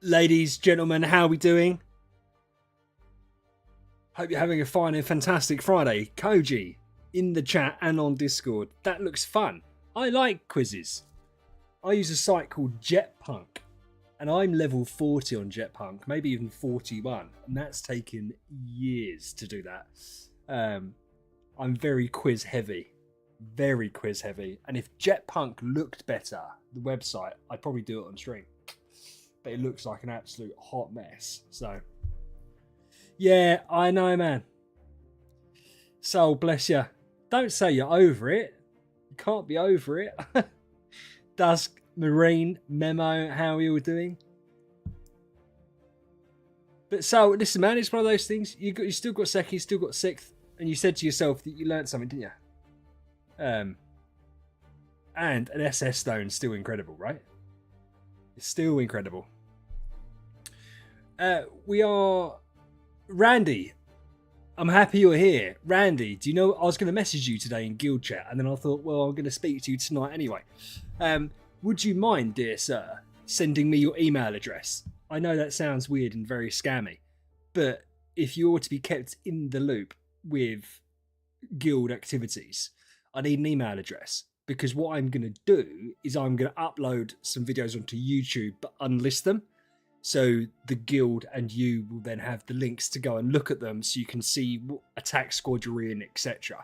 Ladies, gentlemen, how are we doing? Hope you're having a fine and fantastic Friday. Koji, in the chat and on Discord. That looks fun. I like quizzes. I use a site called Jetpunk, and I'm level 40 on Jetpunk, maybe even 41, and that's taken years to do that. I'm very quiz heavy. Very quiz heavy. And if Jetpunk looked better, the website, I'd probably do it on stream. But it looks like an absolute hot mess. So, yeah, I know, man. So, bless you. Don't say you're over it. You can't be over it. Dusk, Marine, Memo, how are you all doing? But so, listen, man, it's one of those things. You still got second, you still got sixth, and you said to yourself that you learned something, didn't you? And an SS Stone's still incredible, right? It's still incredible. We are... Randy, I'm happy you're here. Randy, do you know... I was going to message you today in guild chat, and then I thought, well, I'm going to speak to you tonight anyway. Would you mind, dear sir, sending me your email address? I know that sounds weird and very scammy, but if you ought to be kept in the loop with guild activities, I need an email address. Because what I'm going to do is I'm going to upload some videos onto YouTube, but unlist them. So the guild and you will then have the links to go and look at them so you can see what attack squad you're in, etc.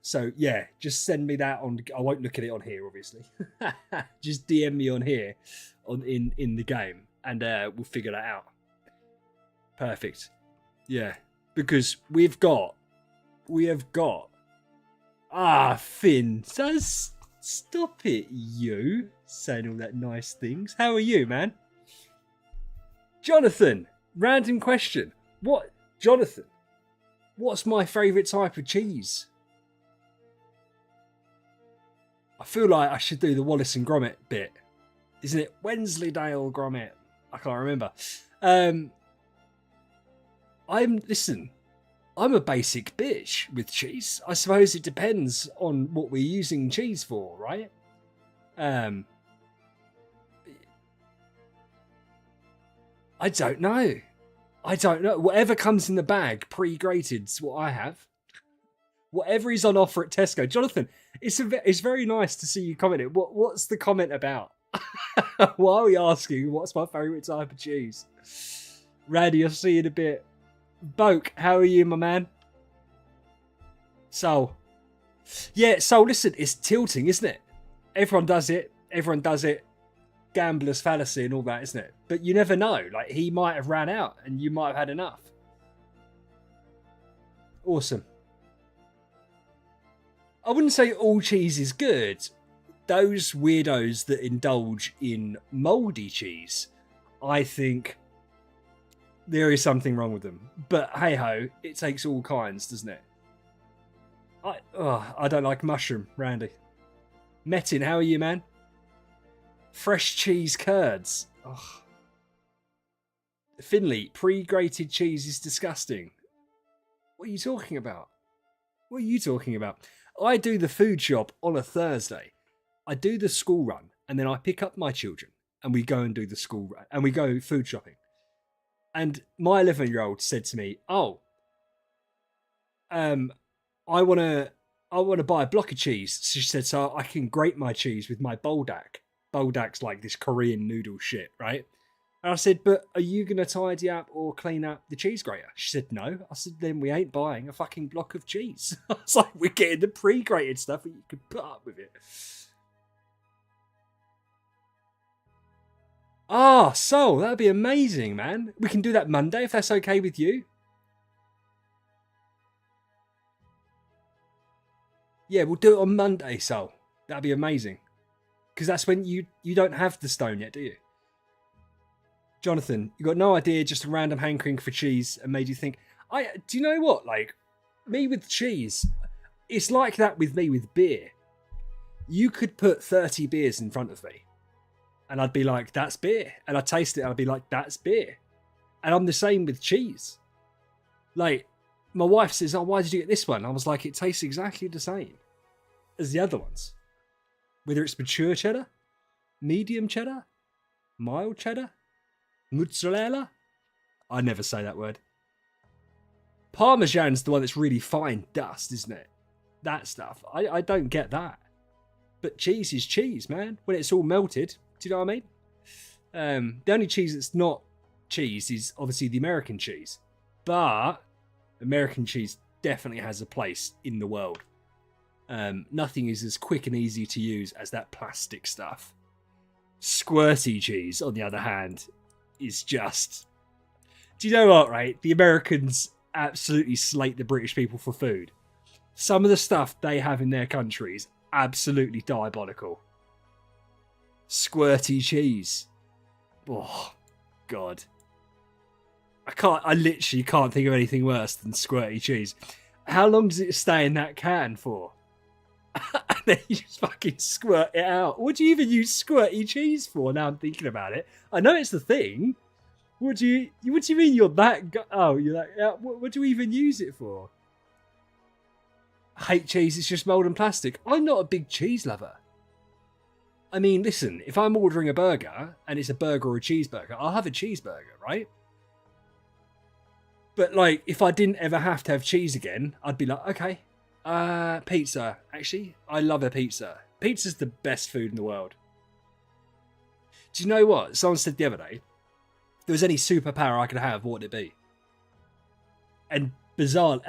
So yeah, just send me that on. I won't look at it on here, obviously. Just DM me on here in the game and we'll figure that out. Perfect. Yeah, because we have got... Finn, stop it, you saying all that nice things. How are you, man? Jonathan, random question. Jonathan, what's my favourite type of cheese? I feel like I should do the Wallace and Gromit bit. Isn't it Wensleydale Gromit? I can't remember. I'm a basic bitch with cheese. I suppose it depends on what we're using cheese for, right? I don't know. Whatever comes in the bag, pre-grated's what I have. Whatever is on offer at Tesco. Jonathan, it's very nice to see you commenting. What's the comment about? Why are we asking what's my favourite type of cheese? Randy, I'll see you in a bit. Boke, how are you, my man? So listen, it's tilting, isn't it? Everyone does it. Gambler's fallacy and all that, isn't it? But you never know. Like, he might have ran out and you might have had enough. Awesome. I wouldn't say all cheese is good. Those weirdos that indulge in mouldy cheese, I think... there is something wrong with them. But hey-ho, it takes all kinds, doesn't it? I don't like mushroom, Randy. Metin, how are you, man? Fresh cheese curds. Oh. Finley, pre-grated cheese is disgusting. What are you talking about? I do the food shop on a Thursday. I do the school run, and then I pick up my children, and we go and do the school run, and we go food shopping. And my 11-year-old said to me, I want to buy a block of cheese. She said, so I can grate my cheese with my boldak. Boldak's like this Korean noodle shit, right? And I said, but are you going to tidy up or clean up the cheese grater? She said, no. I said, then we ain't buying a fucking block of cheese. I was like, we're getting the pre-grated stuff and you can put up with it. So that'd be amazing, man. We can do that Monday if that's okay with you. Yeah, we'll do it on Monday, Sol. That'd be amazing. Because that's when you don't have the stone yet, do you? Jonathan, you got no idea, just a random hankering for cheese and made you think, do you know what? Like, me with cheese, it's like that with me with beer. You could put 30 beers in front of me. And I'd be like, that's beer. And I'd taste it and I'd be like, that's beer. And I'm the same with cheese. Like, my wife says, why did you get this one? I was like, it tastes exactly the same as the other ones. Whether it's mature cheddar, medium cheddar, mild cheddar, Mozzarella? I never say that word. Parmesan's the one that's really fine dust, isn't it? That stuff. I don't get that. But cheese is cheese, man. When it's all melted. Do you know what I mean? The only cheese that's not cheese is obviously the American cheese. But American cheese definitely has a place in the world. Nothing is as quick and easy to use as that plastic stuff. Squirty cheese, on the other hand, is just... Do you know what, right? The Americans absolutely slate the British people for food. Some of the stuff they have in their country is absolutely diabolical. Squirty cheese. Oh, God. I literally can't think of anything worse than squirty cheese. How long does it stay in that can for? And then you just fucking squirt it out. What do you even use squirty cheese for? Now I'm thinking about it. I know it's the thing. What do you mean you're that... you're like... What do you even use it for? I hate cheese. It's just mold and plastic. I'm not a big cheese lover. I mean, listen. If I'm ordering a burger and it's a burger or a cheeseburger, I'll have a cheeseburger, right? But, like, if I didn't ever have to have cheese again, I'd be like, okay. Pizza. Actually, I love a pizza. Pizza's the best food in the world. Do you know what? Someone said the other day, if there was any superpower I could have, what would it be? And bizarre,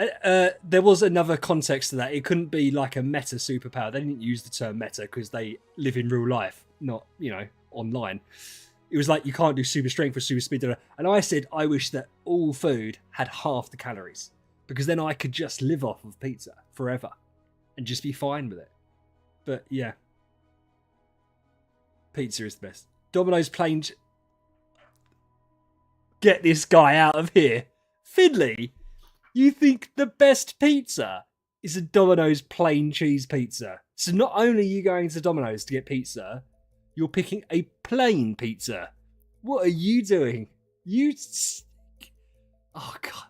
there was another context to that. It couldn't be like a meta superpower. They didn't use the term meta because they live in real life, not, online. It was like you can't do super strength or super speed. And I said, I wish that all food had half the calories because then I could just live off of pizza forever and just be fine with it. But yeah, pizza is the best. Domino's plain... Get this guy out of here. Finley, you think the best pizza is a Domino's plain cheese pizza. So not only are you going to Domino's to get pizza, you're picking a plain pizza. What are you doing? Oh, God.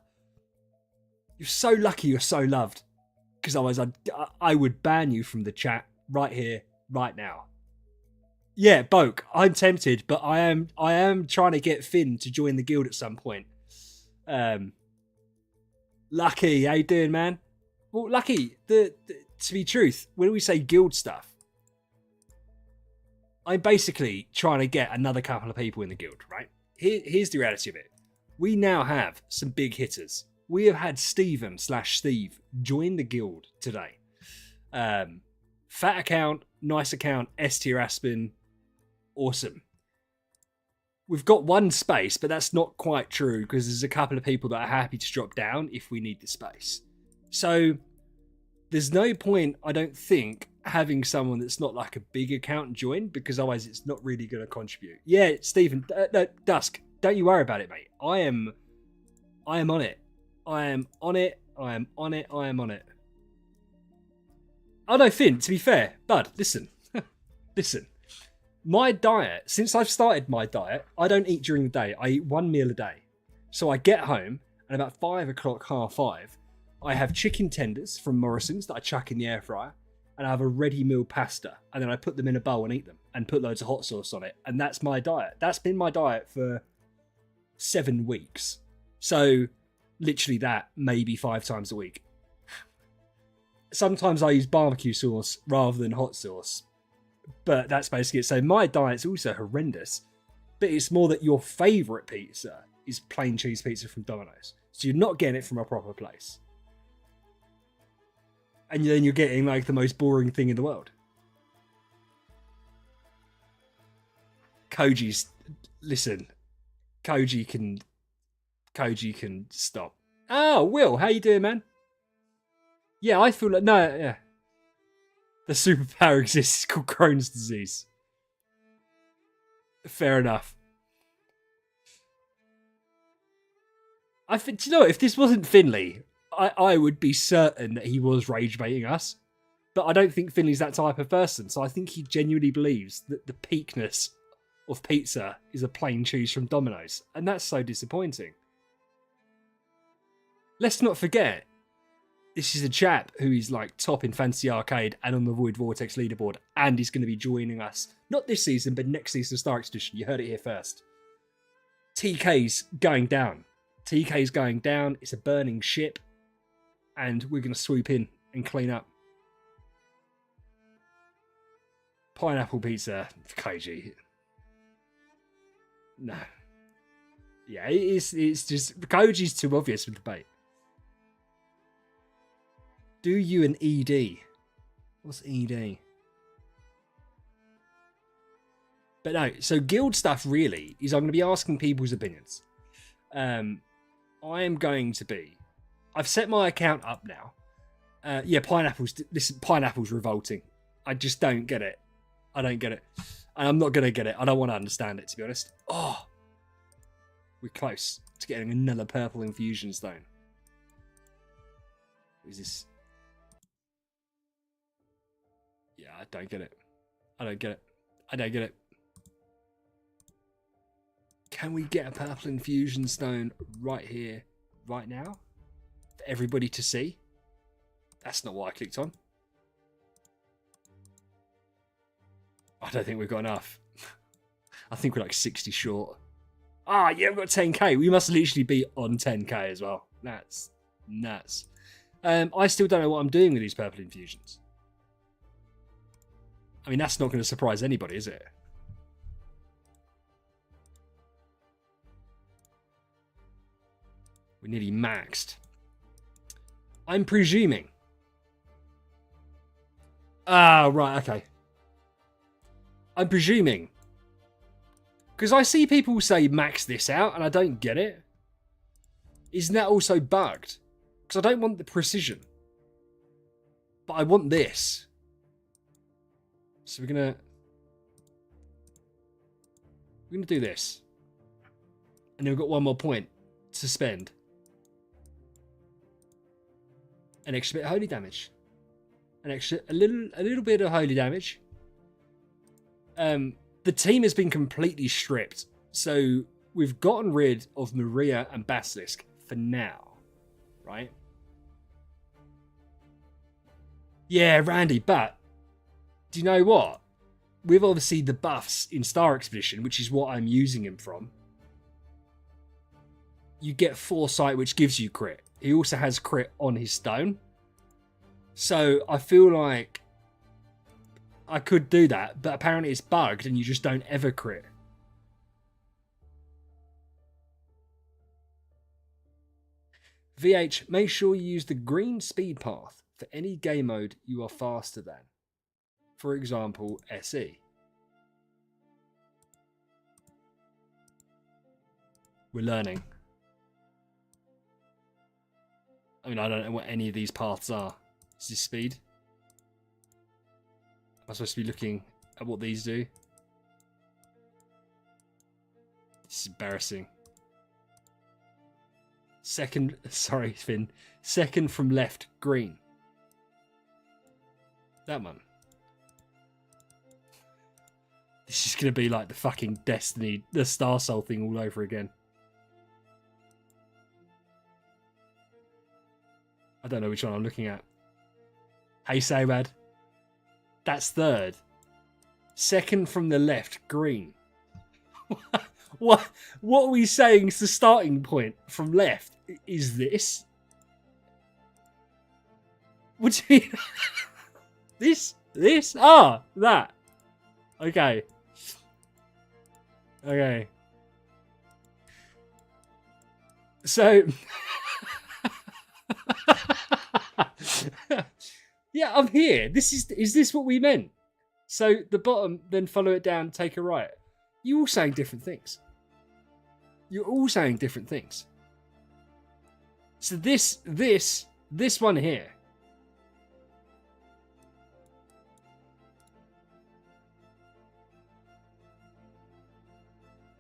You're so lucky you're so loved. Because otherwise I would ban you from the chat right here, right now. Yeah, Boke, I'm tempted, but I am trying to get Finn to join the guild at some point. Lucky, how you doing, man? Well, Lucky, to be truth, when we say guild stuff, I'm basically trying to get another couple of people in the guild, right? Here's the reality of it. We now have some big hitters. We have had Steve join the guild today. Fat account, nice account, S tier Aspen. Awesome. We've got one space, but that's not quite true because there's a couple of people that are happy to drop down if we need the space. So there's no point, I don't think, having someone that's not like a big account join because otherwise it's not really going to contribute. Yeah, Stephen, Dusk, don't you worry about it, mate. I am on it. I am on it. Oh no, Finn, to be fair, bud, listen. Listen. My diet, since I've started my diet, I don't eat during the day. I eat one meal a day. So I get home, and about 5 o'clock, 5:30, I have chicken tenders from Morrison's that I chuck in the air fryer, and I have a ready meal pasta, and then I put them in a bowl and eat them, and put loads of hot sauce on it, and that's my diet. That's been my diet for 7 weeks. So, literally that, maybe 5 times a week. Sometimes I use barbecue sauce rather than hot sauce. But that's basically it. So my diet's also horrendous. But it's more that your favourite pizza is plain cheese pizza from Domino's. So you're not getting it from a proper place. And then you're getting like the most boring thing in the world. Listen. Koji can stop. Oh, Will, how you doing, man? Yeah, I feel like... No, yeah. The superpower exists. It's called Crohn's disease. Fair enough. Do you know what? If this wasn't Finley, I would be certain that he was rage baiting us. But I don't think Finley's that type of person. So I think he genuinely believes that the peakness of pizza is a plain cheese from Domino's. And that's so disappointing. Let's not forget, this is a chap who is like top in Fantasy Arcade and on the Void Vortex leaderboard, and he's going to be joining us, not this season, but next season Star Expedition. You heard it here first. TK's going down. TK's going down. It's a burning ship. And we're going to swoop in and clean up. Pineapple pizza for Kaiji. No. Yeah, it's just... Koji's too obvious with the bait. Do you an ED? What's ED? But no, so guild stuff really is I'm going to be asking people's opinions. I am going to be... I've set my account up now. Yeah, pineapple's revolting. I just don't get it. I don't get it. And I'm not going to get it. I don't want to understand it, to be honest. Oh, we're close to getting another purple infusion stone. What is this? Yeah, I don't get it. I don't get it. I don't get it. Can we get a purple infusion stone right here, right now? For everybody to see? That's not what I clicked on. I don't think we've got enough. I think we're like 60 short. Ah, yeah, we've got 10k. We must literally be on 10k as well. That's nuts. I still don't know what I'm doing with these purple infusions. I mean, that's not going to surprise anybody, is it? We're nearly maxed. I'm presuming. Ah, right, okay. I'm presuming. Because I see people say max this out, and I don't get it. Isn't that also bugged? Because I don't want the precision. But I want this. So we're gonna do this. And then we've got one more point to spend. An extra bit of holy damage. A little bit of holy damage. The team has been completely stripped. So we've gotten rid of Maria and Basilisk for now. Right? Yeah, Randy, but do you know what? With obviously the buffs in Star Expedition, which is what I'm using him from, you get Foresight, which gives you crit. He also has crit on his stone. So I feel like I could do that, but apparently it's bugged and you just don't ever crit. VH, make sure you use the green speed path for any game mode you are faster than. For example, SE. We're learning. I mean, I don't know what any of these paths are. Is this speed? Am I supposed to be looking at what these do? This is embarrassing. Sorry, Finn. Second from left, green. That one. This is going to be like the fucking Destiny, the Star Soul thing all over again. I don't know which one I'm looking at. Hey, Saywad. That's third. Second from the left, green. What are we saying is the starting point from left? Is this? What do you mean? This? Ah, that. Okay. Okay. So... yeah, I'm here. Is this what we meant? So the bottom, then follow it down, take a right. You're all saying different things. You're all saying different things. So this one here.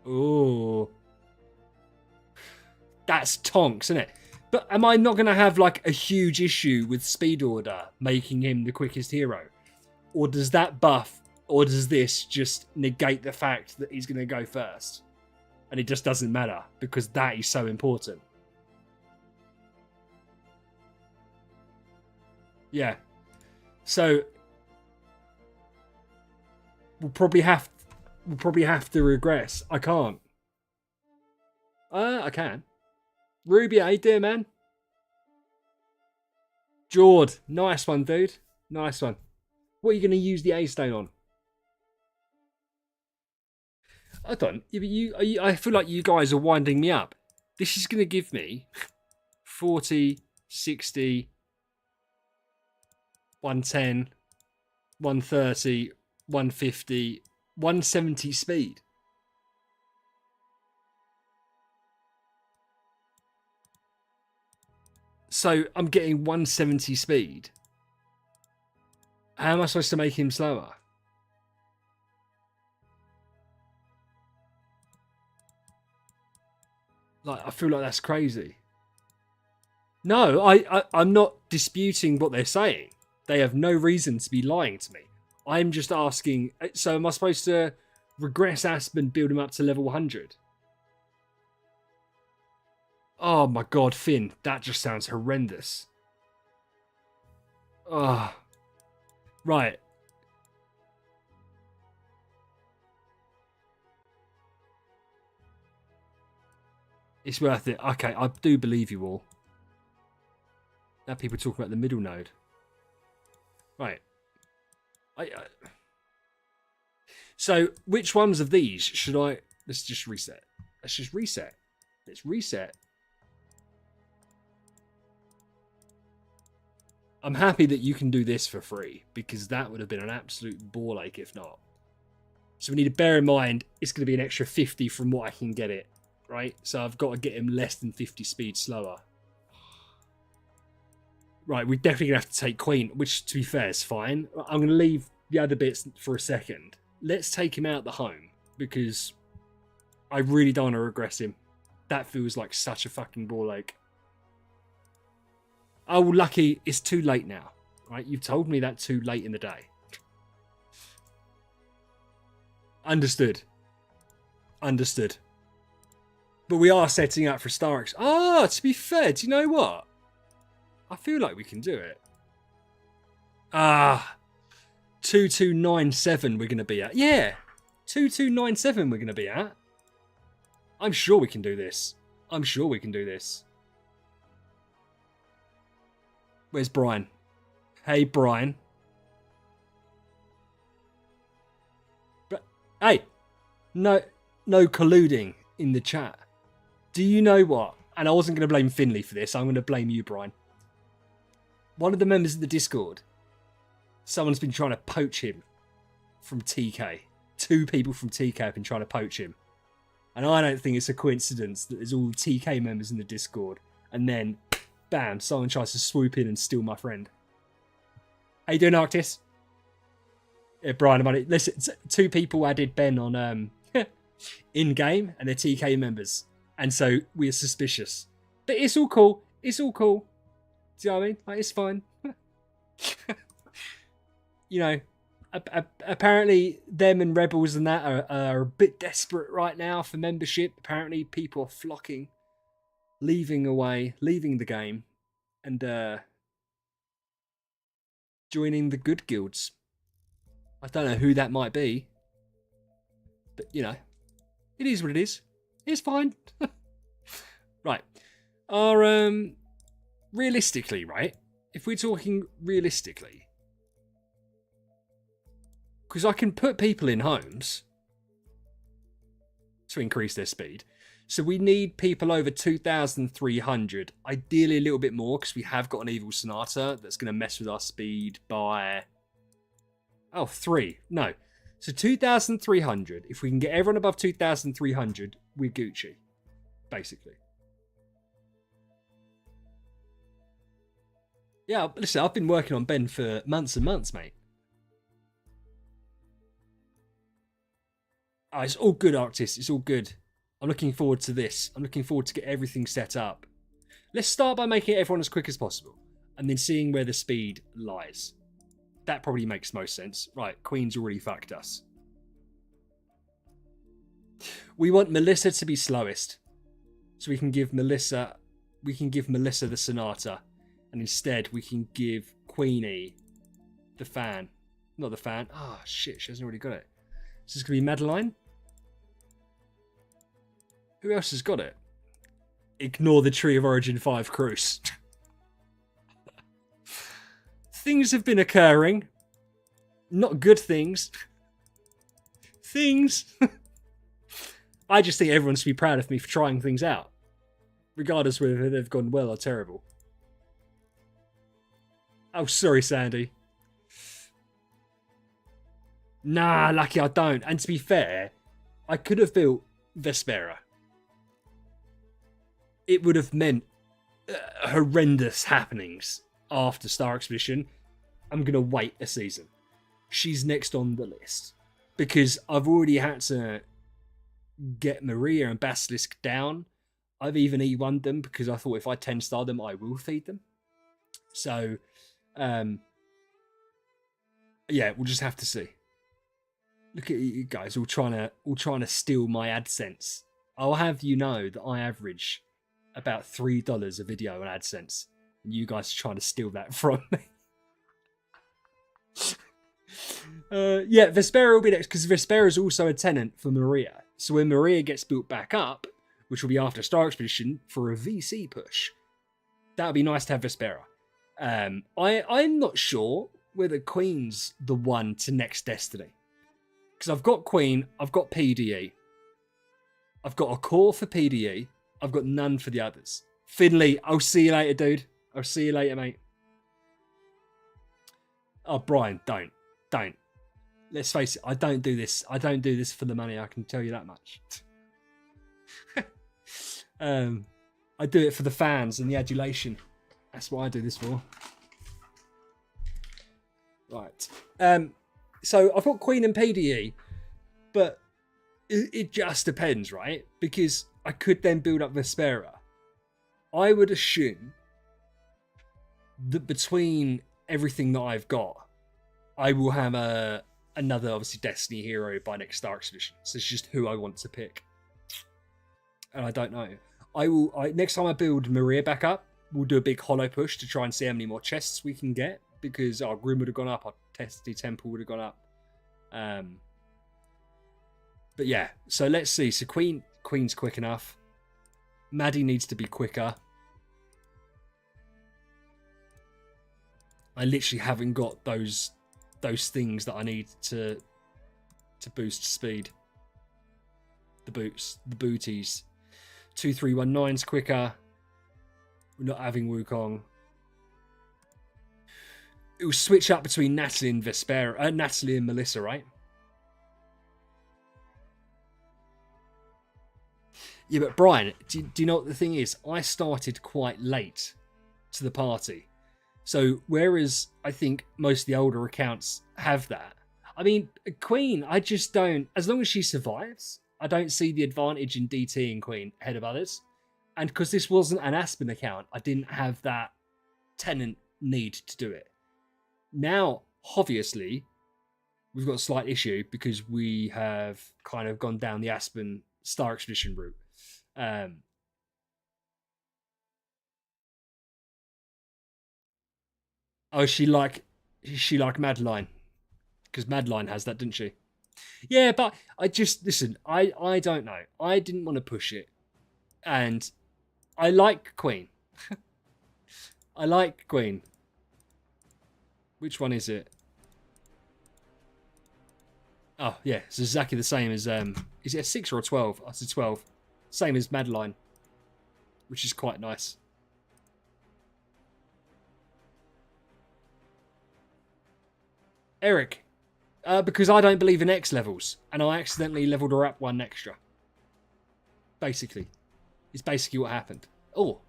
Oh. That's tonks, isn't it? But am I not going to have like a huge issue with speed order making him the quickest hero? Or does that buff, or does this just negate the fact that he's going to go first? And it just doesn't matter because that is so important. Yeah. So we'll probably have to regress. I can't. I can. Ruby, how you doing, man? Jord, nice one, dude. Nice one. What are you going to use the A stone on? I don't. I feel like you guys are winding me up. This is going to give me 40, 60, 110, 130, 150, 170 speed. So I'm getting 170 speed. How am I supposed to make him slower? Like, I feel like that's crazy. No, I'm not disputing what they're saying. They have no reason to be lying to me. I'm just asking, so am I supposed to regress Asp and build him up to level 100? Oh my god, Finn, that just sounds horrendous. Oh. Right. It's worth it. Okay, I do believe you all. Now people talking about the middle node. Right. So, which ones of these should I... Let's just reset. Let's just reset. Let's reset. I'm happy that you can do this for free, because that would have been an absolute ball ache if not. So we need to bear in mind, it's going to be an extra 50 from what I can get it, right? So I've got to get him less than 50 speed slower. Right, we're definitely going to have to take Queen, which, to be fair, is fine. I'm going to leave the other bits for a second. Let's take him out the home, because I really don't want to regress him. That feels like such a fucking ball ache. Oh, lucky, it's too late now. Right, you've told me that too late in the day. Understood. Understood. But we are setting up for Starks. Ah, to be fair, do you know what? I feel like we can do it. 2297 we're going to be at. Yeah, 2297 we're going to be at. I'm sure we can do this. I'm sure we can do this. Where's Brian? Hey, Brian. Hey, no colluding in the chat. Do you know what? And I wasn't going to blame Finley for this. I'm going to blame you, Brian. One of the members of the Discord, someone's been trying to poach him from TK. 2 people from TK have been trying to poach him. And I don't think it's a coincidence that there's all TK members in the Discord. And then, bam, someone tries to swoop in and steal my friend. How you doing, Arctis? Yeah, Brian, listen, 2 people added Ben on in-game, and they're TK members. And so we're suspicious. But it's all cool. It's all cool. Do you know what I mean? Like, it's fine. You know, apparently them and Rebels and that are a bit desperate right now for membership. Apparently people are flocking, leaving the game, and joining the good guilds. I don't know who that might be, but you know, it is what it is. It's fine. Right. Realistically, right? If we're talking realistically, because I can put people in homes to increase their speed. So we need people over 2,300. Ideally a little bit more, because we have got an evil Sonata that's going to mess with our speed by... Oh, 3. No. So 2,300. If we can get everyone above 2,300, we're Gucci. Basically. Yeah, listen, I've been working on Ben for months and months, mate. Oh, it's all good, Arctis. It's all good. I'm looking forward to this. I'm looking forward to get everything set up. Let's start by making everyone as quick as possible, and then seeing where the speed lies. That probably makes most sense. Right, Queen's already fucked us. We want Melissa to be slowest, so we can give Melissa the Sonata, and instead we can give Queenie the fan. Not the fan. Oh shit, she hasn't already got it. So it's gonna be Madeline. Who else has got it? Ignore the Tree of Origin 5 cruise. Things have been occurring. Not good things. Things. I just think everyone should be proud of me for trying things out. Regardless whether they've gone well or terrible. Oh, sorry, Sandy. Nah, lucky I don't. And to be fair, I could have built Vespera. It would have meant horrendous happenings after Star Expedition. I'm going to wait a season. She's next on the list. Because I've already had to get Maria and Basilisk down. I've even E1'd them because I thought if I 10-star them, I will feed them. So, yeah, we'll just have to see. Look at you guys all trying to steal my AdSense. I'll have you know that I average about $3 a video on AdSense, and you guys are trying to steal that from me. Yeah, Vespera will be next because Vespera is also a tenant for Maria. So when Maria gets built back up, which will be after Star Expedition for a VC push, that would be nice to have Vespera. I'm not sure whether Queen's the one to next Destiny. Because I've got Queen, I've got PDE. I've got a core for PDE. I've got none for the others. Finley, I'll see you later, dude. I'll see you later, mate. Oh, Brian, don't. Let's face it, I don't do this. I don't do this for the money, I can tell you that much. I do it for the fans and the adulation. That's what I do this for. Right. So I've got Queen and PDE, but it just depends, right? Because I could then build up Vespera. I would assume that between everything that I've got, I will have another, obviously, Destiny hero by next Star Expedition. So it's just who I want to pick. And I don't know. Next time I build Maria back up, we'll do a big holo push to try and see how many more chests we can get. Because our Grim would have gone up, our Destiny Temple would have gone up. But yeah, so let's see. So Queen's quick enough. Maddie needs to be quicker. I literally haven't got those things that I need to boost speed. The booties. 2319's quicker. We're not having Wukong. It will switch up between Natalie and Vespera, Natalie and Melissa, right? Yeah, but Brian, do you know what the thing is? I started quite late to the party. So whereas I think most of the older accounts have that, I mean, Queen, I just don't, as long as she survives, I don't see the advantage in DTing Queen ahead of others. And because this wasn't an Aspen account, I didn't have that tenant need to do it. Now, obviously, we've got a slight issue because we have kind of gone down the Aspen Star Expedition route. Oh, she like Madeline? Because Madeline has that, didn't she? Yeah, but I just listen. I don't know. I didn't want to push it, and I like Queen. I like Queen. Which one is it? Oh yeah, it's exactly the same as Is it a 6 or a 12? Oh, it's a 12. Same as Madeline, which is quite nice. Eric, because I don't believe in X levels, and I accidentally leveled her up 1 extra. Basically, it's basically what happened. Oh,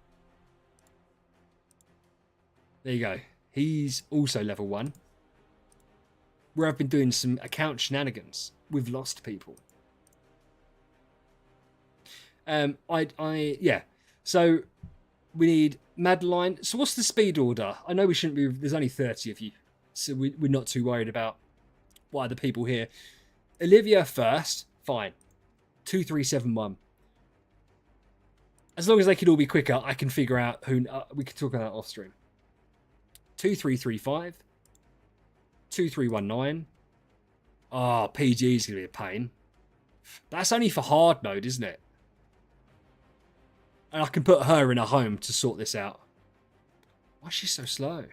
there you go. He's also level 1. Where I've been doing some account shenanigans with lost people. Yeah. So we need Madeline. So what's the speed order? I know we shouldn't be. There's only 30 of you, so we're not too worried about what other people here. Olivia first, fine. 2371. As long as they can all be quicker, I can figure out who. We can talk about that off stream. 2335. 2319. Oh, PG is going to be a pain. That's only for hard mode, isn't it? And I can put her in a home to sort this out. Why is she so slow?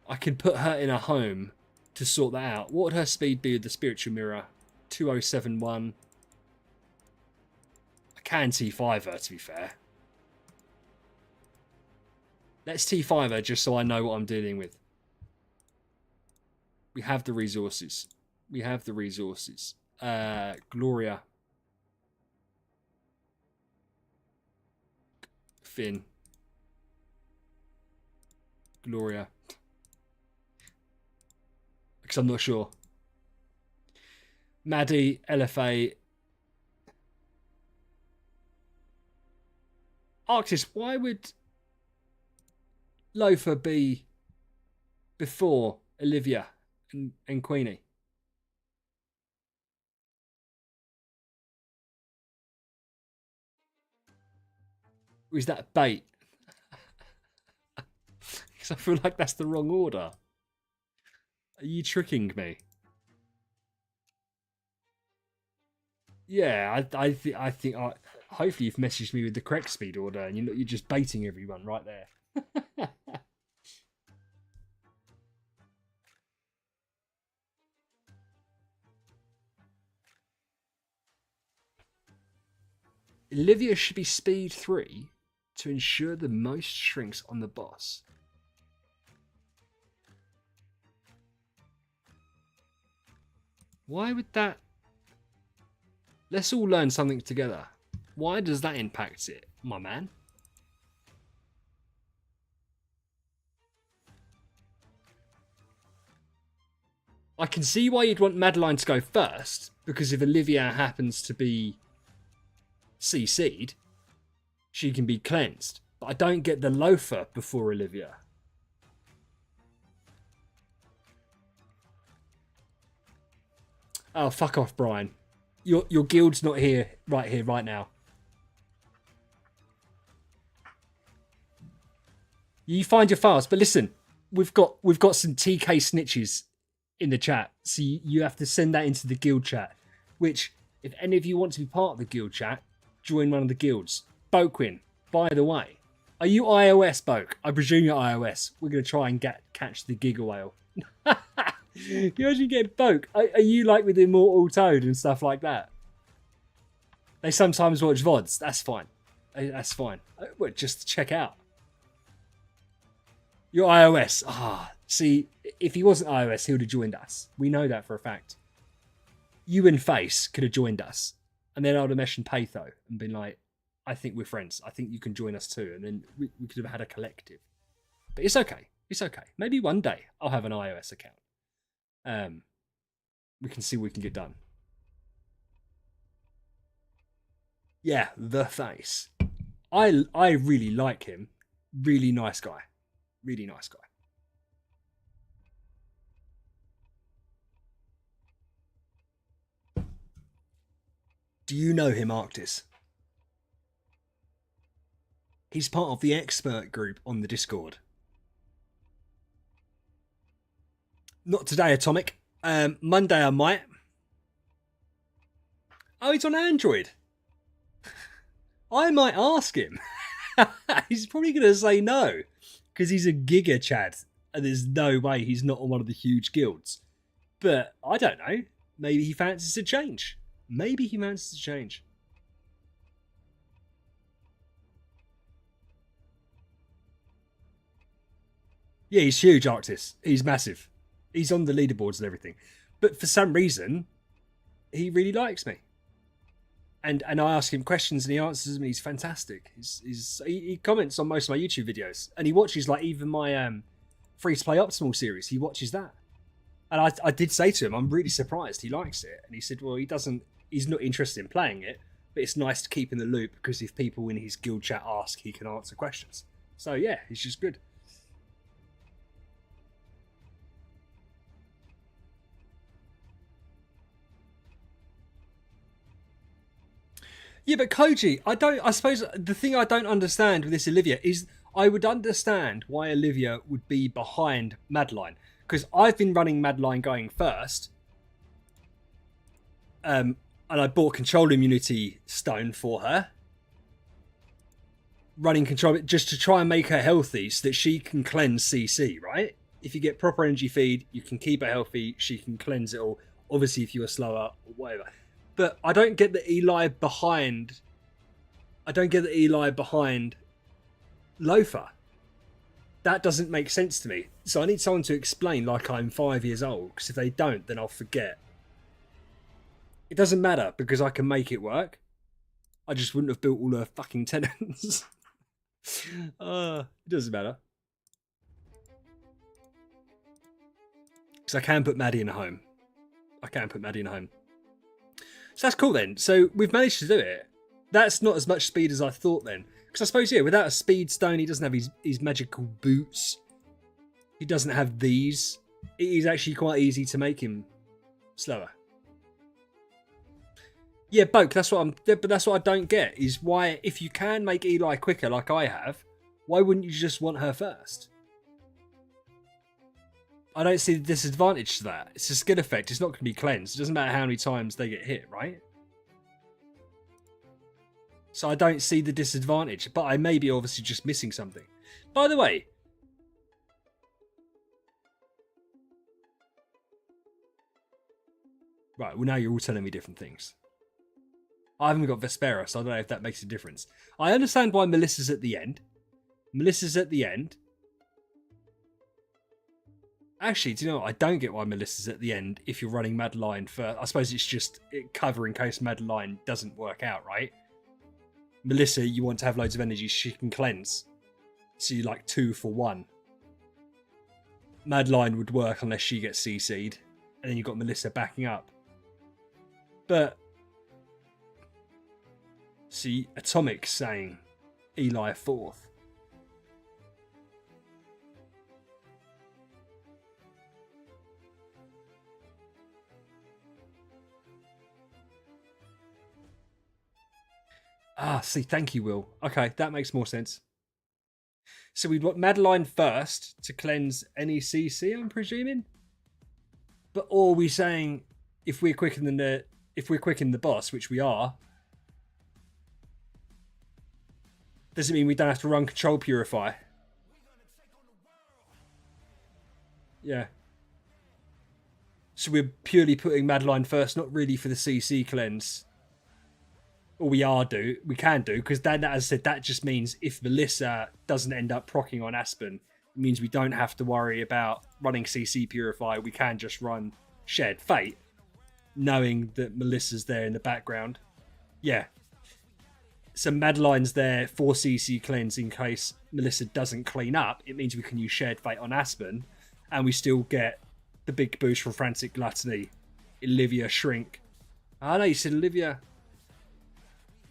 I can put her in a home to sort that out. What would her speed be with the spiritual mirror? 2071. I can T5 her, to be fair. Let's T5 her just so I know what I'm dealing with. We have the resources. We have the resources. Gloria. Finn. Gloria. Because I'm not sure. Maddie, LFA. Arctis, why would Loafer be before Olivia and Queenie? Or is that bait? Because I feel like that's the wrong order. Are you tricking me? Yeah, I think hopefully you've messaged me with the correct speed order and you're just baiting everyone right there. Olivia should be speed 3 to ensure the most shrinks on the boss. Why would that... Let's all learn something together. Why does that impact it, my man? I can see why you'd want Madeline to go first, because if Olivia happens to be CC'd, she can be cleansed. But I don't get the Loafer before Olivia. Oh, fuck off, Brian. Your guild's not here, right now. You find your files, but listen, we've got some TK snitches in the chat, so you have to send that into the guild chat. Which, if any of you want to be part of the guild chat, join one of the guilds. Boquin, by the way, are you iOS, Boke? I presume you're iOS. We're gonna try and catch the Giga Whale. You actually get Boke. Are you like with Immortal Toad and stuff like that? They sometimes watch VODs. That's fine. That's fine. Well, just to check out. You're iOS. See, if he wasn't iOS, he would have joined us. We know that for a fact. You and Face could have joined us. And then I would have mentioned Patho and been like, I think we're friends. I think you can join us too. And then we could have had a collective. But it's okay. It's okay. Maybe one day I'll have an iOS account. We can see what we can get done. Yeah, the Face. I really like him. Really nice guy. Really nice guy. Do you know him, Arctis? He's part of the expert group on the Discord. Not today, Atomic. Monday I might. Oh, he's on Android. I might ask him. He's probably going to say no. Because he's a Giga Chad. And there's no way he's not on one of the huge guilds. But I don't know. Maybe he fancies a change. Maybe he fancies a change. Yeah, he's huge, Arctis. He's massive. He's on the leaderboards and everything. But for some reason, he really likes me. And I ask him questions and he answers them and he's fantastic. He comments on most of my YouTube videos. And he watches like even my free-to-play Optimal series. He watches that. And I did say to him, I'm really surprised he likes it. And he said, well, he's not interested in playing it. But it's nice to keep in the loop because if people in his guild chat ask, he can answer questions. So yeah, it's just good. Yeah, but Koji, I suppose the thing I don't understand with this Olivia is I would understand why Olivia would be behind Madeline. Because I've been running Madeline going first. And I bought control immunity stone for her. Running control just to try and make her healthy so that she can cleanse CC, right? If you get proper energy feed, you can keep her healthy, she can cleanse it all. Obviously, if you are slower or whatever. But I don't get the Eli behind. I don't get the Eli behind Loafer. That doesn't make sense to me. So I need someone to explain like I'm 5 years old. Because if they don't, then I'll forget. It doesn't matter because I can make it work. I just wouldn't have built all her fucking tenants. It doesn't matter. Because I can put Maddie in a home. I can put Maddie in a home. So that's cool then. So we've managed to do it. That's not as much speed as I thought then. Because I suppose, yeah, without a speed stone, he doesn't have his magical boots. He doesn't have these. It is actually quite easy to make him slower. Yeah, Boke, but that's what I don't get, is why, if you can make Eli quicker like I have, why wouldn't you just want her first? I don't see the disadvantage to that. It's a skill effect. It's not going to be cleansed. It doesn't matter how many times they get hit, right? So I don't see the disadvantage. But I may be obviously just missing something. By the way. Right, well now you're all telling me different things. I haven't got Vespera, so I don't know if that makes a difference. I understand why Melissa's at the end. Melissa's at the end. Actually, do you know what? I don't get why Melissa's at the end if you're running Madeline for... I suppose it's just cover in case Madeline doesn't work out, right? Melissa, you want to have loads of energy, she can cleanse. So you're like 2 for 1. Madeline would work unless she gets CC'd. And then you've got Melissa backing up. But... See, Atomic saying Eli 4th. Ah, see, thank you, Will. Okay, that makes more sense. So we'd want Madeline first to cleanse any CC, I'm presuming. But or are we saying if we're quicker than the boss, which we are, does it mean we don't have to run Control Purify? Yeah. So we're purely putting Madeline first, not really for the CC cleanse. Or we can do, because then, as I said, that just means if Melissa doesn't end up proccing on Aspen, it means we don't have to worry about running CC Purify. We can just run Shared Fate, knowing that Melissa's there in the background. Yeah. So Madeline's there for CC cleanse in case Melissa doesn't clean up. It means we can use Shared Fate on Aspen, and we still get the big boost from Frantic Gluttony. Olivia Shrink. I know you said Olivia...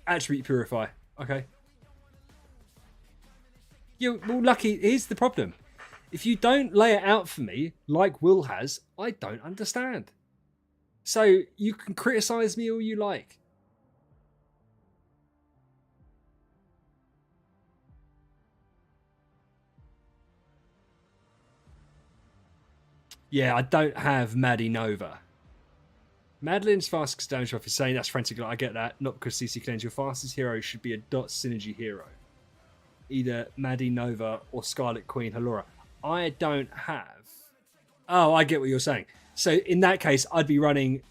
Attribute Purify. Okay. Yeah, well, Lucky, here's the problem. If you don't lay it out for me, like Will has, I don't understand. So, you can criticise me all you like. Yeah, I don't have Maddie Nova. Madeline's fastest damage off is saying that's frantic. I get that. Not because CC cleanse. Your fastest hero should be a dot synergy hero. Either Maddie Nova or Scarlet Queen Halora. I don't have... Oh, I get what you're saying. So in that case, I'd be running...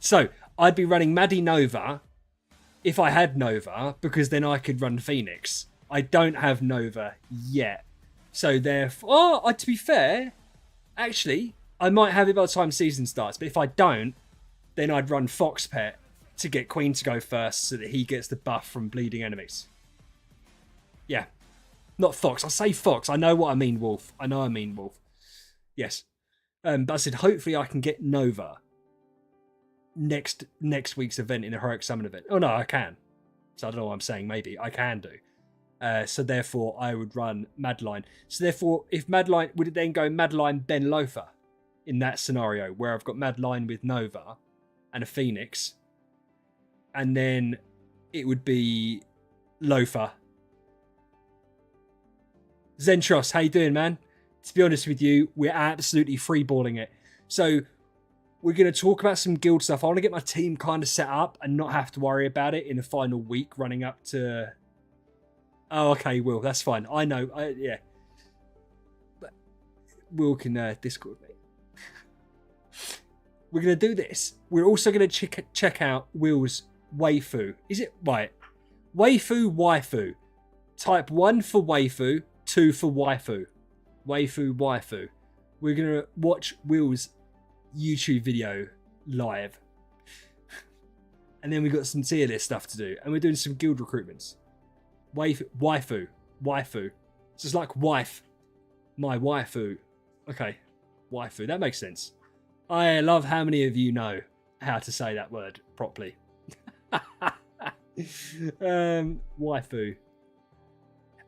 So I'd be running Maddie Nova if I had Nova, because then I could run Phoenix. I don't have Nova yet. So therefore... Oh, to be fair, actually... I might have it by the time season starts, but if I don't, then I'd run Fox Pet to get Queen to go first so that he gets the buff from bleeding enemies. Yeah. Not Fox. I say Fox. I know what I mean, Wolf. I know I mean Wolf. Yes. But I said, hopefully I can get Nova next week's event in a Heroic Summon event. Oh, no, I can. So I don't know what I'm saying. Maybe. I can do. So therefore, I would run Madeline. So therefore, if Madeline... Would it then go Madeline, Ben Loafer? In that scenario where I've got Madeline with Nova and a Phoenix, and then it would be Loafer. Zentros, how you doing, man? To be honest with you, we're absolutely freeballing it. So We're going to talk about some guild stuff. I want to get my team kind of set up and not have to worry about it in the final week running up to... Oh, okay, Will, that's fine. I know, yeah. But Will can Discord me. We're going to do this. We're also going to check out Will's Waifu. Is it right? Waifu. Type 1 for Waifu, 2 for Waifu. Waifu. We're going to watch Will's YouTube video live. And then we've got some tier list stuff to do. And we're doing some guild recruitments. Waifu. It's just like wife. My waifu. Okay. Waifu. That makes sense. I love how many of you know how to say that word properly. Waifu.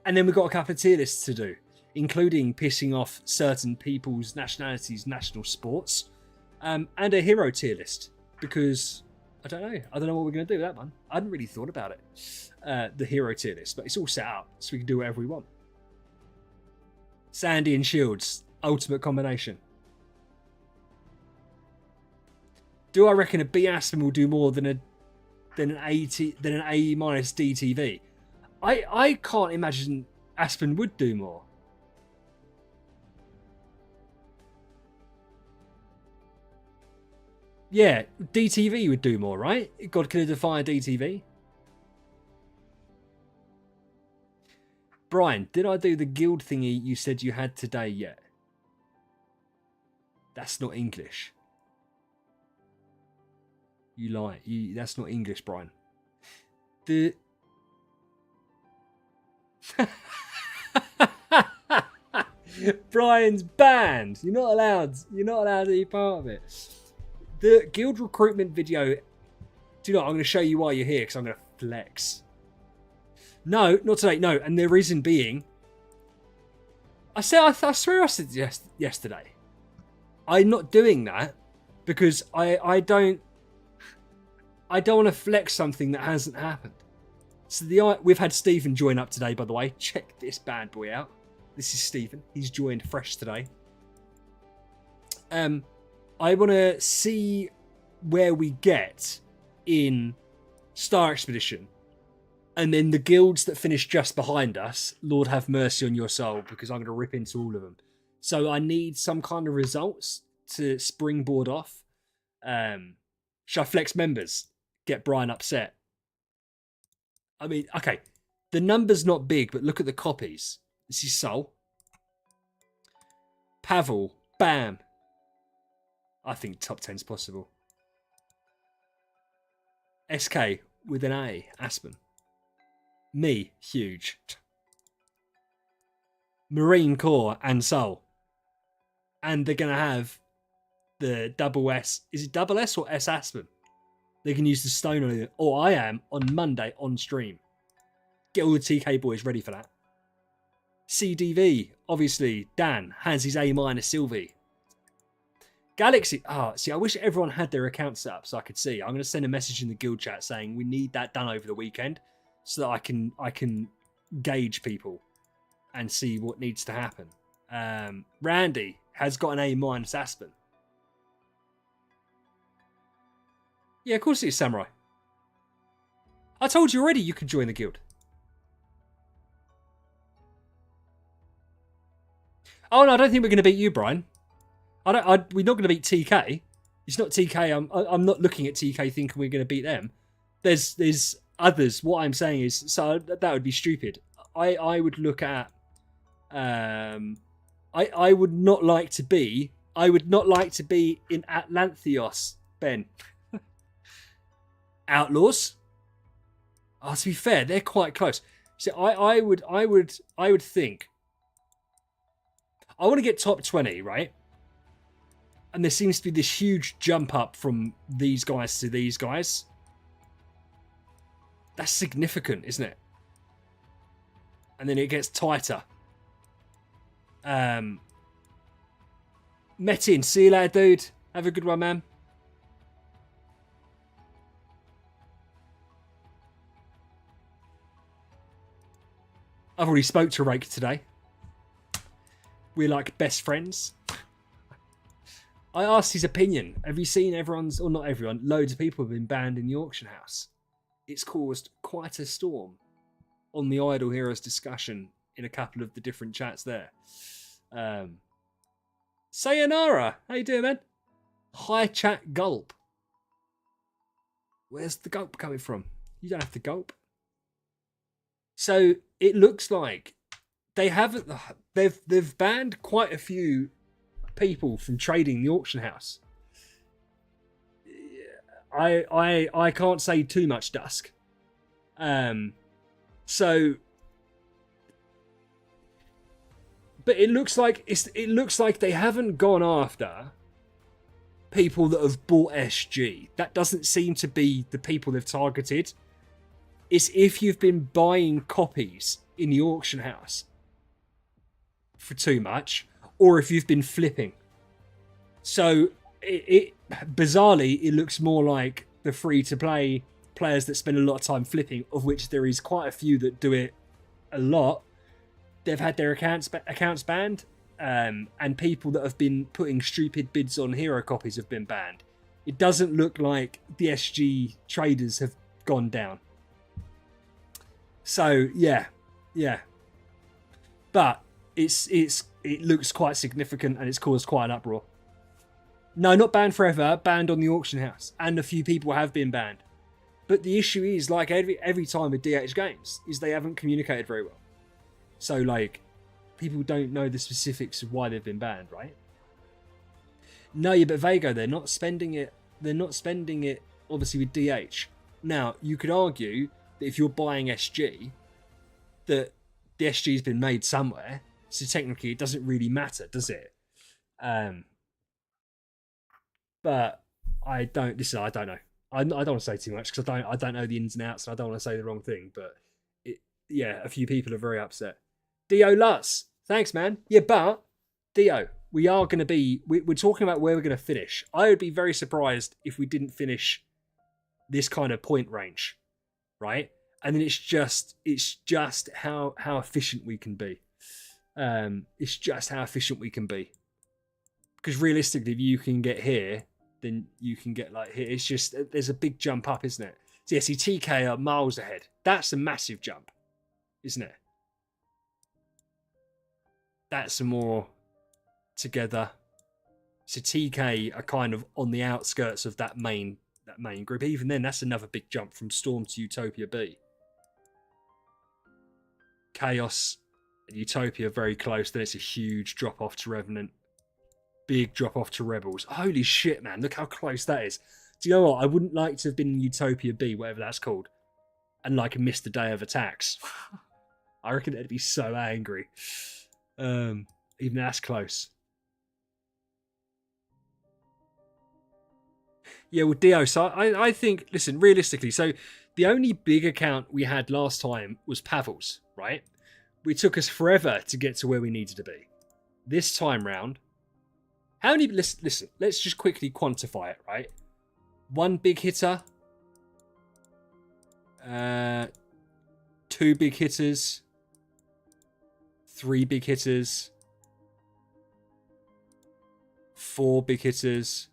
And then we've got a couple of tier lists to do, including pissing off certain people's nationalities, national sports, and a hero tier list. Because I don't know what we're going to do with that one. I hadn't really thought about it. The hero tier list, but it's all set up so we can do whatever we want. Sandy and Shields, ultimate combination. Do I reckon a B Aspen will do more than an A minus DTV? I can't imagine Aspen would do more. Yeah, DTV would do more, right? God could have defied DTV. Brian, did I do the guild thingy you said you had today yet? That's not English. You lie. That's not English, Brian. Brian's banned. You're not allowed to be part of it. The guild recruitment video. Do you know what? I'm going to show you why you're here because I'm going to flex. No, not today. No, and the reason being, I swear I said yesterday. I'm not doing that because I don't want to flex something that hasn't happened. So we've had Stephen join up today, by the way. Check this bad boy out. This is Stephen. He's joined fresh today. I want to see where we get in Star Expedition. And then the guilds that finish just behind us, Lord have mercy on your soul, because I'm going to rip into all of them. So I need some kind of results to springboard off. Shall I flex members? Get Brian upset. I mean, okay. The number's not big, but look at the copies. This is Soul. Pavel. Bam. I think top 10's possible. SK with an A. Aspen. Me. Huge. Marine Corps and Soul. And they're going to have the double S. Is it double S or S Aspen? They can use the stone on it. Or I am on Monday on stream. Get all the TK boys ready for that. CDV. Obviously, Dan has his A- Sylvie. Galaxy. See, I wish everyone had their account set up so I could see. I'm going to send a message in the guild chat saying we need that done over the weekend so that I can gauge people and see what needs to happen. Randy has got an A- Aspen. Yeah, of course it is Samurai. I told you already you could join the guild. Oh no, I don't think we're going to beat you, Brian. We're not going to beat TK. It's not TK. I'm not looking at TK thinking we're going to beat them. There's others. What I'm saying is, so that would be stupid. I would look at. I would not like to be. I would not like to be in Atlantheos, Ben. Outlaws. Oh, to be fair, they're quite close. So I would think. I want to get top 20, right? And there seems to be this huge jump up from these guys to these guys. That's significant, isn't it? And then it gets tighter. Metin, see you later, dude. Have a good one, man. I've already spoke to Rake today. We're like best friends. I asked his opinion. Have you seen everyone's, or not everyone, loads of people have been banned in the auction house. It's caused quite a storm on the Idle Heroes discussion in a couple of the different chats there. Sayonara, how you doing, man? Hi chat gulp. Where's the gulp coming from? You don't have to gulp. So it looks like they haven't. They've banned quite a few people from trading the auction house. I can't say too much, Dusk. So, but it looks like they haven't gone after people that have bought SG. That doesn't seem to be the people they've targeted. It's if you've been buying copies in the auction house for too much, or if you've been flipping. So bizarrely, it looks more like the free-to-play players that spend a lot of time flipping, of which there is quite a few that do it a lot. They've had their accounts banned, and people that have been putting stupid bids on hero copies have been banned. It doesn't look like the SG traders have gone down. So yeah, but it looks quite significant, and it's caused quite an uproar. No, not banned forever. Banned on the auction house, and a few people have been banned. But the issue is, like every time with DH games, is they haven't communicated very well. So like, people don't know the specifics of why they've been banned, right? No, yeah, but Vago, they're not spending it. They're not spending it obviously with DH. Now you could argue that if you're buying SG, that the SG's been made somewhere, so technically it doesn't really matter, does it? But I don't. Listen, I don't know. I don't want to say too much because I don't know the ins and outs, and I don't want to say the wrong thing. But a few people are very upset. Dio Lutz, thanks, man. Yeah, but Dio, we are going to be. We're talking about where we're going to finish. I would be very surprised if we didn't finish this kind of point range, right? And then it's just how efficient we can be. It's just how efficient we can be. Because realistically, if you can get here, then you can get like here. It's just, there's a big jump up, isn't it? So yeah, see, TK are miles ahead. That's a massive jump, isn't it? That's a more together. So TK are kind of on the outskirts of that main group. Even then, that's another big jump from Storm to Utopia B. Chaos and Utopia are very close. Then it's a huge drop off to Revenant. Big drop off to Rebels. Holy shit, man. Look how close that is. Do you know what? I wouldn't like to have been in Utopia B, whatever that's called, and like missed the day of attacks. I reckon they'd be so angry. Even that's close. Yeah, well, Dio, so I think, listen, realistically, so the only big account we had last time was Pavel's, right? It took us forever to get to where we needed to be. This time round, how many, listen, let's just quickly quantify it, right? One big hitter, 2 big hitters, 3 big hitters, 4 big hitters,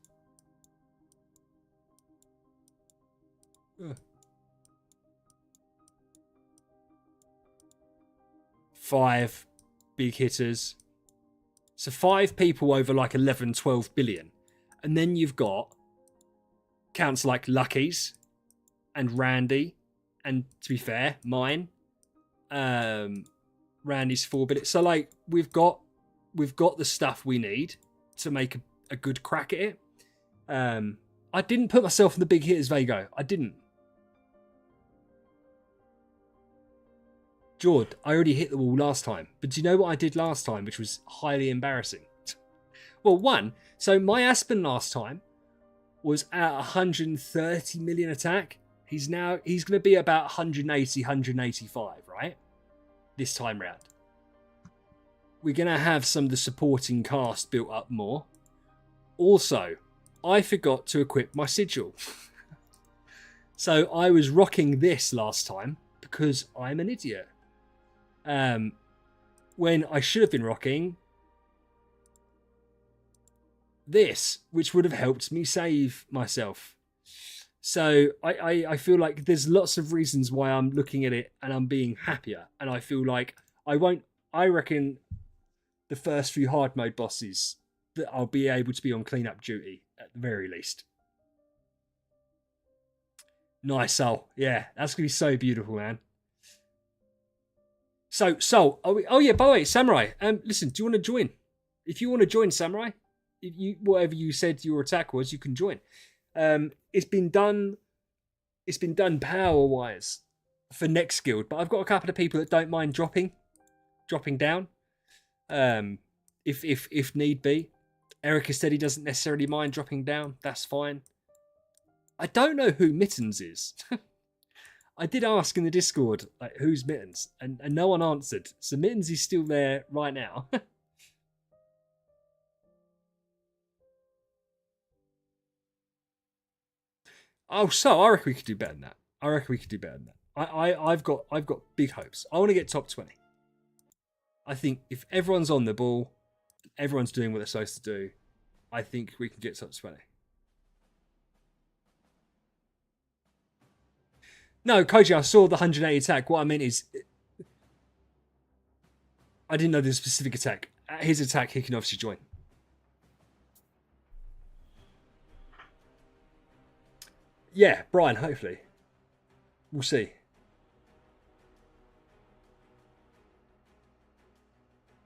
5 big hitters. So 5 people over like 11, 12 billion. And then you've got counts like Lucky's and Randy. And to be fair, mine. Randy's 4 billion. So like we've got the stuff we need to make a good crack at it. I didn't put myself in the big hitters, Vago. I didn't. Jord, I already hit the wall last time. But do you know what I did last time, which was highly embarrassing? Well, one, so my Aspen last time was at 130 million attack. He's going to be about 180, 185, right? This time round. We're going to have some of the supporting cast built up more. Also, I forgot to equip my sigil. So I was rocking this last time because I'm an idiot. When I should have been rocking this, which would have helped me save myself. So I feel like there's lots of reasons why I'm looking at it and I'm being happier. And I feel like I reckon the first few hard mode bosses that I'll be able to be on cleanup duty at the very least. Nice, Soul. Yeah, that's going to be so beautiful, man. So, Soul, oh yeah, by the way, Samurai, listen, do you want to join? If you want to join, Samurai, if you whatever you said your attack was, you can join. It's been done power wise for next guild, but I've got a couple of people that don't mind dropping down. If need be. Erica said he doesn't necessarily mind dropping down. That's fine. I don't know who Mittens is. I did ask in the Discord, like, who's Mittens? And no one answered. So Mittens is still there right now. Oh, so I reckon we could do better than that. I've got big hopes. I want to get top 20. I think if everyone's on the ball, everyone's doing what they're supposed to do, I think we can get top 20. No, Koji, I saw the 180 attack. What I meant is, I didn't know the specific attack. At his attack, he can obviously join. Yeah, Brian, hopefully. We'll see.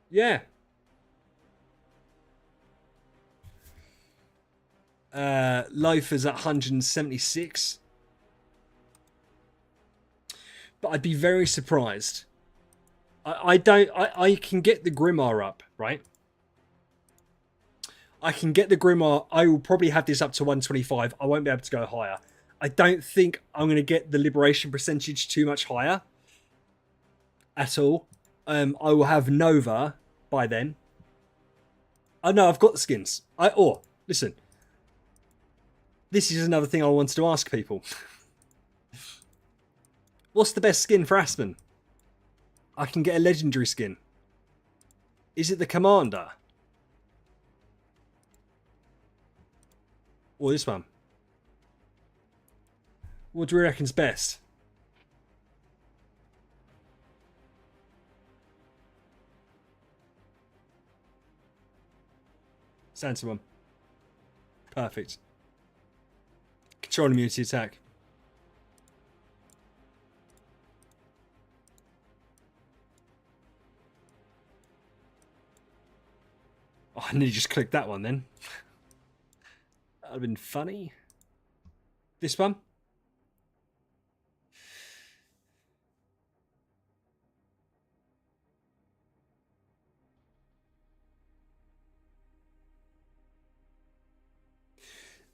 Yeah. Loafer's at 176. But I'd be very surprised. I can get the Grimoire up, right? I can get the Grimoire. I will probably have this up to 125. I won't be able to go higher. I don't think I'm going to get the liberation percentage too much higher at all. I will have Nova by then. Oh no, I've got the skins. Listen. This is another thing I wanted to ask people. What's the best skin for Aspen? I can get a legendary skin. Is it the Commander? Or this one? What do we reckon's best? Santa one. Perfect. Control immunity attack. Oh, I nearly just clicked that one then. That would have been funny. This one?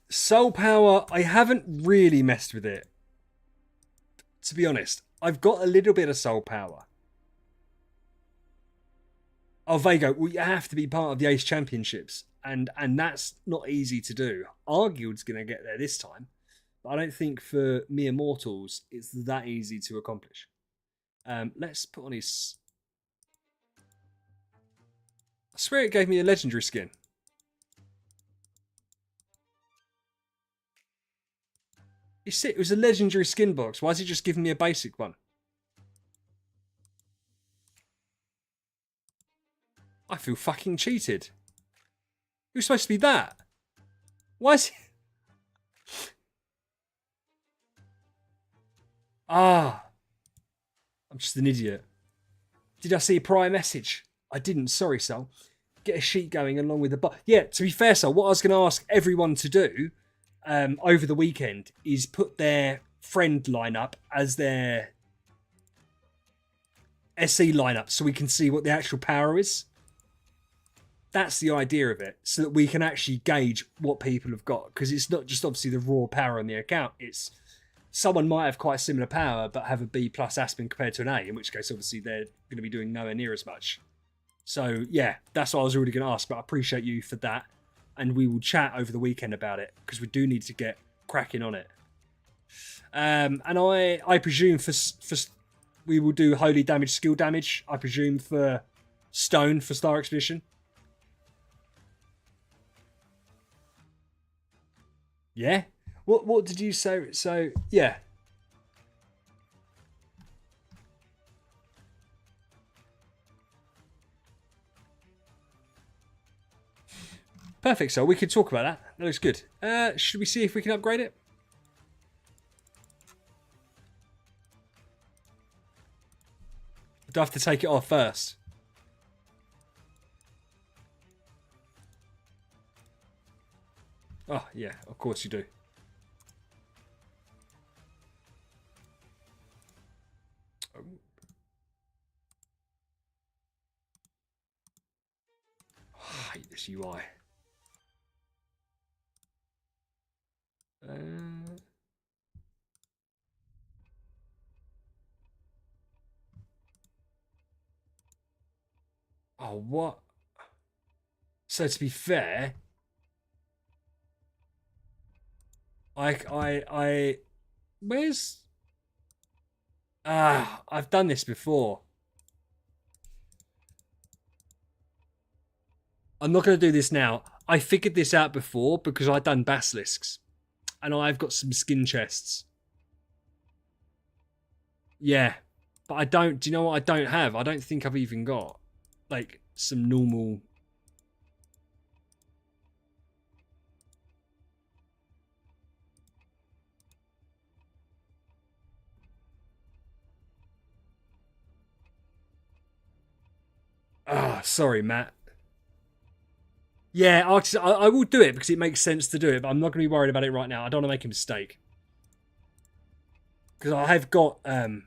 Soul Power, I haven't really messed with it. To be honest, I've got a little bit of Soul Power. Oh, Vago, well, you have to be part of the Ace Championships. And that's not easy to do. Our guild's going to get there this time. But I don't think for mere mortals, it's that easy to accomplish. Let's put on his... I swear it gave me a legendary skin. It was a legendary skin box. Why is it just giving me a basic one? I feel fucking cheated. Who's supposed to be that? Why is it... I'm just an idiot. Did I see a prior message? I didn't. Sorry, Sol. Get a sheet going along with the... Yeah, to be fair, Sol, what I was going to ask everyone to do over the weekend is put their friend lineup as their SE lineup so we can see what the actual power is. That's the idea of it, so that we can actually gauge what people have got. Because it's not just obviously the raw power on the account. It's someone might have quite a similar power, but have a B plus Aspen compared to an A, in which case obviously they're going to be doing nowhere near as much. So yeah, that's what I was already going to ask, but I appreciate you for that. And we will chat over the weekend about it, because we do need to get cracking on it. And I presume for we will do holy damage, skill damage. I presume for stone for Star Expedition. Yeah. What did you say? So yeah. Perfect. So we can talk about that. That looks good. Should we see if we can upgrade it? Do I have to take it off first? Oh yeah, of course you do. I hate this UI. Oh, what? So to be fair, where's? I've done this before. I'm not going to do this now. I figured this out before because I've done basilisks, and I've got some skin chests. Yeah, but I don't. Do you know what I don't have? I don't think I've even got like some normal. Sorry, Matt. Yeah, I will do it because it makes sense to do it, but I'm not going to be worried about it right now. I don't want to make a mistake. Because I have got, I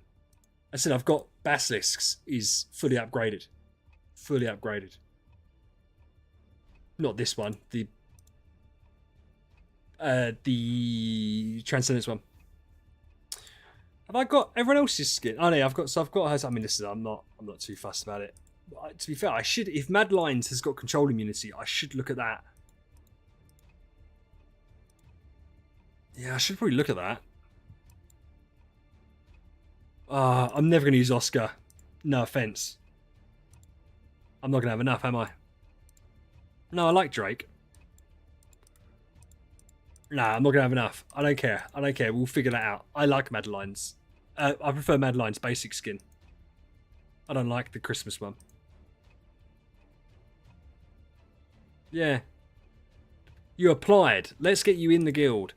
said I've got basilisks is fully upgraded. Fully upgraded. Not this one. The Transcendence one. Have I got everyone else's skin? Oh no, I've got hers. I mean, listen, I'm not too fussed about it. To be fair, I should, if Mad Lions has got control immunity, I should look at that. Yeah, I should probably look at that. I'm never going to use Oscar. No offense. I'm not going to have enough, am I? No, I like Drake. Nah, I'm not going to have enough. I don't care. I don't care. We'll figure that out. I like Mad Lions. I prefer Mad Lions basic skin. I don't like the Christmas one. Yeah. You applied. Let's get you in the guild.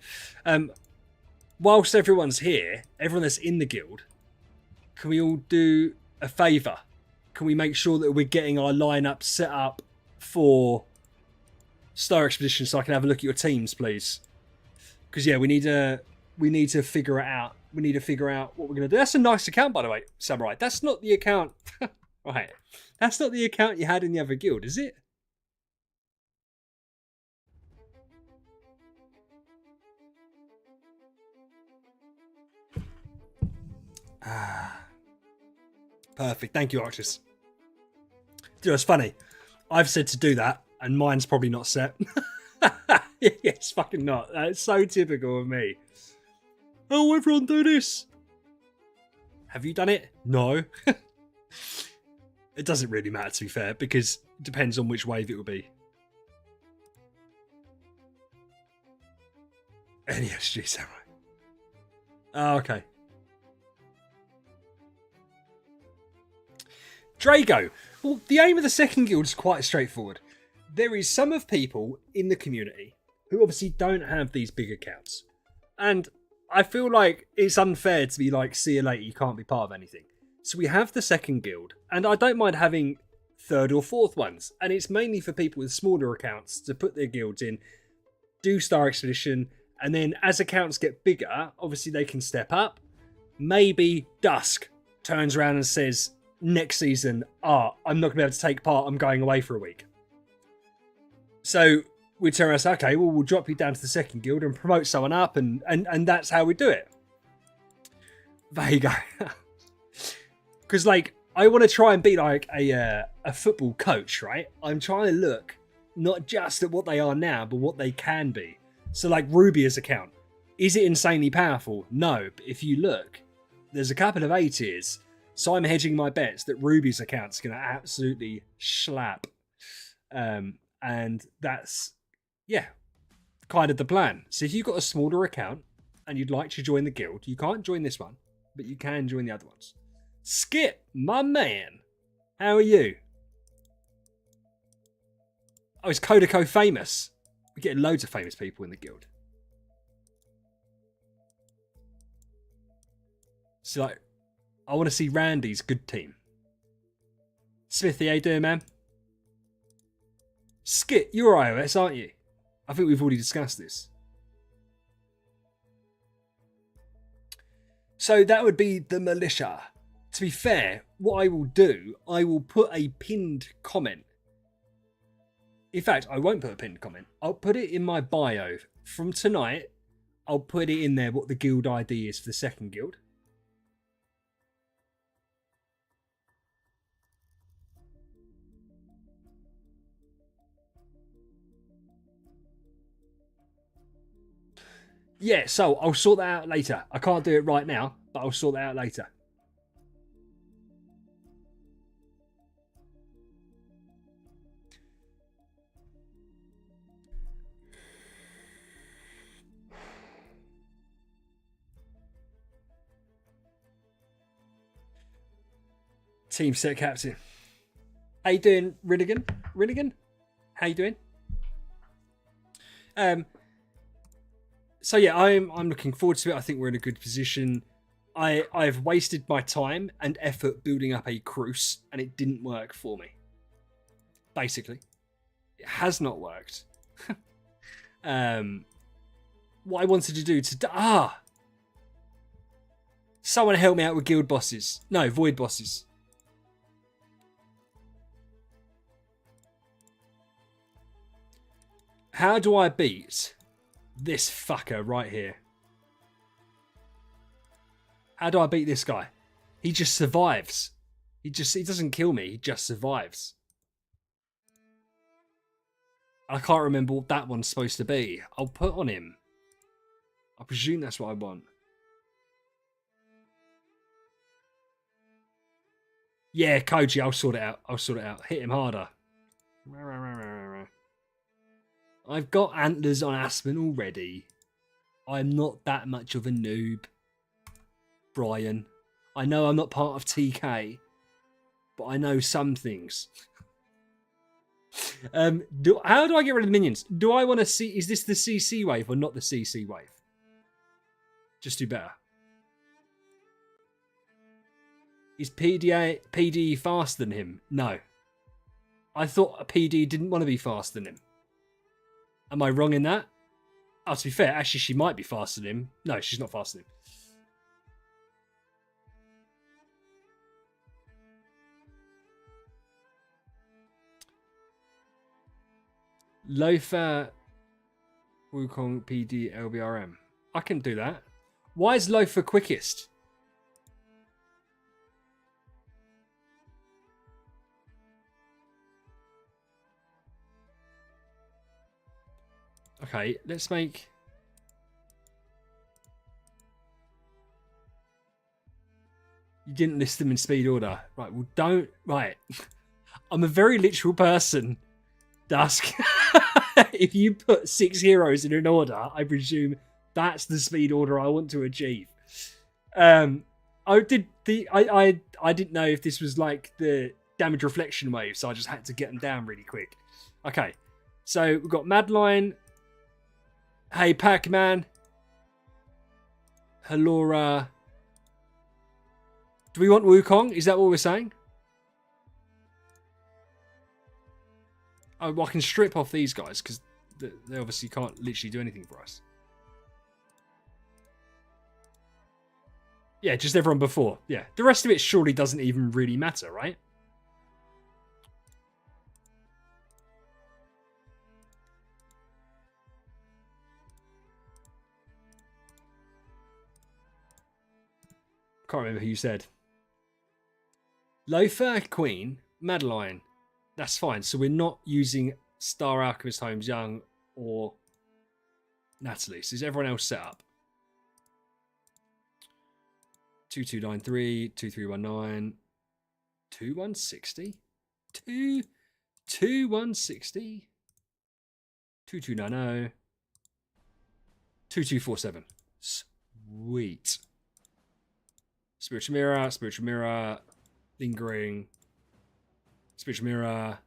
Whilst everyone's here, everyone that's in the guild, can we all do a favour? Can we make sure that we're getting our lineup set up for Star Expedition so I can have a look at your teams, please? Because yeah, we need to figure it out. We need to figure out what we're going to do. That's a nice account, by the way, Samurai. That's not the account. Right. That's not the account you had in the other guild, is it? Perfect. Thank you, Archers. Dude, it's funny. I've said to do that, and mine's probably not set. It's fucking not. That's so typical of me. Oh, everyone do this. Have you done it? No. It doesn't really matter, to be fair, because it depends on which wave it will be. NESG Samurai. Oh, okay. Drago. Well, the aim of the second guild is quite straightforward. There is some of people in the community who obviously don't have these big accounts. And I feel like it's unfair to be like, see you later, you can't be part of anything. So we have the second guild, and I don't mind having third or fourth ones. And it's mainly for people with smaller accounts to put their guilds in, do Star Expedition, and then as accounts get bigger, obviously they can step up. Maybe Dusk turns around and says, next season, I'm not going to be able to take part, I'm going away for a week. So we turn around and say, okay, well, we'll drop you down to the second guild and promote someone up, and that's how we do it. There you go. Because, like, I want to try and be like a football coach, right? I'm trying to look not just at what they are now, but what they can be. So, like, Rubia's account. Is it insanely powerful? No. But if you look, there's a couple of A tiers. So I'm hedging my bets that Ruby's account's going to absolutely slap. And that's, yeah, kind of the plan. So if you've got a smaller account and you'd like to join the guild, you can't join this one, but you can join the other ones. Skip, my man. How are you? Oh, is Kodako famous? We're getting loads of famous people in the guild. So, like, I want to see Randy's good team. Smithy, how you doing, man? Skip, you're iOS, aren't you? I think we've already discussed this. So that would be the militia. To be fair, what I will do, I will put a pinned comment. In fact, I won't put a pinned comment. I'll put it in my bio. From tonight, I'll put it in there what the guild ID is for the second guild. Yeah, so I'll sort that out later. I can't do it right now, but I'll sort that out later. Team set captain. How you doing, Rinnigan? Rinnigan? How you doing? So yeah, I'm looking forward to it. I think we're in a good position. I've wasted my time and effort building up a cruise, and it didn't work for me. Basically, it has not worked. What I wanted to do to someone help me out with guild bosses. No, void bosses. How do I beat this fucker right here? How do I beat this guy? He just survives. He doesn't kill me, he just survives. I can't remember what that one's supposed to be. I'll put on him. I presume that's what I want. Yeah, Koji, I'll sort it out. I'll sort it out. Hit him harder. I've got antlers on Aspen already. I'm not that much of a noob, Brian. I know I'm not part of TK, but I know some things. How do I get rid of the minions? Do I want to see... Is this the CC wave or not the CC wave? Just do better. Is PD faster than him? No. I thought a PD didn't want to be faster than him. Am I wrong in that? Oh, to be fair, actually, she might be faster than him. No, she's not faster than him. Loafer, Wukong, PD, LBRM. I can do that. Why is Loafer quickest? Okay, let's make... You didn't list them in speed order. Right, well, don't... Right. I'm a very literal person, Dusk. If you put 6 heroes in an order, I presume that's the speed order I want to achieve. I didn't know if this was like the damage reflection wave, so I just had to get them down really quick. Okay, so we've got Madline. Hey, Pac-Man. Halora. Do we want Wukong? Is that what we're saying? Oh, well, I can strip off these guys because they obviously can't literally do anything for us. Yeah, just everyone before. Yeah, the rest of it surely doesn't even really matter, right? Can't remember who you said. Loafer, Queen, Madeline. That's fine. So we're not using Star Alchemist Holmes Young or Natalie. So is everyone else set up? 2293, 2319, 2160, 2160, 2290, 2247. Sweet. Spiritual mirror, lingering, spiritual mirror,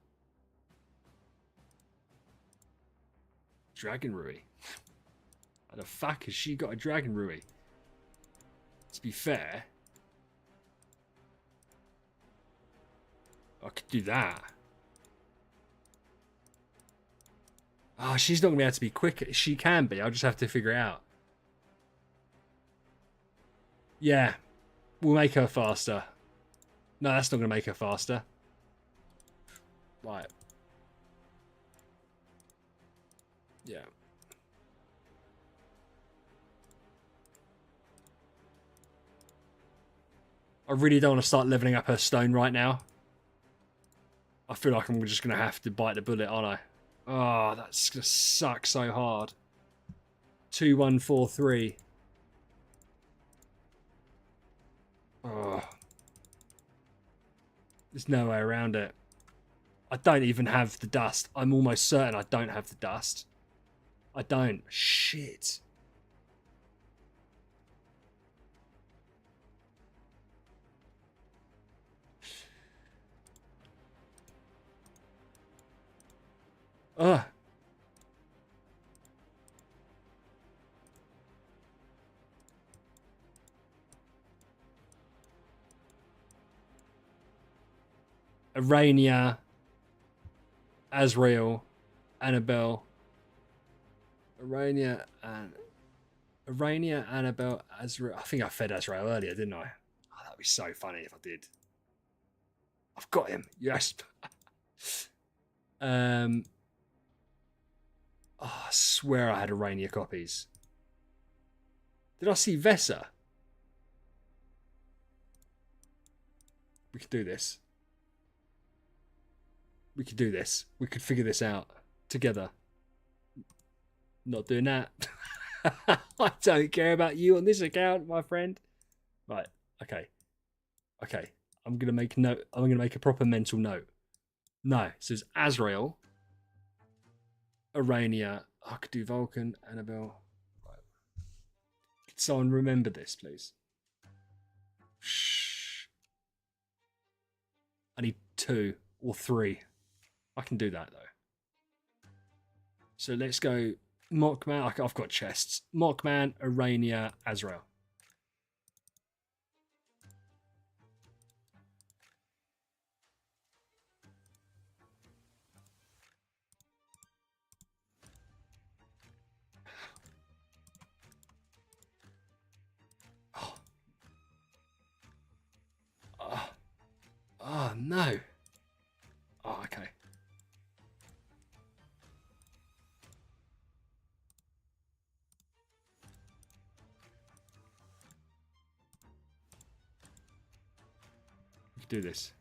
dragon Rui. How the fuck has she got a dragon Rui? To be fair, I could do that. Oh, she's not going to be able to be quicker. She can be. I'll just have to figure it out. Yeah. We'll make her faster. No, that's not going to make her faster. Right. Yeah. I really don't want to start leveling up her stone right now. I feel like I'm just going to have to bite the bullet, aren't I? Oh, that's going to suck so hard. 2143. Oh. There's no way around it. I don't even have the dust. I'm almost certain I don't have the dust. I don't. Shit. Ugh. Arania, Azrael, Annabelle. Arania, Annabelle, Azrael. I think I fed Azrael earlier, didn't I? Oh, that'd be so funny if I did. I've got him. Yes. Oh, I swear I had Arania copies. Did I see Vesa? We could do this. We could do this. We could figure this out together. Not doing that. I don't care about you on this account, my friend. Right. Okay. Okay. I'm gonna make a note. I'm gonna make a proper mental note. No. So it's Azrael, Arania. I could do Vulcan, Annabelle. Right. Could someone remember this, please? Shh. I need 2 or 3. I can do that though. So let's go Mockman. I've got chests. Mockman, Arania, Azrael. Oh no. Oh, okay. We can do this.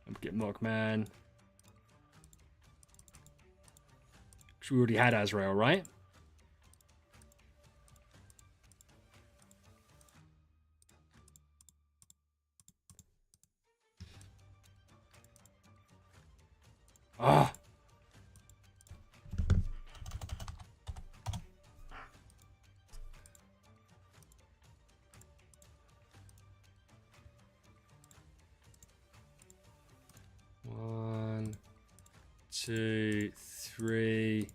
I'm getting Mockman. We already had Azrael, right? Ah. One, 2, 3.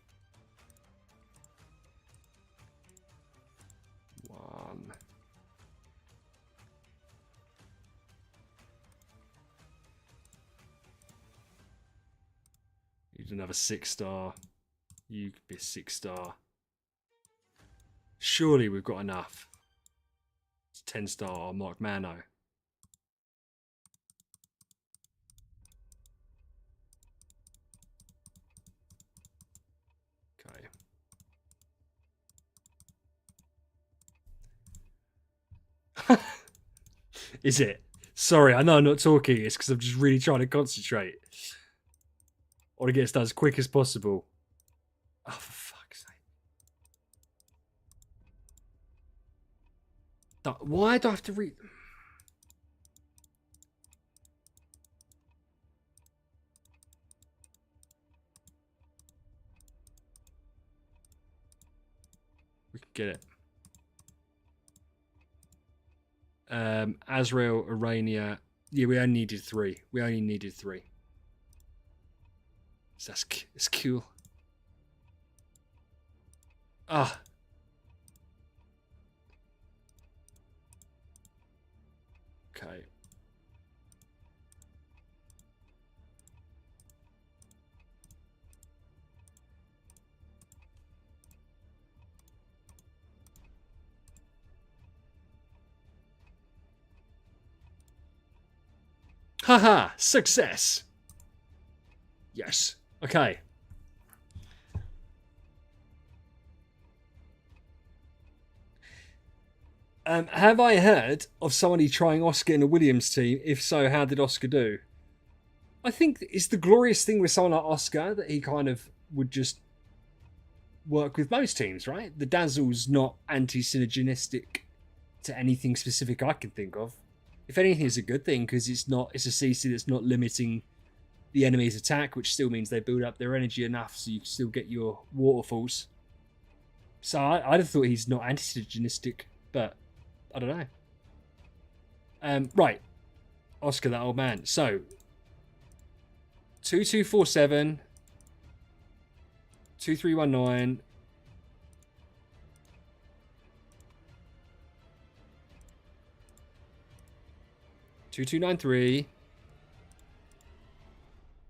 1. Need another 6-star. You could be a 6-star. Surely we've got enough. It's 10-star Mark Mano. Okay. Is it? Sorry, I know I'm not talking. It's because I'm just really trying to concentrate. I want to get this done as quick as possible. Oh, for fuck's sake. Why do I have to read? We can get it. Azrael, Arania. Yeah, we only needed 3. We only needed 3. So it's cool. Ah. Okay. Haha, success. Yes. Okay. Have I heard of somebody trying Oscar in a Williams team? If so, how did Oscar do? I think it's the glorious thing with someone like Oscar that he kind of would just work with most teams, right? The Dazzle's not anti-synergistic to anything specific I can think of. If anything, it's a good thing because it's a CC that's not limiting the enemy's attack, which still means they build up their energy enough so you can still get your waterfalls. So I'd have thought he's not anti-synergistic, but I don't know. Right. Oscar, that old man. So, 2247, 2319, 2293,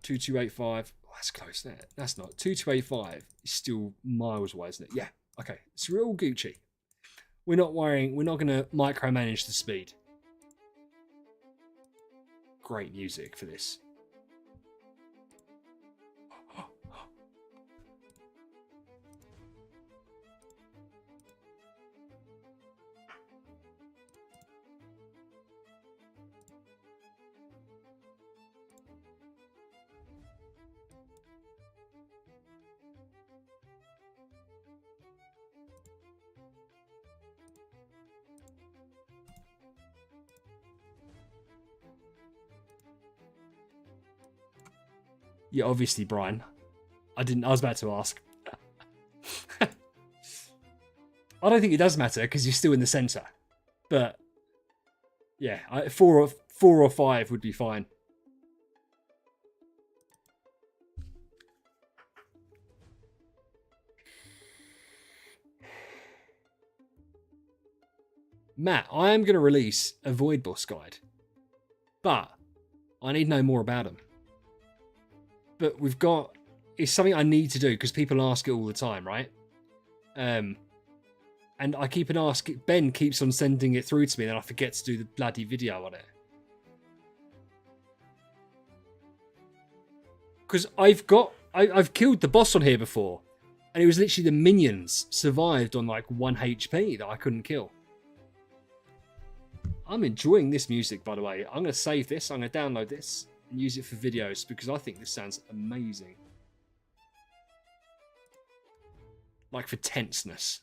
2285. Oh, that's close there. That's not. 2285 is still miles away, isn't it? Yeah. Okay. It's real Gucci. We're not worrying. We're not going to micromanage the speed. Great music for this. Yeah, obviously, Brian. I was about to ask. I don't think it does matter because you're still in the center. But yeah, 4 or 5 would be fine. Matt, I am going to release a Void Boss guide, but I need to know more about them. But it's something I need to do because people ask it all the time, right? And I keep an ask. Ben keeps on sending it through to me, and I forget to do the bloody video on it. Because I've killed the boss on here before, and it was literally the minions survived on like 1 HP that I couldn't kill. I'm enjoying this music, by the way. I'm going to save this. I'm going to download this and use it for videos because I think this sounds amazing. Like for tenseness.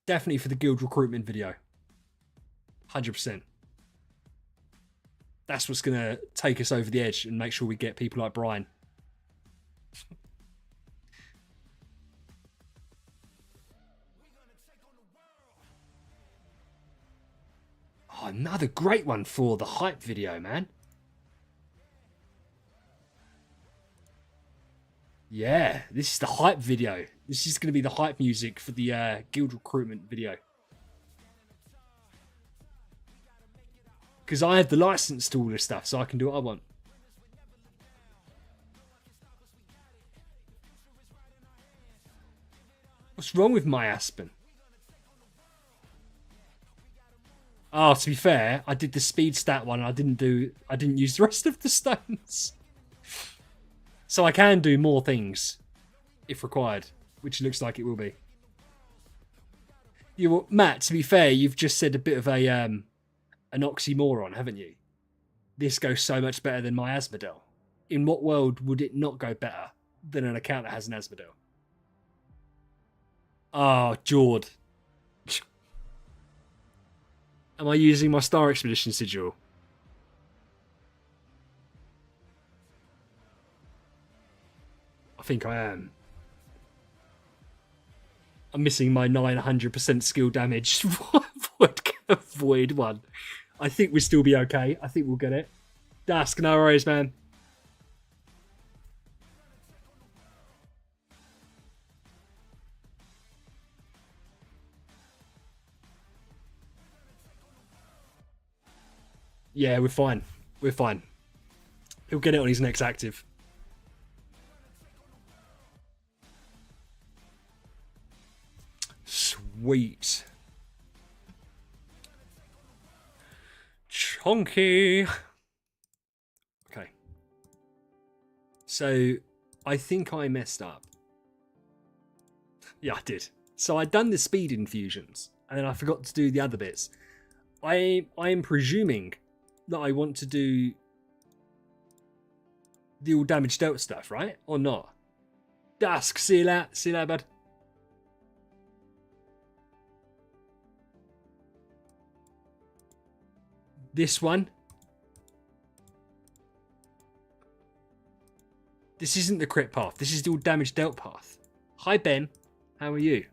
Definitely for the guild recruitment video. 100%. That's what's going to take us over the edge and make sure we get people like Brian. Oh, another great one for the hype video, man. Yeah, this is the hype video. This is going to be the hype music for the guild recruitment video. Because I have the license to all this stuff, so I can do what I want. What's wrong with my Aspen? Oh, to be fair, I did the speed stat one. I didn't use the rest of the stones. So I can do more things if required, which looks like it will be. Matt, to be fair, you've just said a bit of an oxymoron, haven't you? This goes so much better than my Asmodel. In what world would it not go better than an account that has an Asmodel? Oh, Jord. Am I using my Star Expedition sigil? I think I am. I'm missing my 900% skill damage void one. I think we'll still be okay. I think we'll get it. Dask, no worries, man. Yeah, we're fine. We're fine. He'll get it on his next active. Sweet. Chonky. Okay. So, I think I messed up. Yeah, I did. So I'd done the speed infusions, and then I forgot to do the other bits. I am presuming that I want to do the all damage dealt stuff, right? Or not? Dusk, see you later. See you later, bud. This one. This isn't the crit path. This is the all damage dealt path. Hi, Ben. How are you?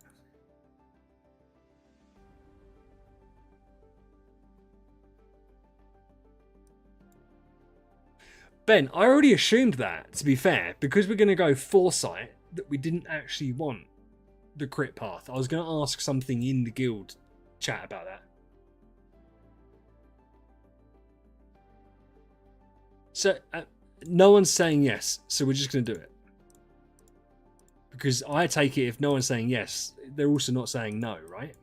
Ben, I already assumed that, to be fair, because we're going to go foresight, that we didn't actually want the crit path. I was going to ask something in the guild chat about that. So, no one's saying yes, so we're just going to do it. Because I take it if no one's saying yes, they're also not saying no, right?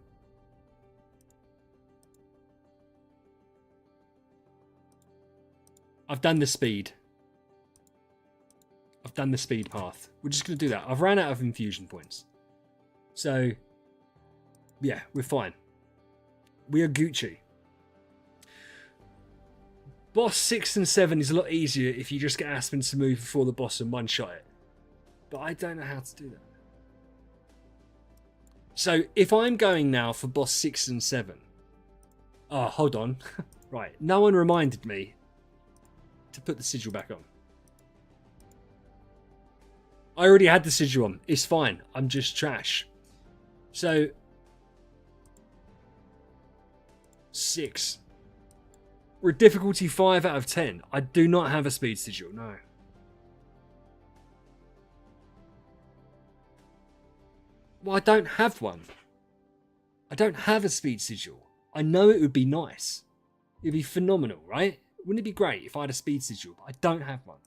I've done the speed. I've done the speed path. We're just going to do that. I've ran out of infusion points. So, yeah, we're fine. We are Gucci. Boss 6 and 7 is a lot easier if you just get Aspen to move before the boss and one-shot it. But I don't know how to do that. So, if I'm going now for boss 6 and 7... Oh, hold on. Right, no one reminded me to put the sigil back on. I already had the sigil on. It's fine. I'm just trash. So, 6. We're at difficulty 5 out of 10. I do not have a speed sigil, no. Well, I don't have one. I don't have a speed sigil. I know it would be nice. It'd be phenomenal, right? Wouldn't it be great if I had a speed sigil? But I don't have one.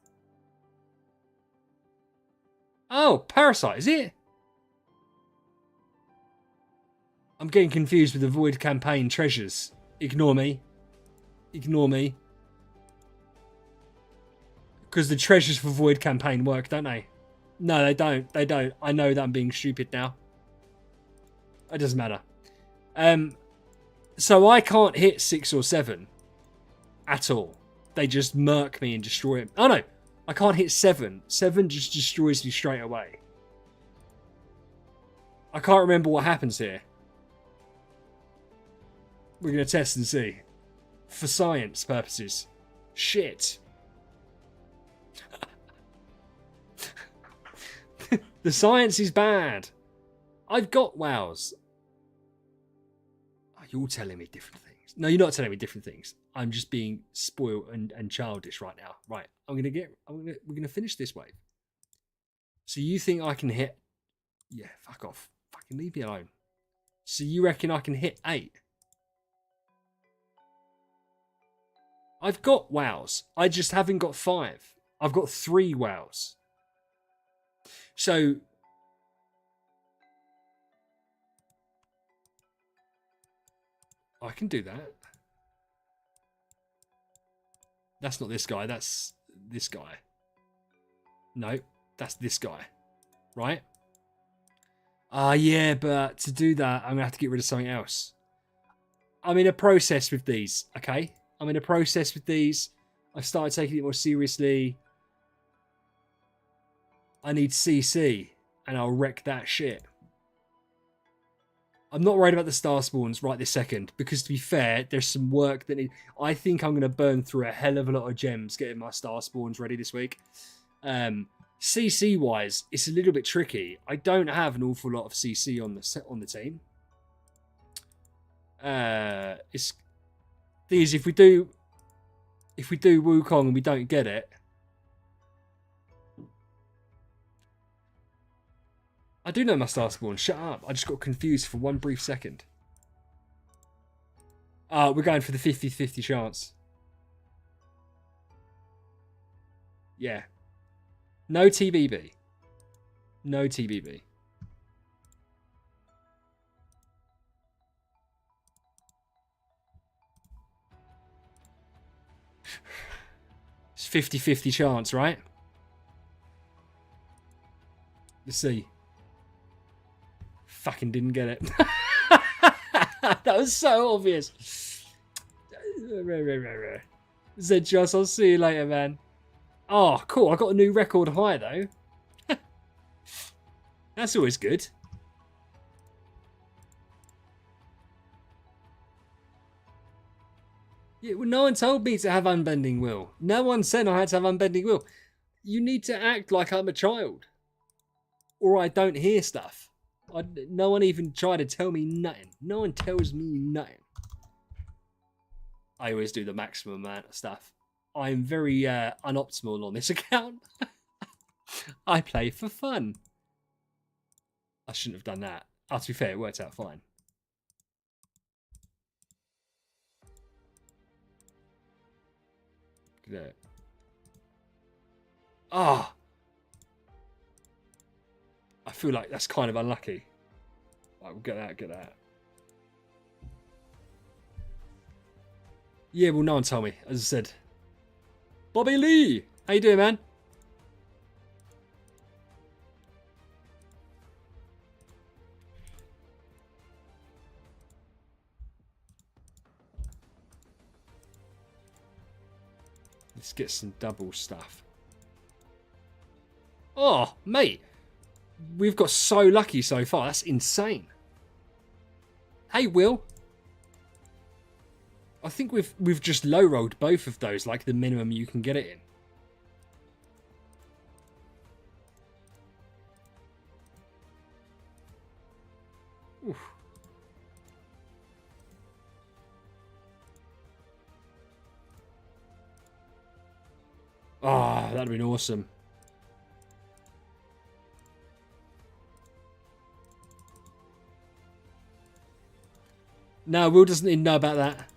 Oh, Parasite, is it? I'm getting confused with the Void Campaign treasures. Ignore me. Ignore me. Because the treasures for Void Campaign work, don't they? No, they don't. They don't. I know that I'm being stupid now. It doesn't matter. So I can't hit 6 or 7 at all. They just murk me and destroy him. Oh no, I can't hit 7. 7 just destroys me straight away. I can't remember what happens here. We're going to test and see. For science purposes. Shit. The science is bad. I've got wows. Oh, you're telling me different things. No, you're not telling me different things. I'm just being spoiled and childish right now. Right, we're gonna finish this wave. So you think I can hit? Yeah, fuck off. Fucking leave me alone. So you reckon I can hit 8? I've got wows. I just haven't got 5. I've got 3 wows. So I can do that. That's not this guy. That's this guy. No, that's this guy. Right? Yeah, but to do that, I'm going to have to get rid of something else. I'm in a process with these, okay? I'm in a process with these. I've started taking it more seriously. I need CC, and I'll wreck that shit. I'm not worried about the star spawns right this second, because to be fair, there's some work that I think I'm going to burn through a hell of a lot of gems getting my star spawns ready this week. CC wise, it's a little bit tricky. I don't have an awful lot of CC on the team. It's these if we do Wukong and we don't get it. I do know my star spawn. Shut up. I just got confused for one brief second. We're going for the 50-50 chance. Yeah. No TBB. No TBB. It's 50-50 chance, right? Let's see. Fucking didn't get it. That was so obvious. Zed Joss, I'll see you later, man. Oh, cool. I got a new record high, though. That's always good. Yeah, well, no one told me to have unbending will. No one said I had to have unbending will. You need to act like I'm a child. Or I don't hear stuff. No one even tried to tell me nothing. No one tells me nothing. I always do the maximum amount of stuff. I'm very unoptimal on this account. I play for fun. I shouldn't have done that. Oh, to be fair, it worked out fine. Look at that. Ah! I feel like that's kind of unlucky. Right, we'll get that. Yeah, well, no one told me, as I said. Bobby Lee! How you doing, man? Let's get some double stuff. Oh, mate. We've got so lucky so far. That's insane. Hey, Will. I think we've just low rolled both of those, like the minimum you can get it in. Oof. Ah, that'd have been awesome. No, Will doesn't even know about that.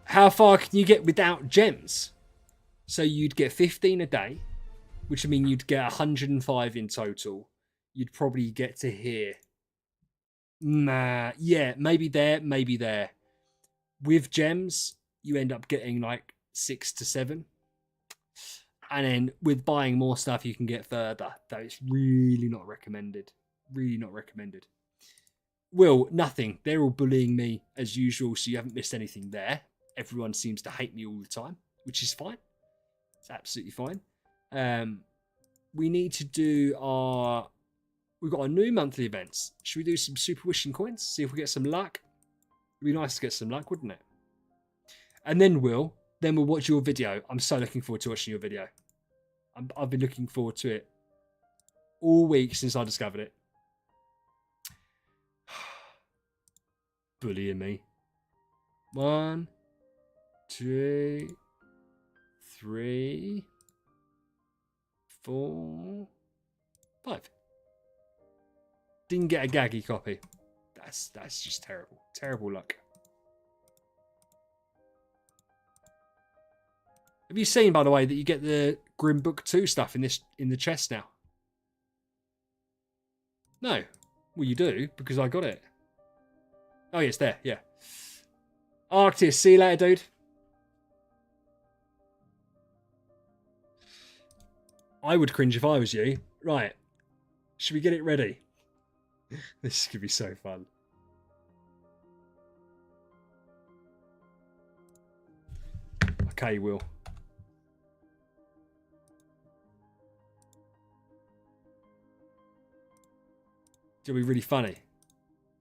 How far can you get without gems? So you'd get 15 a day, which would mean you'd get 105 in total. You'd probably get to here. Nah, yeah, maybe there, maybe there. With gems, you end up getting like 6 to 7. And then with buying more stuff, you can get further. Though it's really not recommended. Really not recommended. Will, nothing. They're all bullying me as usual, so you haven't missed anything there. Everyone seems to hate me all the time, which is fine. It's absolutely fine. We need to do our... We've got our new monthly events. Should we do some super wishing coins? See if we get some luck. It'd be nice to get some luck, wouldn't it? And then we'll watch your video. I'm so looking forward to watching your video. I've been looking forward to it all week since I discovered it. Bullying me. 1, 2, 3, 4, 5. Didn't get a gaggy copy. That's just terrible. Terrible luck. Have you seen, by the way, that you get the Grim Book 2 stuff in the chest now? No. Well, you do, because I got it. Oh, yeah, it's there. Yeah. Arctis, see you later, dude. I would cringe if I was you. Right. Should we get it ready? This could be so fun. Okay, Will. It'll be really funny.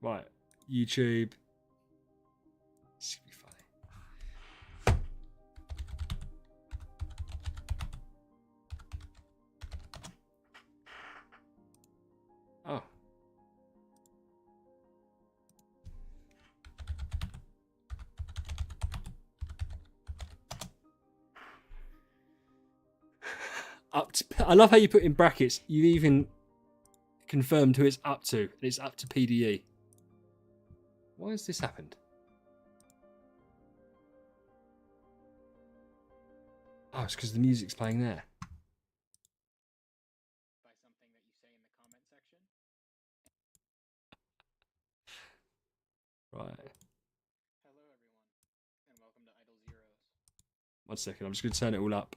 Right. YouTube. It's gonna be funny. Oh. I love how you put in brackets. You've even confirmed who it's up to. It's up to PDE. Why has this happened? Oh, it's because the music's playing there. By something that you say in the comment section. Right. Hello everyone, and welcome to Idle Zeros. 1 second. I'm just going to turn it all up.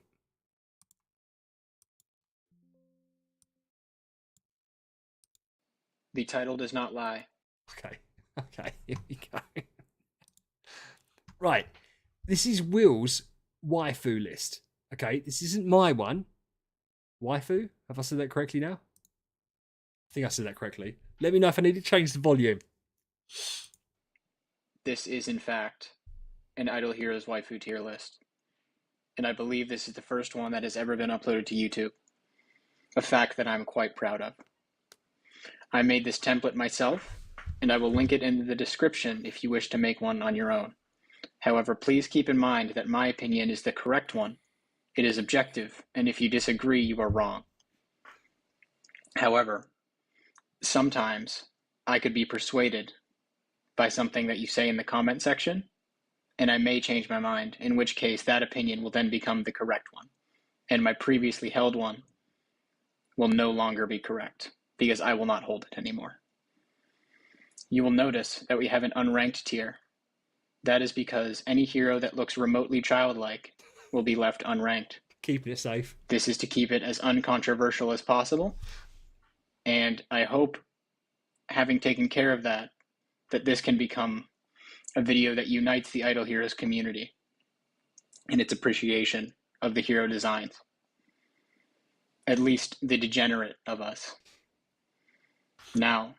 The title does not lie. Okay. Okay. Here we go. Right. This is Will's waifu list. Okay. This isn't my one. Waifu? Have I said that correctly now? I think I said that correctly. Let me know if I need to change the volume. This is, in fact, an Idle Heroes waifu tier list. And I believe this is the first one that has ever been uploaded to YouTube. A fact that I'm quite proud of. I made this template myself, and I will link it in the description if you wish to make one on your own. However, please keep in mind that my opinion is the correct one. It is objective, and if you disagree, you are wrong. However, sometimes I could be persuaded by something that you say in the comment section, and I may change my mind, in which case that opinion will then become the correct one, and my previously held one will no longer be correct, because I will not hold it anymore. You will notice that we have an unranked tier. That is because any hero that looks remotely childlike will be left unranked. Keeping it safe. This is to keep it as uncontroversial as possible, and I hope, having taken care of that, that this can become a video that unites the Idle Heroes community in its appreciation of the hero designs. At least the degenerate of us. Now,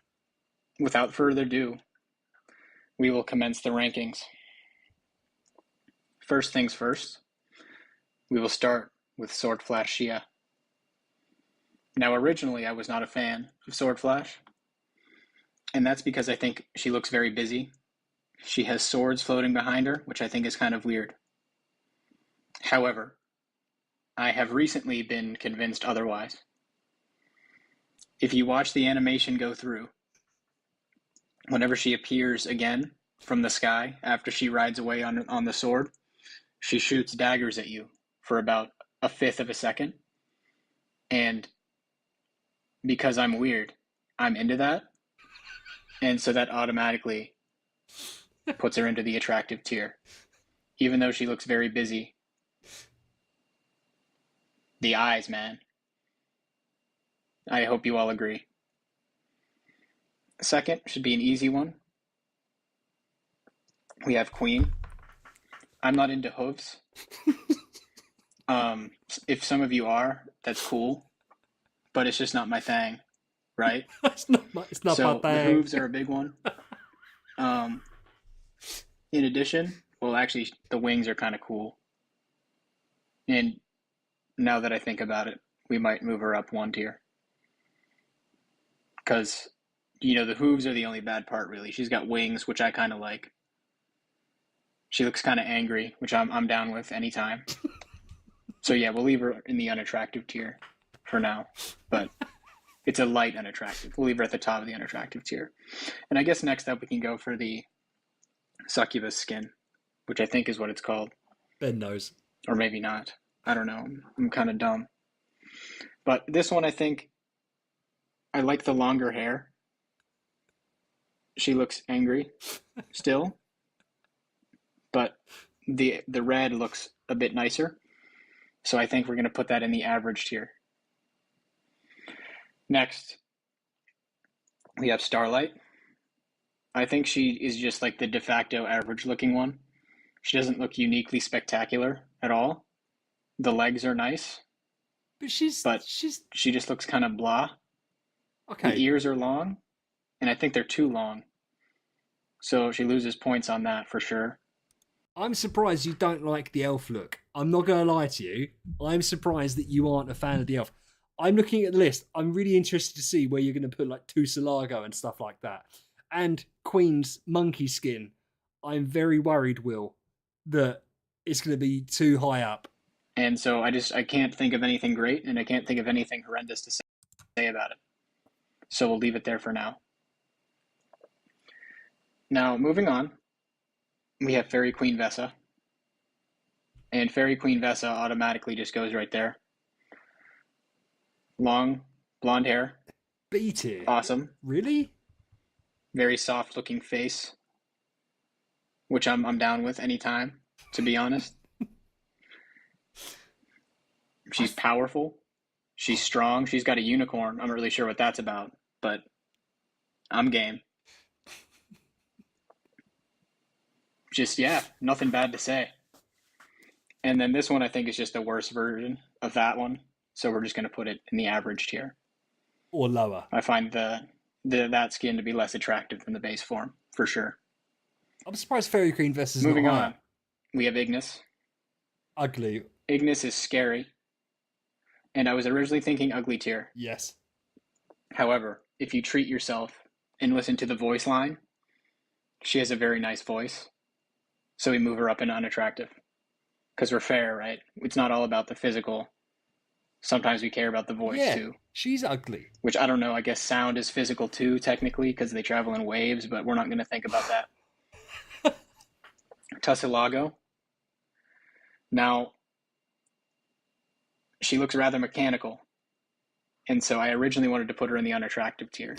without further ado, we will commence the rankings. First things first, we will start with Sword Flash Shia. Now, originally, I was not a fan of Sword Flash, and that's because I think she looks very busy. She has swords floating behind her, which I think is kind of weird. However, I have recently been convinced otherwise. If you watch the animation go through, whenever she appears again from the sky after she rides away on the sword, she shoots daggers at you for about a fifth of a second. And because I'm weird, I'm into that. And so that automatically puts her into the attractive tier. Even though she looks very busy. The eyes, man. I hope you all agree. Second should be an easy one. We have Queen. I'm not into hooves. If some of you are, that's cool. But it's just not my thing, right? It's not my So thing. the hooves are a big one. In addition, well, actually, the wings are kind of cool. And now that I think about it, we might move her up one tier. Because, the hooves are the only bad part, really. She's got wings, which I kind of like. She looks kind of angry, which I'm down with anytime. So yeah, we'll leave her in the unattractive tier for now. But it's a light unattractive. We'll leave her at the top of the unattractive tier. And I guess next up we can go for the succubus skin, which I think is what it's called. Ben knows. Or maybe not. I don't know. I'm kind of dumb. But this one, I think, I like the longer hair. She looks angry still. But the red looks a bit nicer. So I think we're going to put that in the average tier. Next, we have Starlight. I think she is just like the de facto average looking one. She doesn't look uniquely spectacular at all. The legs are nice. But she just looks kind of blah. okay. The ears are long. and I think they're too long. So she loses points on that for sure. I'm surprised you don't like the elf look. I'm not going to lie to you. I'm surprised that you aren't a fan of the elf. I'm looking at the list. I'm really interested to see where you're going to put like Tusalago and stuff like that. And Queen's monkey skin. I'm very worried, Will, that it's going to be too high up. And so I can't think of anything great, and I can't think of anything horrendous to say about it. So we'll leave it there for now. Now, moving on, we have Fairy Queen Vessa. And Fairy Queen Vessa automatically just goes right there. Long, blonde hair. B tier. Awesome. Really? Very soft looking face, which I'm down with anytime, to be honest. She's powerful. She's strong. She's got a unicorn. I'm not really sure what that's about, but I'm game. Just, yeah, nothing bad to say. And then this one I think is just a worse version of that one. So we're just going to put it in the average tier. Or lower. I find that skin to be less attractive than the base form, for sure. I'm surprised Fairy Queen Vessa's Moving not on, higher. we have Ignis. Ugly. Ignis is scary. And I was originally thinking ugly tier. Yes. However, if you treat yourself and listen to the voice line, she has a very nice voice. So we move her up into unattractive. Because we're fair, right? It's not all about the physical. Sometimes we care about the voice too. She's ugly. Which I don't know, I guess sound is physical too, technically, because they travel in waves, but we're not going to think about that. Tussilago. Now, she looks rather mechanical. And so I originally wanted to put her in the unattractive tier.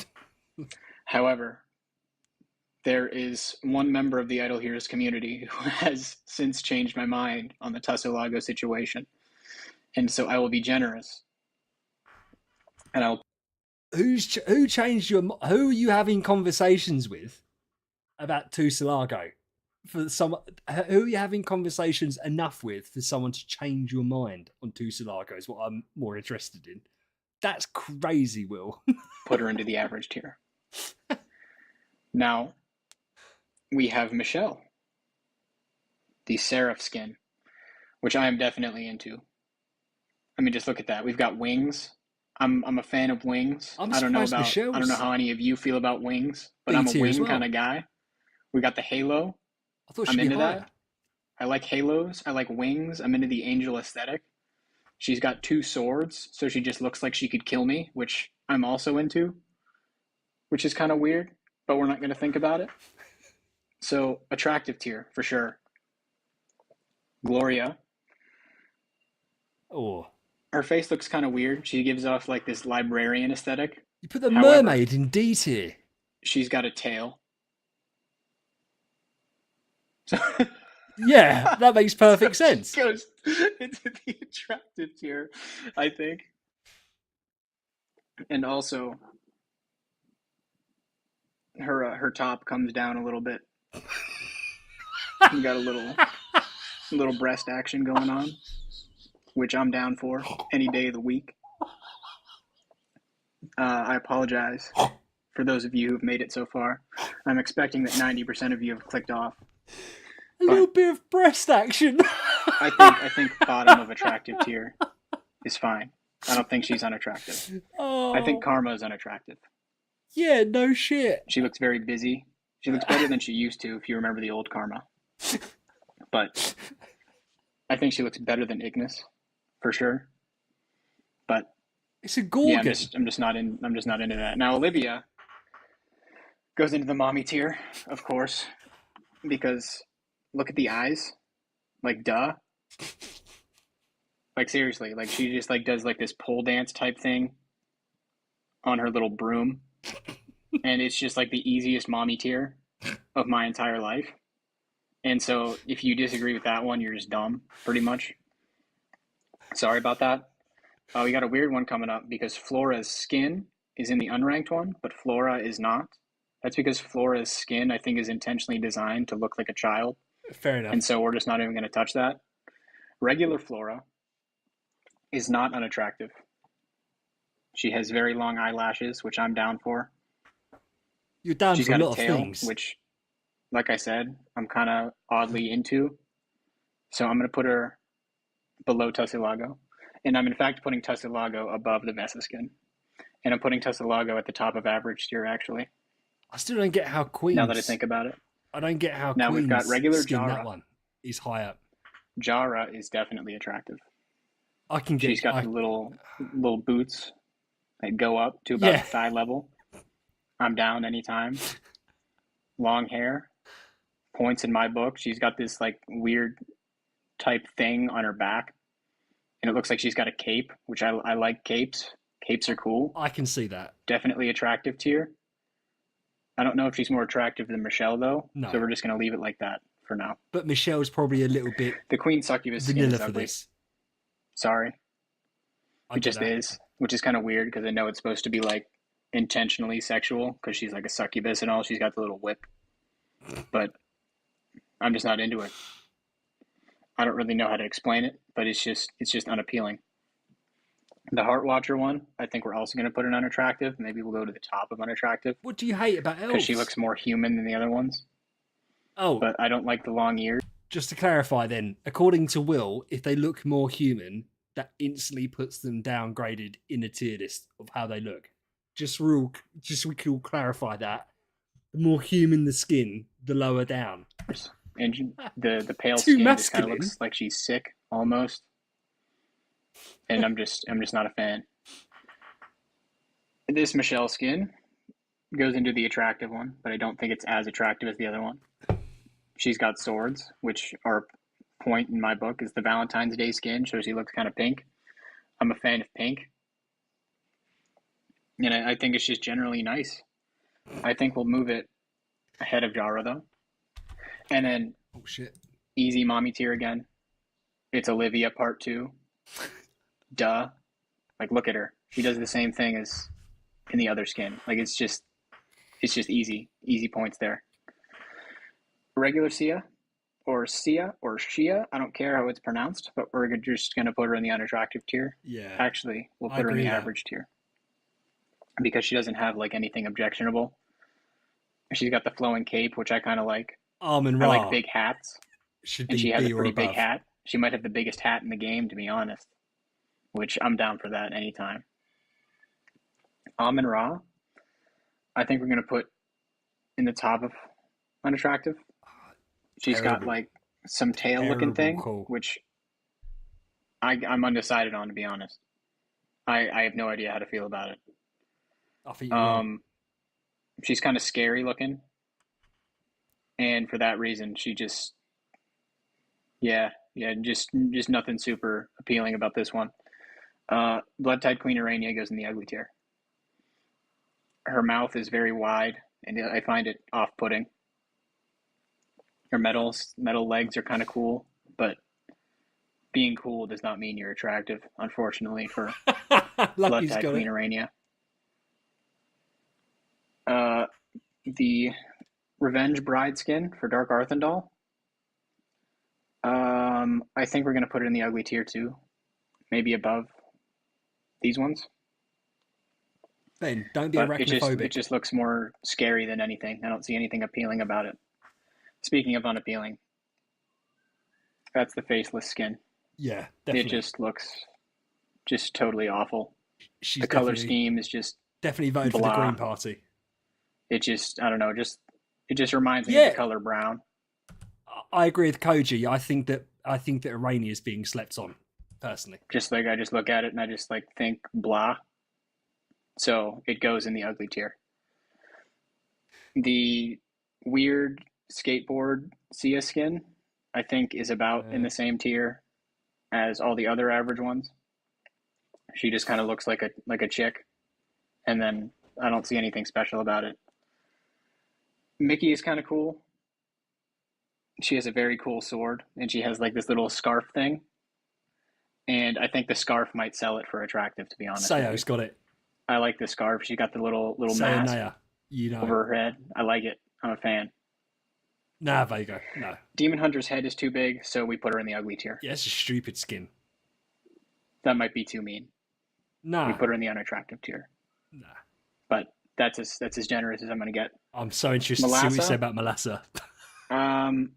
However, there is one member of the Idle Heroes community who has since changed my mind on the Tussilago situation. And so I will be generous. And I'll... Who changed your... Who are you having conversations with about Tussilago? Who are you having conversations enough with for someone to change your mind on Tussilago is what I'm more interested in. That's crazy, Will. Put her into the average tier. Now, we have Michelle. The Seraph skin, which I am definitely into. I mean, just look at that. We've got wings. I'm a fan of wings. I don't know how any of you feel about wings, but I'm a wing kind of guy. We got the halo. I thought she'd be higher. That. I like halos. I like wings. I'm into the angel aesthetic. She's got 2 swords, so she just looks like she could kill me, which I'm also into, which is kind of weird, but we're not going to think about it. So, attractive tier, for sure. Gloria. Oh. Her face looks kind of weird. She gives off like this librarian aesthetic. You put the mermaid in D tier. She's got a tail. So yeah, that makes perfect sense. Goes into the attractive tier, I think. And also, her top comes down a little bit. You got a little breast action going on, which I'm down for any day of the week. I apologize for those of you who've made it so far. I'm expecting that 90% of you have clicked off. A little bit of breast action. I think bottom of attractive tier is fine. I don't think she's unattractive. Oh. I think Karma is unattractive. Yeah, no shit. She looks very busy. She looks better than she used to, if you remember the old Karma. But I think she looks better than Ignis, for sure. But it's a Gorgon. Yeah, I'm just not into that. Now Olivia goes into the mommy tier, of course, because look at the eyes. Like, duh. Like, seriously, like she just like does like this pole dance type thing on her little broom. And it's just like the easiest mommy tier of my entire life. And so if you disagree with that one, you're just dumb, pretty much. Sorry about that. We got a weird one coming up because Flora's skin is in the unranked one, but Flora is not. That's because Flora's skin, I think, is intentionally designed to look like a child. Fair enough. And so we're just not even going to touch that. Regular Flora is not unattractive. She has very long eyelashes, which I'm down for. You're down She's for a got a lot of tail, things. which, like I said, I'm kind of oddly into. So I'm going to put her below Tussilago. And I'm in fact putting Tussilago above the Vesa skin. And I'm putting Tussilago at the top of average tier, actually, I still don't get how now that I Queen's. think about it. I don't get how Now we've got Queen's regular skin, that Jara. one, is high up. Jara is definitely attractive. I can She's get. got the little boots that go up to about Yeah. thigh level. I'm down anytime. Long hair. Points in my book. She's got this like weird type thing on her back. And it looks like she's got a cape, which I like capes. Capes are cool. I can see that. Definitely attractive tier. I don't know if she's more attractive than Michelle, though. No. So we're just going to leave it like that for now. But Michelle's probably a little bit The Queen Succubus skin vanilla is for ugly. this. Sorry. I It get just that. is, which is kind of weird because I know it's supposed to be like intentionally sexual because she's like a succubus and all. She's got the little whip. But I'm just not into it. I don't really know how to explain it, but it's just unappealing. The Heart Watcher one, I think we're also going to put an unattractive. Maybe we'll go to the top of unattractive What do you hate about elves? because she looks more human than the other ones. Oh, But I don't like the long ears. just to clarify then, according to Will, if they look more human, that instantly puts them downgraded in a tier list of how they look. Just so we can all clarify that. The more human the skin, the lower down. And the pale Too skin just kind of masculine. looks like she's sick almost. And I'm just not a fan. This Michelle skin goes into the attractive one, but I don't think it's as attractive as the other one. She's got swords, which are point in my book is the Valentine's Day skin, so she looks kind of pink. I'm a fan of pink. And I think it's just generally nice. I think we'll move it ahead of Jara, though. And then Oh shit. easy mommy tier again. It's Olivia part 2. Duh. Like, look at her. She does the same thing as in the other skin. Like, it's just easy points there. Regular Sia or Sia or Shia, I don't care how it's pronounced, but we're just going to put her in the unattractive tier. Yeah. Actually, we'll I put her in agree the with that. average tier because she doesn't have like anything objectionable. She's got the flowing cape, which I kind of like. Armin I Ra like big hats, should and be she has B a or pretty above. big hat. She might have the biggest hat in the game, to be honest, which I'm down for that anytime. Amun Ra, I think we're going to put in the top of unattractive. She's got Terrible. like some tail looking Terrible thing, call. which I'm undecided on, to be honest. I have no idea how to feel about it. I think you're wrong. She's kind of scary looking, and for that reason, she just just nothing super appealing about this one. Blood Tide Queen Urania goes in the ugly tier. Her mouth is very wide, and I find it off-putting. Her metal legs are kind of cool, but being cool does not mean you're attractive, unfortunately, for Blood Lucky's Tide got Queen it. Urania. The Revenge Bride skin for Dark Arthendal. I think we're going to put it in the ugly tier too. Maybe above these ones. Ben, don't be But arachnophobic. it just looks more scary than anything. I don't see anything appealing about it. Speaking of unappealing, that's the faceless skin. Yeah, It definitely. just looks just totally awful. She's The color definitely, scheme is just definitely voted for the blah. Green Party. It just I don't know, it just reminds me Yeah. of the color brown. I agree with Koji. I think that Irania is being slept on, personally. Just like I just look at it and I just like think blah. So it goes in the ugly tier. The weird skateboard Sia skin, I think, is about in the same tier as all the other average ones. She just kind of looks like a chick, and then I don't see anything special about it. Mickey is kind of cool. She has a very cool sword, and she has like this little scarf thing. And I think the scarf might sell it for attractive, to be honest. Sayo's got it. I like the scarf. She got the little mask Sayonara. You know. over her head. I like it. I'm a fan. Nah, Vega. No. Demon Hunter's head is too big, so we put her in the ugly tier. Yeah, it's a stupid skin. That might be too mean. Nah. We put her in the unattractive tier. Nah. But That's as generous as I'm gonna get. I'm so interested to see what you say Melassa, about Melassa.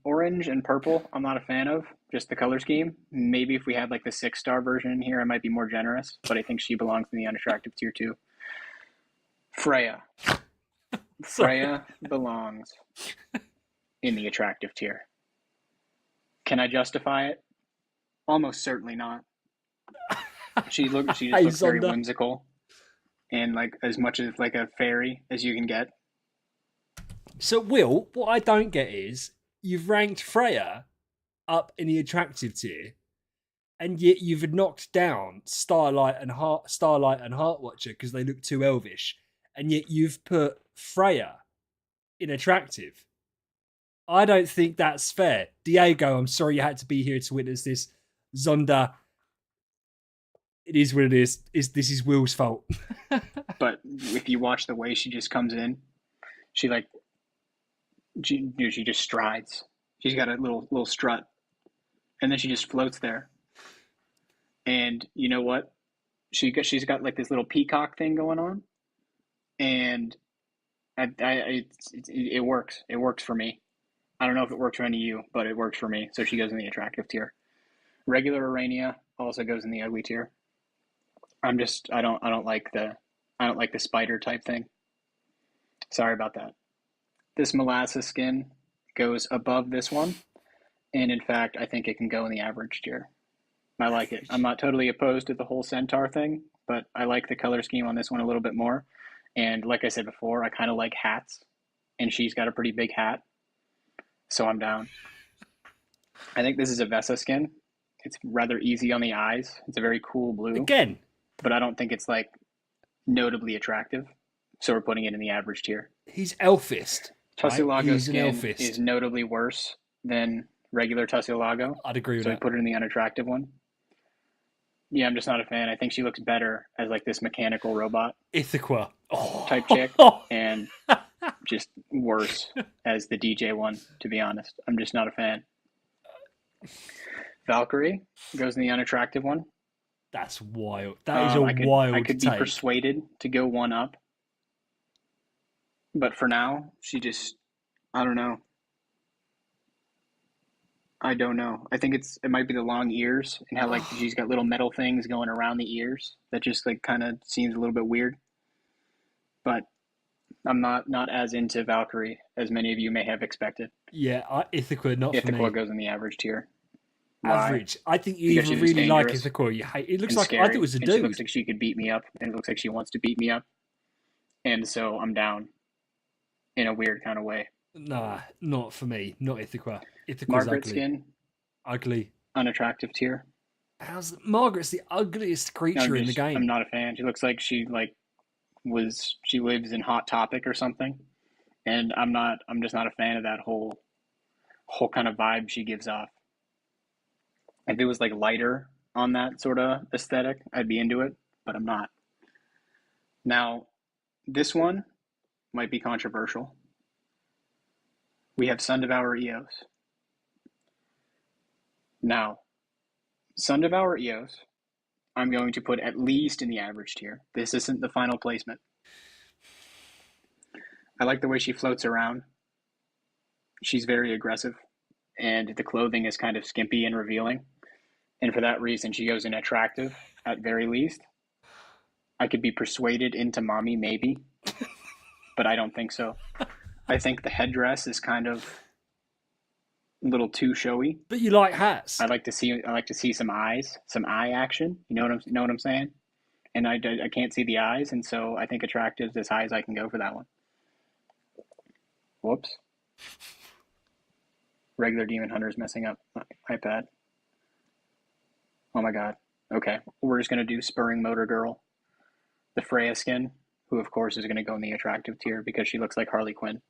orange and purple. I'm not a fan of just the color scheme. Maybe if we had like the 6-star version in here, I might be more generous. But I think she belongs in the unattractive tier too. Freya. Sorry. Freya belongs in the attractive tier. Can I justify it? Almost certainly not. She just Hey, looks very Zonda. whimsical and like as much as like a fairy as you can get. So, Will, what I don't get is you've ranked Freya up in the attractive tier, and yet you've knocked down Starlight and Heartwatcher because they look too elvish, and yet you've put Freya in attractive. I don't think that's fair. Diego, I'm sorry you had to be here to witness this. Zonda, it is what it is. This is Will's fault. But if you watch the way she just comes in, she like she just strides. She's got a little strut, and then she just floats there. And you know what? She's got like this little peacock thing going on, and it works. It works for me. I don't know if it works for any of you, but it works for me. So she goes in the attractive tier. Regular Urania also goes in the ugly tier. I don't like the spider type thing. Sorry about that. This molasses skin goes above this one, and in fact, I think it can go in the average tier. I like it. I'm not totally opposed to the whole centaur thing, but I like the color scheme on this one a little bit more. And like I said before, I kind of like hats, and she's got a pretty big hat, so I'm down. I think this is a Vesa skin. It's rather easy on the eyes. It's a very cool blue, Again, but I don't think it's like notably attractive. So we're putting it in the average tier. he's elfist. Right? Tussilago He's an skin elfist. is notably worse than regular Tussilago, I'd agree with so we that. put it in the unattractive one. Yeah, I'm just not a fan. I think she looks better as like this mechanical robot Ithaca. Oh. type chick, and just worse as the DJ one, to be honest. I'm just not a fan. Valkyrie goes in the unattractive one. That's wild. That is a I wild could be take. persuaded to go one up, but for now, I don't know. I don't know. I think it might be the long ears and how like she's got little metal things going around the ears that just like kind of seems a little bit weird. But I'm not as into Valkyrie as many of you may have expected. Yeah, Ithaca, not for Ithaca me. goes in the average tier. Why? Average. I think you Because either she looks really like dangerous Ithaca or you hate. It looks and like I scary, thought it was a and she looks dude. like she could beat me up, and it looks like she wants to beat me up, and so I'm down in a weird kind of way. Nah, not for me. Not Ithaca. Ithaca's Margaret ugly. skin, Ugly. unattractive tier. Margaret's the ugliest creature in the game? I'm not a fan. She looks like she lives in Hot Topic or something, and I'm just not a fan of that whole kind of vibe she gives off. If it was like lighter on that sort of aesthetic, I'd be into it, but I'm not. Now, this one might be controversial. We have Sun Devour Eos. Now, Sun Devour Eos, I'm going to put at least in the average tier. This isn't the final placement. I like the way she floats around. She's very aggressive, and the clothing is kind of skimpy and revealing. And for that reason, she goes in attractive at very least. I could be persuaded into mommy, maybe, but I don't think so. I think the headdress is kind of a little too showy. But you like hats. I like to see some eyes, some eye action. You know what I'm saying? And I can't see the eyes, and so I think attractive is as high as I can go for that one. Whoops. Regular Demon Hunter's messing up my iPad. Oh my god. Okay, we're just gonna do Spurring Motor Girl, the Freya skin, who of course is gonna go in the attractive tier because she looks like Harley Quinn.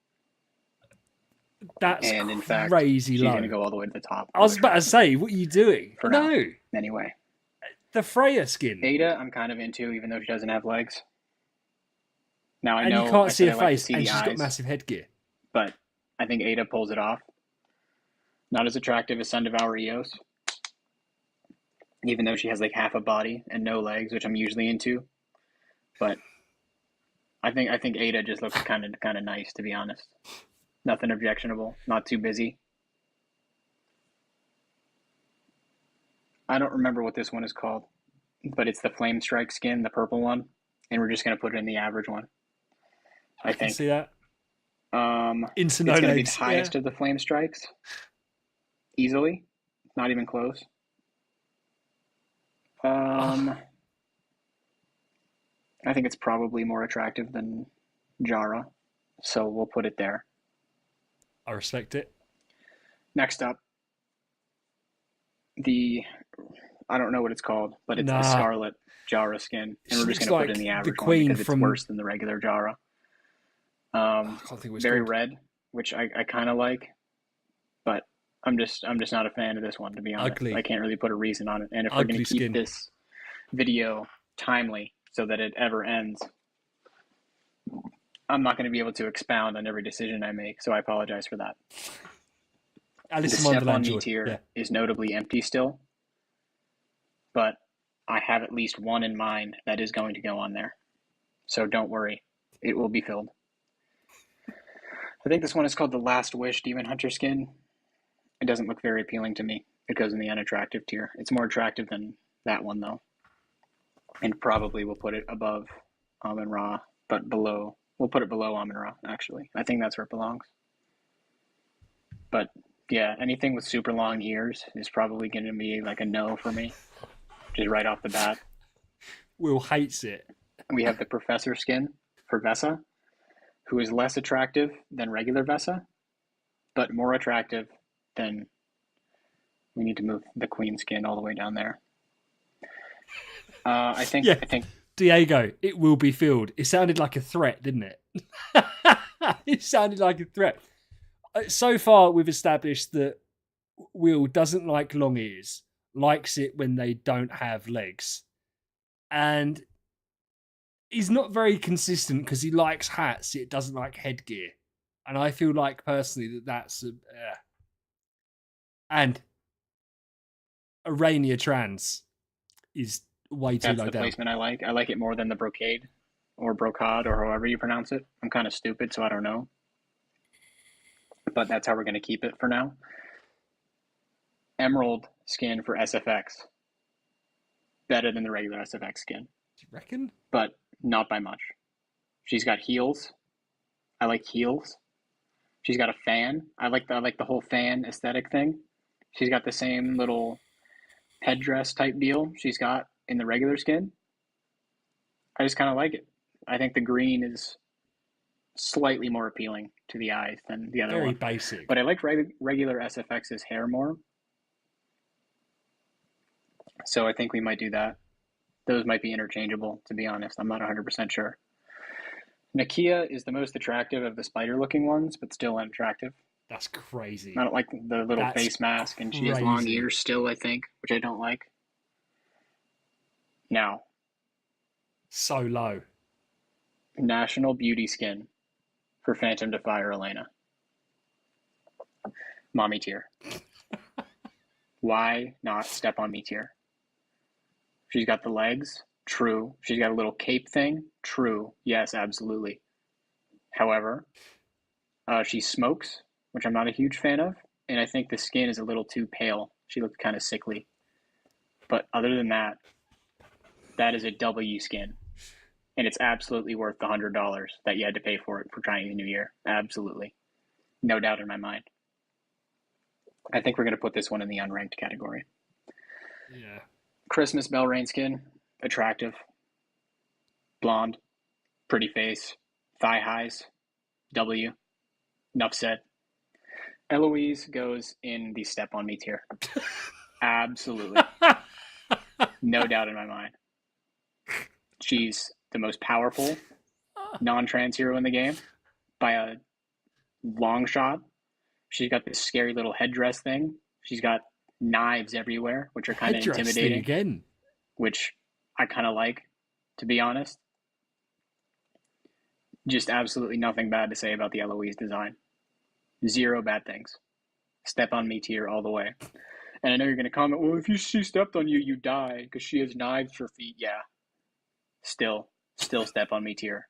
That's And in fact, crazy she's low. gonna go all the way to the top. I was about to say, what are you doing? For No. now. Anyway, The Freya skin. Ada, I'm kind of into, even though she doesn't have legs. Now I And know you can't I see said her I like to face, see and the she's got eyes, massive headgear. but I think Ada pulls it off. Not as attractive as Sun Devour Eos, even though she has like half a body and no legs, which I'm usually into. But I think Ada just looks kind of nice, to be honest. Nothing objectionable. Not too busy. I don't remember what this one is called, but it's the Flame Strike skin, the purple one, and we're just gonna put it in the average one. I I can think. see that. Into no It's gonna be the legs. Yeah. highest of the Flame Strikes, easily. Not even close. Oh, Um, I think it's probably more attractive than Jara, so we'll put it there. I respect it. Next up, the I don't know what it's called, but it's the Nah, Scarlet Jara skin, and she we're just looks gonna put it in like the the average one queen because it's from. worse than the regular Jara. I can't think what it's Very called. red, which I kind of like, but I'm just not a fan of this one, to be honest. I Ugly, can't really put a reason on it. And if we're gonna ugly keep skin. this video timely so that it ever ends, I'm not going to be able to expound on every decision I make, so I apologize for that. The Alice in step on Wonderland me joy. Yeah. tier is notably empty still, but I have at least one in mind that is going to go on there. So don't worry, it will be filled. I think this one is called the Last Wish Demon Hunter skin. It doesn't look very appealing to me. It goes in the unattractive tier. It's more attractive than that one, though. And probably we'll put it above Amun Ra, but below. We'll put it below Amun Ra, actually. I think that's where it belongs. But yeah, anything with super long ears is probably going to be like a no for me, just right off the bat. Will hates it. We have the Professor skin for Vesa, who is less attractive than regular Vesa, but more attractive than. We need to move the Queen skin all the way down there. I think. Yeah. I think. Diego, it will be filled. It sounded like a threat, didn't it? It sounded like a threat. So far, we've established that Will doesn't like long ears, likes it when they don't have legs. And he's not very consistent because he likes hats, it doesn't like headgear. And I feel like personally that's and Arania Trans is way too That's low the down. placement I like. I like it more than the Brocade, or Brocade, or however you pronounce it. I'm kind of stupid, so I don't know. But that's how we're going to keep it for now. Emerald skin for SFX. Better than the regular SFX skin. Do you reckon? But not by much. She's got heels. I like heels. She's got a fan. I like the whole fan aesthetic thing. She's got the same little headdress type deal she's got in the regular skin. I just kind of like it. I think the green is slightly more appealing to the eyes than the other Very one. basic. But I like regular SFX's hair more. So I think we might do that. Those might be interchangeable, to be honest. I'm not 100% sure. Nakia is the most attractive of the spider-looking ones, but still unattractive. That's crazy. I don't like the little face mask, and she has long ears still, I think, which I don't like. Now, so low. National Beauty skin for Phantom Defier Elena. Mommy tier. Why not step on me tier? She's got the legs. True. She's got a little cape thing. True. Yes, absolutely. However, she smokes, which I'm not a huge fan of, and I think the skin is a little too pale. She looked kind of sickly. But other than that, that is a W skin. And it's absolutely worth the $100 that you had to pay for it for Chinese New Year. Absolutely. No doubt in my mind. I think we're going to put this one in the unranked category. Yeah. Christmas Belrain skin, attractive. Blonde, pretty face, thigh highs, W. Enough said. Eloise goes in the step on me tier. Absolutely. No doubt in my mind. She's the most powerful non-trans hero in the game by a long shot. She's got this scary little headdress thing. She's got knives everywhere, which are kind of intimidating. Again. Which I kind of like, to be honest. Just absolutely nothing bad to say about the Eloise design. Zero bad things. Step on me tier all the way. And I know you're going to comment, well, if she stepped on you, you die because she has knives for feet. Yeah. Still step on me tier.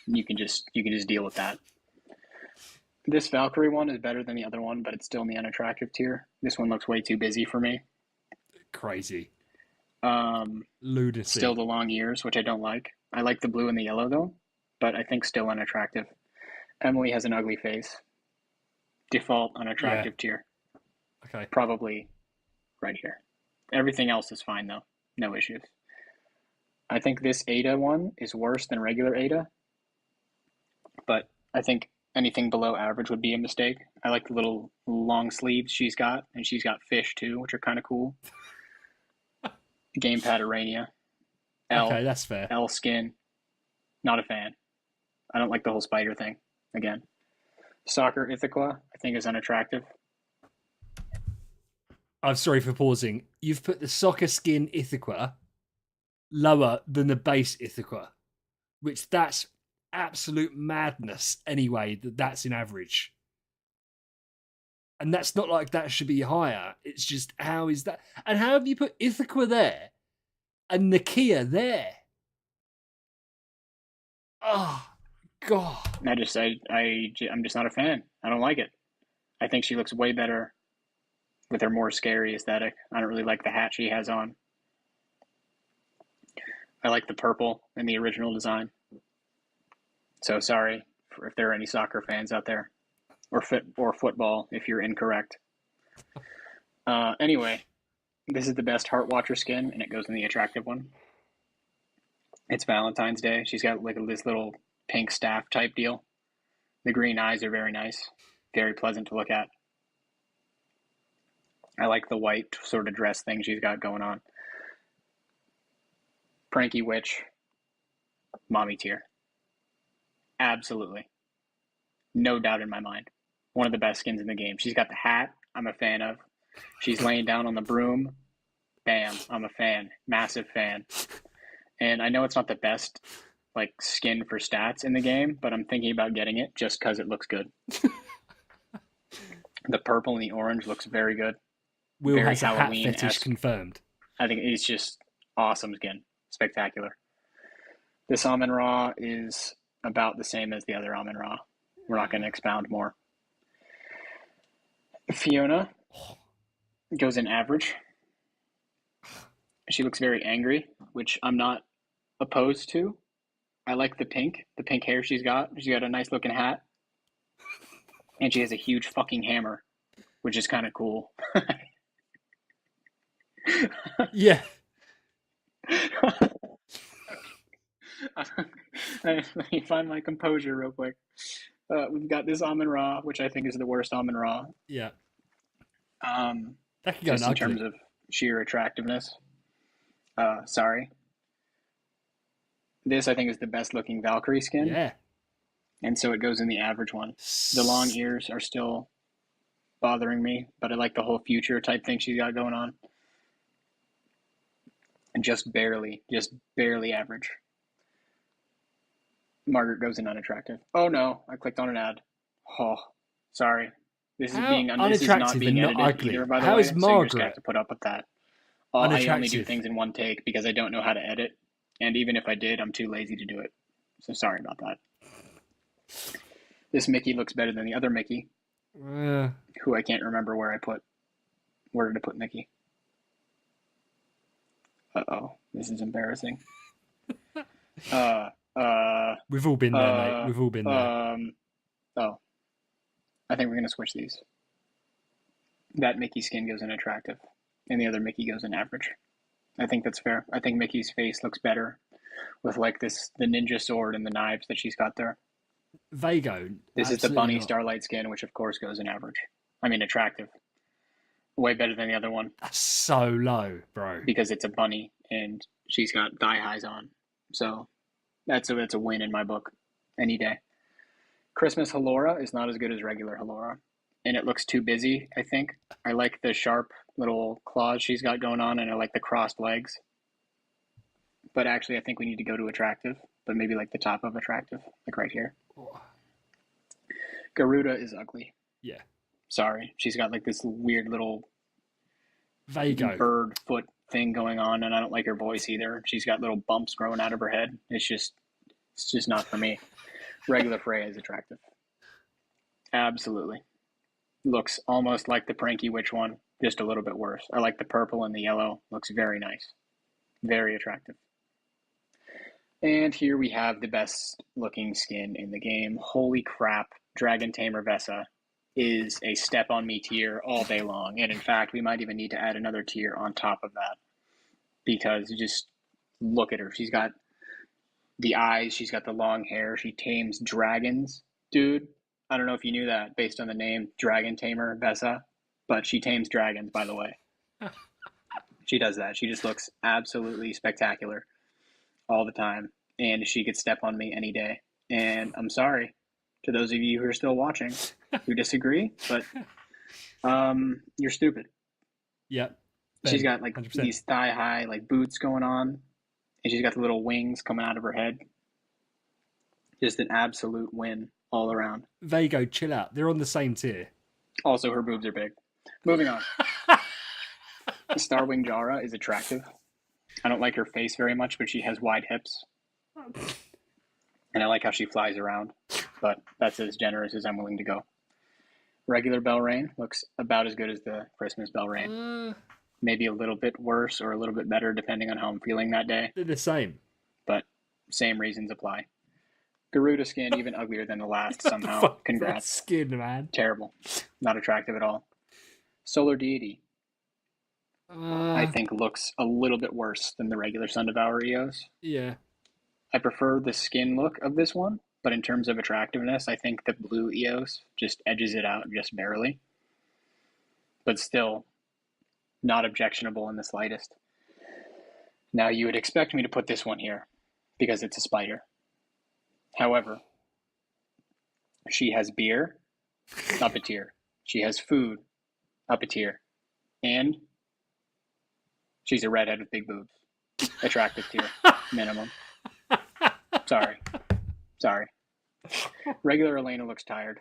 you can just deal with that. This Valkyrie one is better than the other one, but it's still in the unattractive tier. This one looks way too busy for me. Crazy. Still Lunacy. the long ears, which I don't like. I like the blue and the yellow though, but I think still unattractive. Emily has an ugly face. Default Yeah. unattractive tier. Okay. Probably right here. Everything else is fine though. No issues. I think this Ada one is worse than regular Ada, but I think anything below average would be a mistake. I like the little long sleeves she's got, and she's got fish too, which are kind of cool. Gamepad Arania. Okay, L. that's fair. L skin. Not a fan. I don't like the whole spider thing. Again. Soccer Ithaca, I think, is unattractive. I'm sorry for pausing. You've put the soccer skin Ithaca lower than the base Ithaca, which that's absolute madness anyway, that's in average. And that's not like that should be higher. It's just, how is that? And how have you put Ithaca there and Nakia there? Oh, God. I'm just not a fan. I don't like it. I think she looks way better with her more scary aesthetic. I don't really like the hat she has on. I like the purple in the original design. So sorry if there are any soccer fans out there, or football if you're incorrect. Anyway, this is the best Heart Watcher skin, and it goes in the attractive one. It's Valentine's Day. She's got like this little pink staff type deal. The green eyes are very nice, very pleasant to look at. I like the white sort of dress thing she's got going on. Pranky Witch, mommy tier. Absolutely. No doubt in my mind. One of the best skins in the game. She's got the hat, I'm a fan of. She's laying down on the broom. Bam, I'm a fan. Massive fan. And I know it's not the best like skin for stats in the game, but I'm thinking about getting it just because it looks good. The purple and the orange looks very good. Will Very has a hat Halloween-esque. fetish confirmed. I think it's just awesome skin. Spectacular. This Amun Ra is about the same as the other Amun Ra. We're not going to expound more. Fiona goes in average. She looks very angry, which I'm not opposed to. I like the pink hair she's got. She's got a nice looking hat. And she has a huge fucking hammer, which is kind of cool. Yeah. Let me find my composure real quick. We've got this Amun Ra, which I think is the worst Amun Ra. Yeah. Um, That could go just in ugly. terms of sheer attractiveness. Sorry. This, I think, is the best looking Valkyrie skin. Yeah. And so it goes in the average one. The long ears are still bothering me, but I like the whole future type thing she's got going on. And just barely average. Margaret goes in unattractive. Oh no, I clicked on an ad. Oh, sorry. This is not being edited ugly? either, by the How way. is So you're just gonna Margaret have to put up with that. I only do unattractive? things in one take because I don't know how to edit, and even if I did, I'm too lazy to do it. So sorry about that. This Mickey looks better than the other Mickey, who I can't remember where did I put Mickey? Uh-oh, this is embarrassing. We've all been there, mate. We've all been there. Oh, I think we're gonna switch these. That Mickey skin goes in attractive, and the other Mickey goes in average. I think that's fair. I think Mickey's face looks better with like the ninja sword and the knives that she's got there. Vago. This is the bunny Starlight skin, which of course goes in average. I mean attractive. Way better than the other one. That's so low, bro. Because it's a bunny and she's got thigh highs on. So that's a win in my book any day. Christmas Halora is not as good as regular Halora. And it looks too busy, I think. I like the sharp little claws she's got going on, and I like the crossed legs. But actually, I think we need to go to attractive, but maybe like the top of attractive, like right here. Garuda is ugly. Yeah. Sorry. She's got like this weird little Vago bird foot thing going on, and I don't like her voice either. She's got little bumps growing out of her head. It's just not for me. Regular Freya is attractive. Absolutely. Looks almost like the Pranky Witch one, just a little bit worse. I like the purple and the yellow. Looks very nice. Very attractive. And here we have the best looking skin in the game. Holy crap, Dragon Tamer Vesa is a step on me tier all day long. And in fact, we might even need to add another tier on top of that. Because just look at her. She's got the eyes, she's got the long hair, she tames dragons. Dude, I don't know if you knew that based on the name Dragon Tamer Vesa, but she tames dragons, by the way. She does that. She just looks absolutely spectacular all the time, and she could step on me any day. And I'm sorry to those of you who are still watching who disagree, but you're stupid. Yep. She's got like 100%. these thigh high like boots going on, and she's got the little wings coming out of her head. Just an absolute win all around. Vago, chill out. They're on the same tier. Also, her boobs are big. Moving on. Starwing Jara is attractive. I don't like her face very much, but she has wide hips. And I like how she flies around, but that's as generous as I'm willing to go. Regular Belrain looks about as good as the Christmas Belrain. Maybe a little bit worse or a little bit better depending on how I'm feeling that day. They're the same. But same reasons apply. Garuda skin, even uglier than the last somehow. Fuck Congrats. that skin, man. Terrible. Not attractive at all. Solar Deity, I think looks a little bit worse than the regular Sun Devourer Eos. Yeah. I prefer the skin look of this one, but in terms of attractiveness, I think the blue Eos just edges it out just barely. But still, not objectionable in the slightest. Now, you would expect me to put this one here, because it's a spider. However, she has beer, up a tier. She has food, up a tier. And she's a redhead with big boobs. Attractive tier, minimum. Sorry. Regular Elena looks tired.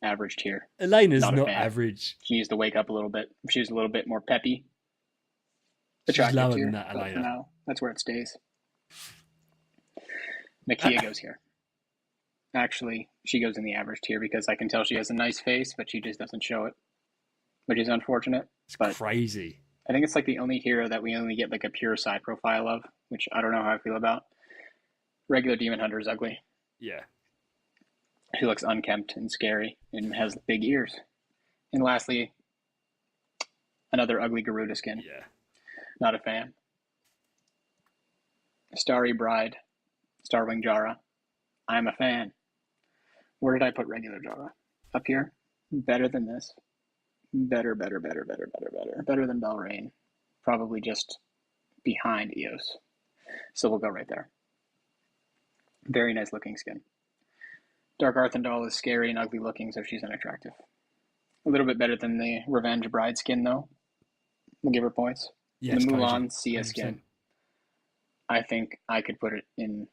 Average tier. Elena's not average. She needs to wake up a little bit. If she was a little bit more peppy. She's lower than that, Elena. For now, that's where it stays. Nakia goes here. Actually, she goes in the average tier because I can tell she has a nice face, but she just doesn't show it, which is unfortunate. It's crazy. I think it's like the only hero that we only get like a pure side profile of, which I don't know how I feel about. Regular Demon Hunter is ugly. Yeah. She looks unkempt and scary and has big ears. And lastly, another ugly Garuda skin. Yeah. Not a fan. Starry Bride, Starwing Jara. I'm a fan. Where did I put regular Jara? Up here? Better than this. Better than Belrain. Probably just behind Eos. So we'll go right there. Very nice looking skin. Dark Arthendal is scary and ugly looking, so she's unattractive. A little bit better than the Revenge Bride skin, though. We'll give her points. Yes, the Mulan Sia skin. I think I could put it in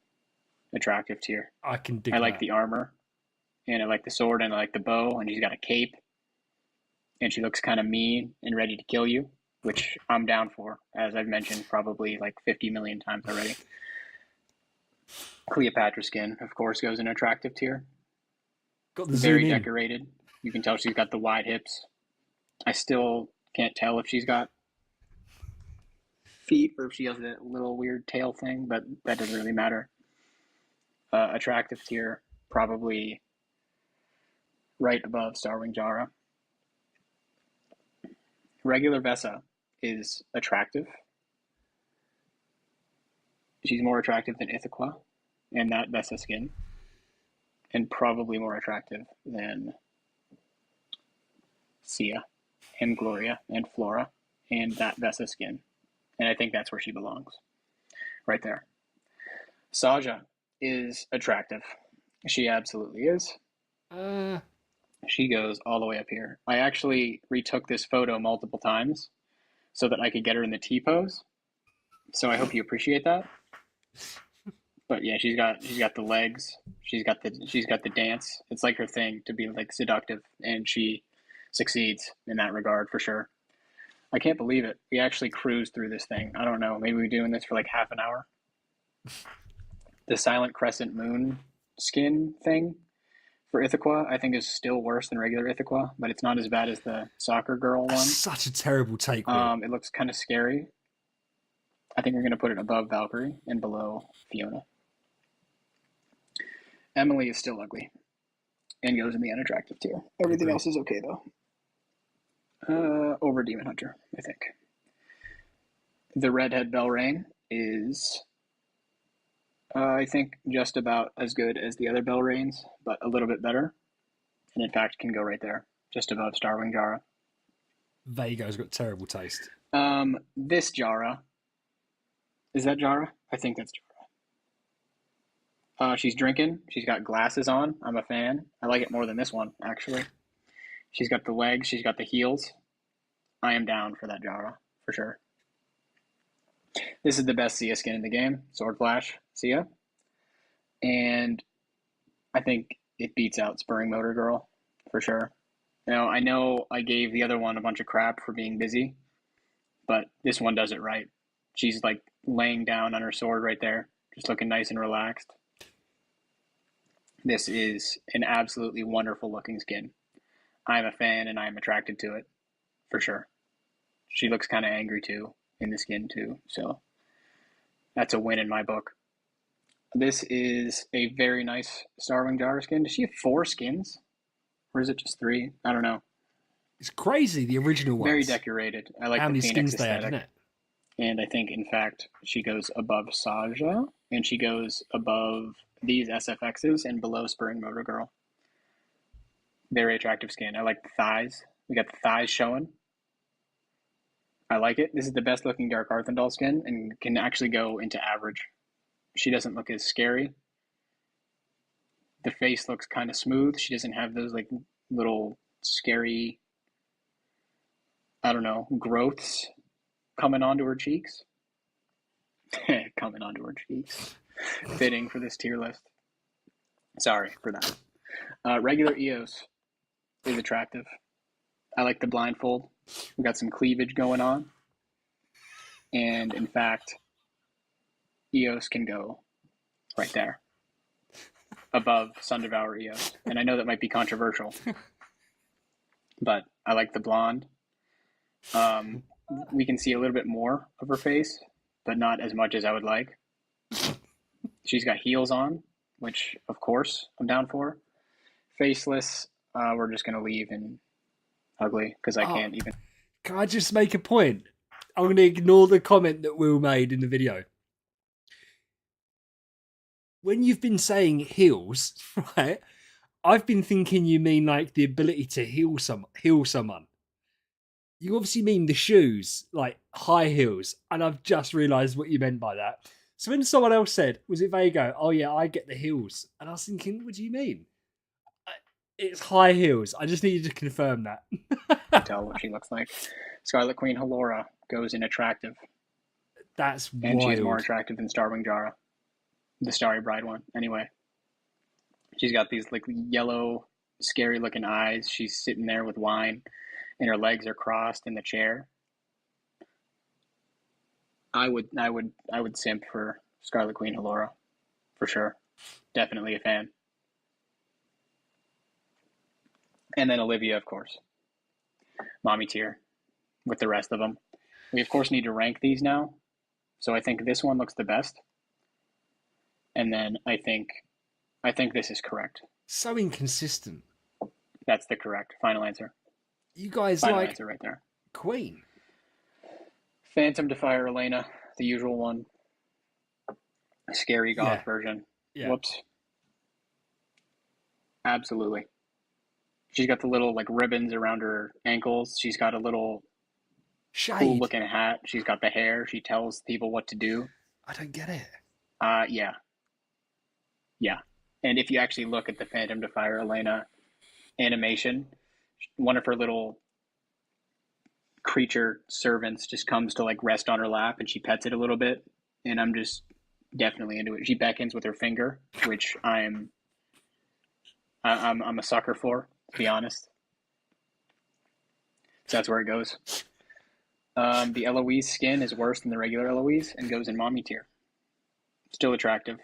attractive tier. I can dig I like that. the armor, and I like the sword, and I like the bow, and she's got a cape, and she looks kind of mean and ready to kill you, which I'm down for, as I've mentioned probably like 50 million times already. Cleopatra skin, of course, goes in attractive tier. Got the Very zoom in. decorated. You can tell she's got the wide hips. I still can't tell if she's got feet or if she has that little weird tail thing, but that doesn't really matter. Attractive tier, probably right above Starwing Jara. Regular Vesa is attractive. She's more attractive than Ithaca and that Vesa skin, and probably more attractive than Sia and Gloria and Flora and that Vesa skin. And I think that's where she belongs. Right there. Saja is attractive. She absolutely is. She goes all the way up here. I actually retook this photo multiple times so that I could get her in the T-pose. So I hope you appreciate that. But yeah, she's got the legs. She's got the dance. It's like her thing to be like seductive, and she succeeds in that regard for sure. I can't believe it. We actually cruised through this thing. I don't know. Maybe we're doing this for like half an hour. The Silent Crescent Moon skin thing for Ithaca, I think, is still worse than regular Ithaca, but it's not as bad as the soccer girl That's one. such a terrible take, Will. It looks kind of scary. I think we're going to put it above Valkyrie and below Fiona. Emily is still ugly and goes in the unattractive tier. Everything else is okay, though. Over Demon Hunter, I think. The Redhead Belrain is, I think, just about as good as the other Belrains, but a little bit better. And in fact, can go right there, just above Starwing Jara. Vago's got terrible taste. This Jara, is that Jara? I think that's Jara. She's drinking. She's got glasses on. I'm a fan. I like it more than this one, actually. She's got the legs. She's got the heels. I am down for that Jara, for sure. This is the best Sia skin in the game, Sword Flash Sia. And I think it beats out Spurring Motor Girl, for sure. Now, I know I gave the other one a bunch of crap for being busy, but this one does it right. She's like laying down on her sword right there, just looking nice and relaxed. This is an absolutely wonderful looking skin. I'm a fan and I'm attracted to it, for sure. She looks kind of angry too, in the skin too, so that's a win in my book. This is a very nice Starwing Jara skin. Does she have 4 skins? Or is it just 3? I don't know. It's crazy, the original ones. Very decorated. I like How the many Phoenix skins they had, aesthetic. isn't it? And I think, in fact, she goes above Saja, and she goes above these SFXs and below Spurring Motor Girl. Very attractive skin. I like the thighs. We got the thighs showing. I like it. This is the best looking Dark Arthendal skin and can actually go into average. She doesn't look as scary. The face looks kind of smooth. She doesn't have those like little scary, I don't know, growths coming onto her cheeks. Coming onto her cheeks. Fitting for this tier list. Sorry for that. Regular Eos is attractive. I like the blindfold. We got some cleavage going on. And in fact, Eos can go right there, above Sun Devour Eos. And I know that might be controversial, but I like the blonde. We can see a little bit more of her face, but not as much as I would like. She's got heels on, which, of course, I'm down for. Faceless, we're just going to leave in ugly, because I can't even... Can I just make a point? I'm going to ignore the comment that Will made in the video. When you've been saying heels, right, I've been thinking you mean like the ability to heal someone. You obviously mean the shoes, like high heels, and I've just realised what you meant by that. So when someone else said, was it Vago? Oh yeah, I get the heels. And I was thinking, what do you mean? It's high heels. I just needed to confirm that. Tell what she looks like. Scarlet Queen Halora goes in attractive. That's and wild. She's more attractive than Starwing Jara, the Starry Bride one. Anyway, she's got these like yellow, scary-looking eyes. She's sitting there with wine, and her legs are crossed in the chair. I would simp for Scarlet Queen Halora, for sure. Definitely a fan. And then Olivia, of course. Mommy tier with the rest of them. We, of course, need to rank these now. So I think this one looks the best. And then I think this is correct. So inconsistent. That's the correct final answer. You guys final like answer right there. Queen. Phantom Defier Elena, the usual one. Scary goth version. Yeah. Whoops. Absolutely. She's got the little like ribbons around her ankles. She's got a little cool looking hat. She's got the hair. She tells people what to do. I don't get it. Yeah. And if you actually look at the Phantom Defier Elena animation, one of her little creature servants just comes to like rest on her lap, and she pets it a little bit, and I'm just definitely into it. She beckons with her finger, which I'm a sucker for, to be honest. So that's where it goes. The Eloise skin is worse than the regular Eloise and goes in mommy tier. Still attractive.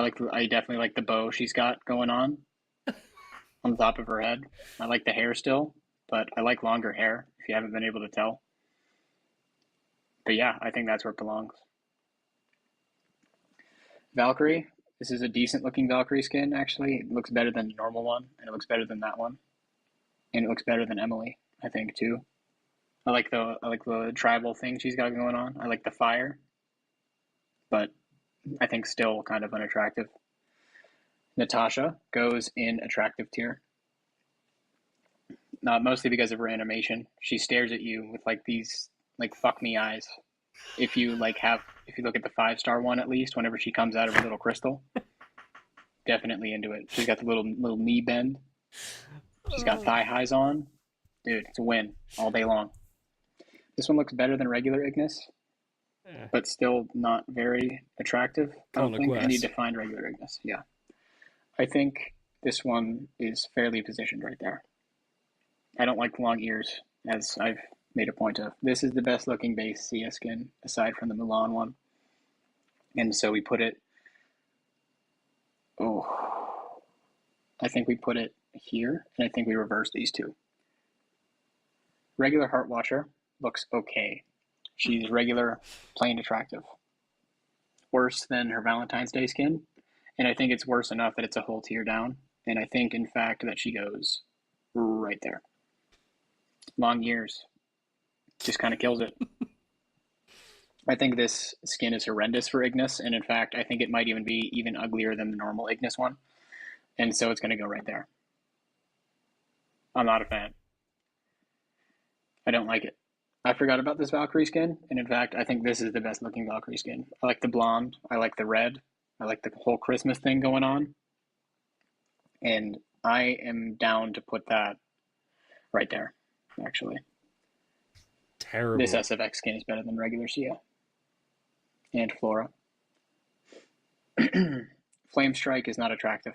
I definitely like the bow she's got going on the top of her head. I like the hair still, but I like longer hair, if you haven't been able to tell. But yeah, I think that's where it belongs. Valkyrie. This is a decent looking Valkyrie skin, actually. It looks better than the normal one, and it looks better than that one. And it looks better than Emily, I think, too. I like the tribal thing she's got going on. I like the fire, but I think still kind of unattractive. Natasha goes in attractive tier. Not mostly because of her animation. She stares at you with like these like fuck me eyes. If you look at the 5-star one at least, whenever she comes out of her little crystal, definitely into it. She's got the little knee bend. She's got thigh highs on. Dude, it's a win all day long. This one looks better than regular Ignis, but still not very attractive. I don't think I need to find regular Ignis. Yeah. I think this one is fairly positioned right there. I don't like long ears, as I've made a point of. This is the best looking base Sia skin, aside from the Mulan one. And so we put it... Oh. I think we put it here, and I think we reverse these two. Regular Heart Watcher looks okay. She's regular, plain attractive. Worse than her Valentine's Day skin, and I think it's worse enough that it's a whole tier down, and I think, in fact, that she goes right there. Long ears. Just kind of kills it. I think this skin is horrendous for Ignis, and in fact, I think it might even be even uglier than the normal Ignis one, and so it's going to go right there. I'm not a fan. I don't like it. I forgot about this Valkyrie skin, and in fact, I think this is the best looking Valkyrie skin. I like the blonde, I like the red, I like the whole Christmas thing going on, and I am down to put that right there, actually. Terrible. This SFX skin is better than regular Sia. And Flora. Flame Strike is not attractive.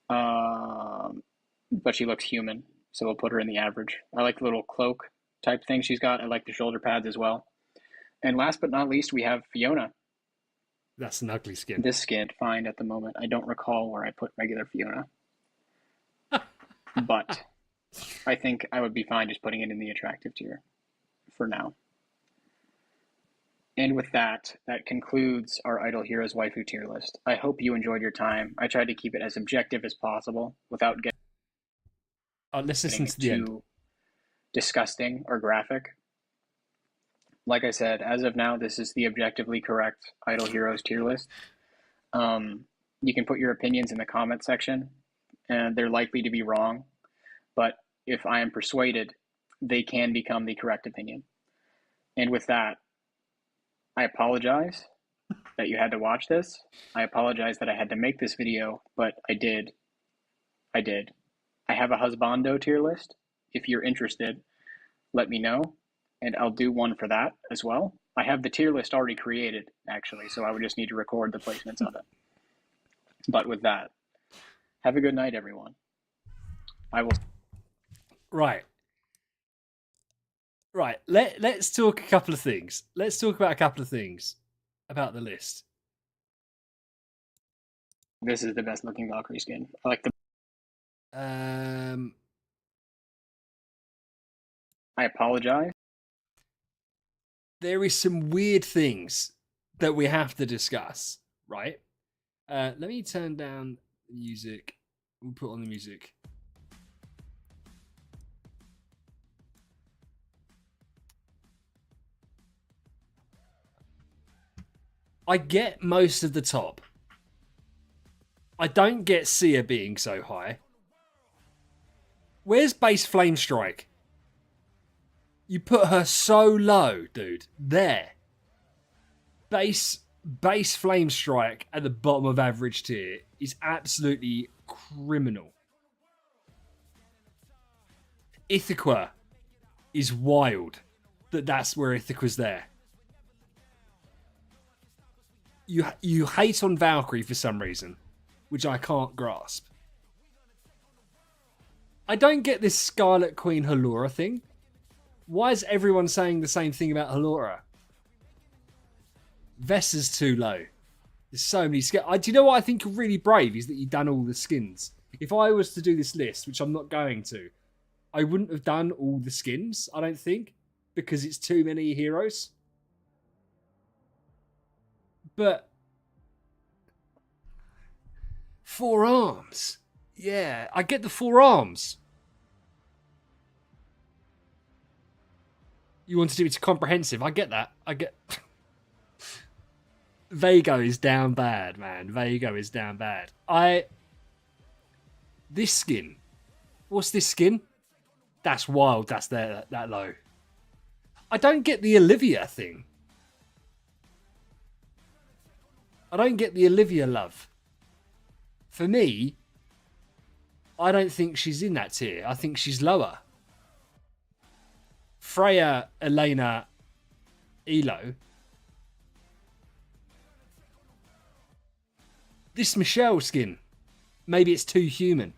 But she looks human, so we'll put her in the average. I like the little cloak type thing she's got. I like the shoulder pads as well. And last but not least, we have Fiona. That's an ugly skin. This skin, fine at the moment. I don't recall where I put regular Fiona. But I think I would be fine just putting it in the attractive tier for now. And with that, that concludes our Idol Heroes Waifu tier list. I hope you enjoyed your time. I tried to keep it as objective as possible without getting let's listen to the end. too disgusting or graphic. Like I said, as of now, this is the objectively correct Idol Heroes tier list. You can put your opinions in the comment section, and they're likely to be wrong. But if I am persuaded, they can become the correct opinion. And with that, I apologize that you had to watch this. I apologize that I had to make this video, but I did. I have a husbando tier list. If you're interested, let me know, and I'll do one for that as well. I have the tier list already created, actually, so I would just need to record the placements of it. But with that, have a good night, everyone. I will... Right. Let's talk a couple of things. Let's talk about a couple of things about the list. This is the best looking Valkyrie skin. I like the... I apologize. There is some weird things that we have to discuss, right? Let me turn down the music. We'll put on the music. I get most of the top. I don't get Sia being so high. Where's base Flame Strike? You put her so low, dude. There. Base Flame Strike at the bottom of average tier is absolutely criminal. Ithaca is wild that's where Ithaca's there. You hate on Valkyrie for some reason, which I can't grasp. I don't get this Scarlet Queen Halora thing. Why is everyone saying the same thing about Halora? Vessa's too low. There's so many skins. Do you know what I think are really brave is that you've done all the skins. If I was to do this list, which I'm not going to, I wouldn't have done all the skins, I don't think, because it's too many heroes. But forearms. Yeah, I get the forearms. You want to do it to comprehensive. I get that. I get... Vago is down bad, man. Vago is down bad. This skin. What's this skin? That's wild. That's there, that low. I don't get the Olivia thing. I don't get the Olivia love. For me, I don't think she's in that tier. I think she's lower. Freya, Elena, Elo. This Michelle skin. Maybe it's too human.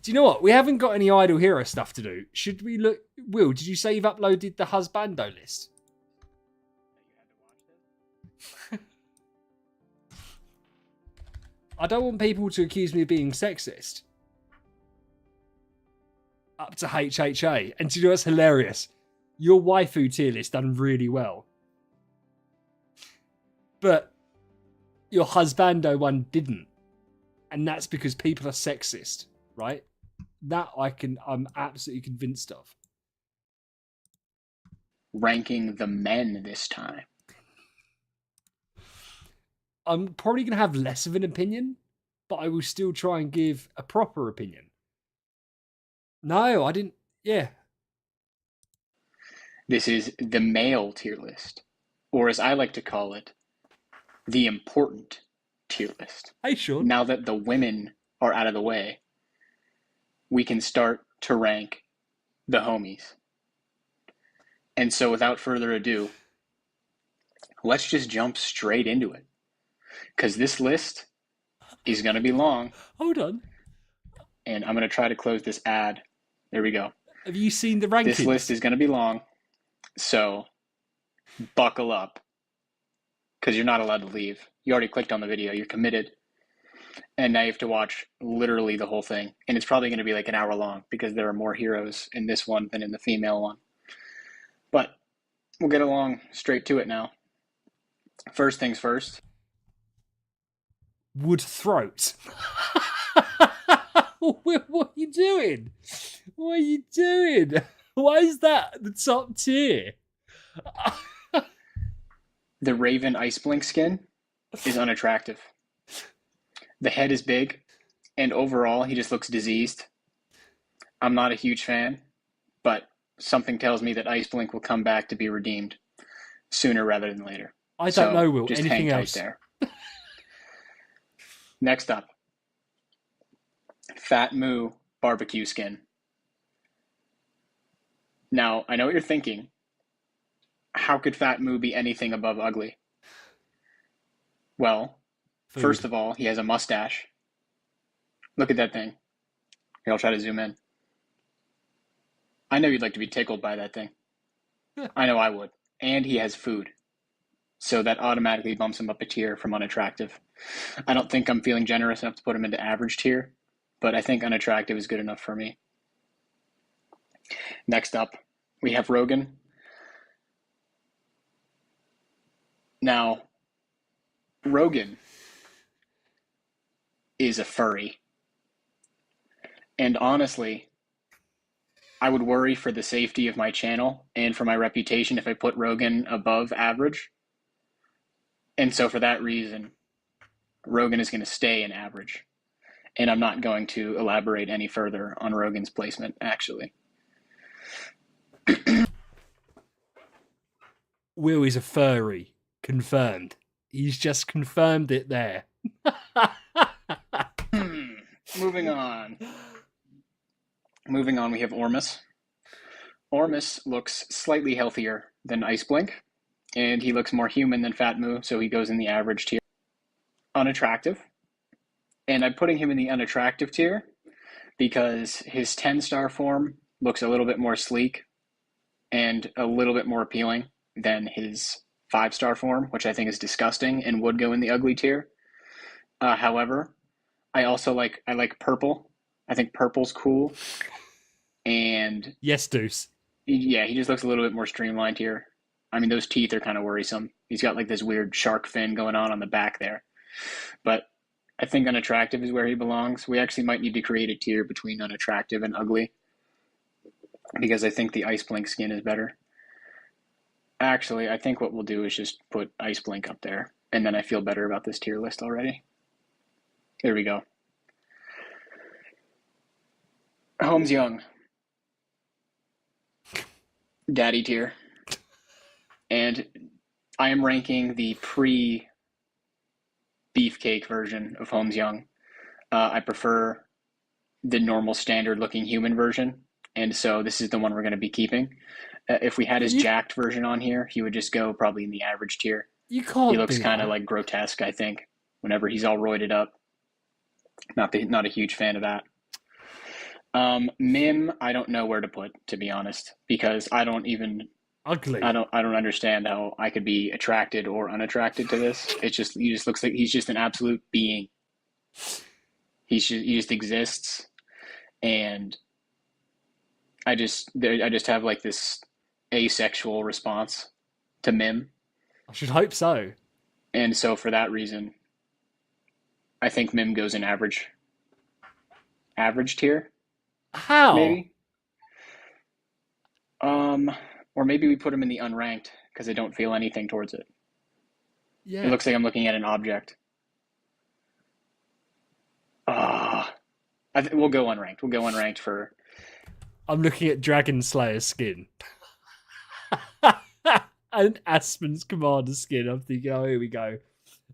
Do you know what? We haven't got any idle hero stuff to do. Should we look... Will, did you say you've uploaded the husbando list? I don't want people to accuse me of being sexist. Up to HHA. And do you know what's hilarious? Your waifu tier list done really well. But your husbando one didn't. And that's because people are sexist, right? That I'm absolutely convinced of. Ranking the men this time. I'm probably going to have less of an opinion, but I will still try and give a proper opinion. No, I didn't. Yeah. This is the male tier list, or as I like to call it, the important tier list. Hey, Sean. Now that the women are out of the way, we can start to rank the homies. And so without further ado, let's just jump straight into it. Because this list is going to be long. Hold on. And I'm going to try to close this ad. There we go. Have you seen the rankings? This list is going to be long. So buckle up. Because you're not allowed to leave. You already clicked on the video. You're committed. And now you have to watch literally the whole thing. And it's probably going to be like an hour long because there are more heroes in this one than in the female one. But we'll get along straight to it now. First things first. Wood throat. What are you doing? What are you doing? Why is that the top tier? The Raven Ice Blink skin is unattractive. The head is big, and overall, he just looks diseased. I'm not a huge fan, but something tells me that Ice Blink will come back to be redeemed sooner rather than later. I don't know, Will. Just Anything hang else? tight there. Next up, Fat Moo barbecue skin. Now, I know what you're thinking. How could Fat Moo be anything above ugly? Well, first of all, he has a mustache. Look at that thing. Here, I'll try to zoom in. I know you'd like to be tickled by that thing. Yeah. I know I would. And he has food. So that automatically bumps him up a tier from unattractive. I don't think I'm feeling generous enough to put him into average tier, but I think unattractive is good enough for me. Next up, we have Rogan. Now, Rogan is a furry. And honestly, I would worry for the safety of my channel and for my reputation if I put Rogan above average. And so for that reason, Rogan is going to stay in average. And I'm not going to elaborate any further on Rogan's placement, actually. Will is a furry. Confirmed. He's just confirmed it there. Moving on. Moving on, we have Ormus. Ormus looks slightly healthier than Ice Blink, and he looks more human than Fat Moo, so he goes in the average tier. Unattractive. And I'm putting him in the unattractive tier because his 10-star form looks a little bit more sleek and a little bit more appealing than his 5-star form, which I think is disgusting and would go in the ugly tier. However, I like purple. I think purple's cool, and Yes, Deuce. yeah, he just looks a little bit more streamlined here. I mean, those teeth are kind of worrisome. He's got like this weird shark fin going on the back there. But I think unattractive is where he belongs. We actually might need to create a tier between unattractive and ugly because I think the Ice Blink skin is better. Actually, I think what we'll do is just put Ice Blink up there, and then I feel better about this tier list already. There we go. Holmes Young. Daddy tier. And I am ranking the pre-beefcake version of Holmes Young. I prefer the normal standard looking human version, and so this is the one we're going to be keeping. If we had his jacked version on here, he would just go probably in the average tier. You can't. He looks kind of like grotesque, I think, whenever he's all roided up. Not a huge fan of that. Mim, I don't know where to put, to be honest, because I don't ugly. I don't understand how I could be attracted or unattracted to this. He just looks like he's just an absolute being. He just exists, and I just have like this asexual response to Mim. I should hope so. And so for that reason, I think Mim goes in average tier. How? Maybe. Or maybe we put him in the unranked because I don't feel anything towards it. Yeah. It looks like I'm looking at an object. We'll go unranked. We'll go unranked for. I'm looking at Dragon Slayer skin. And Aspen's Commander skin. I'm thinking, oh, here we go.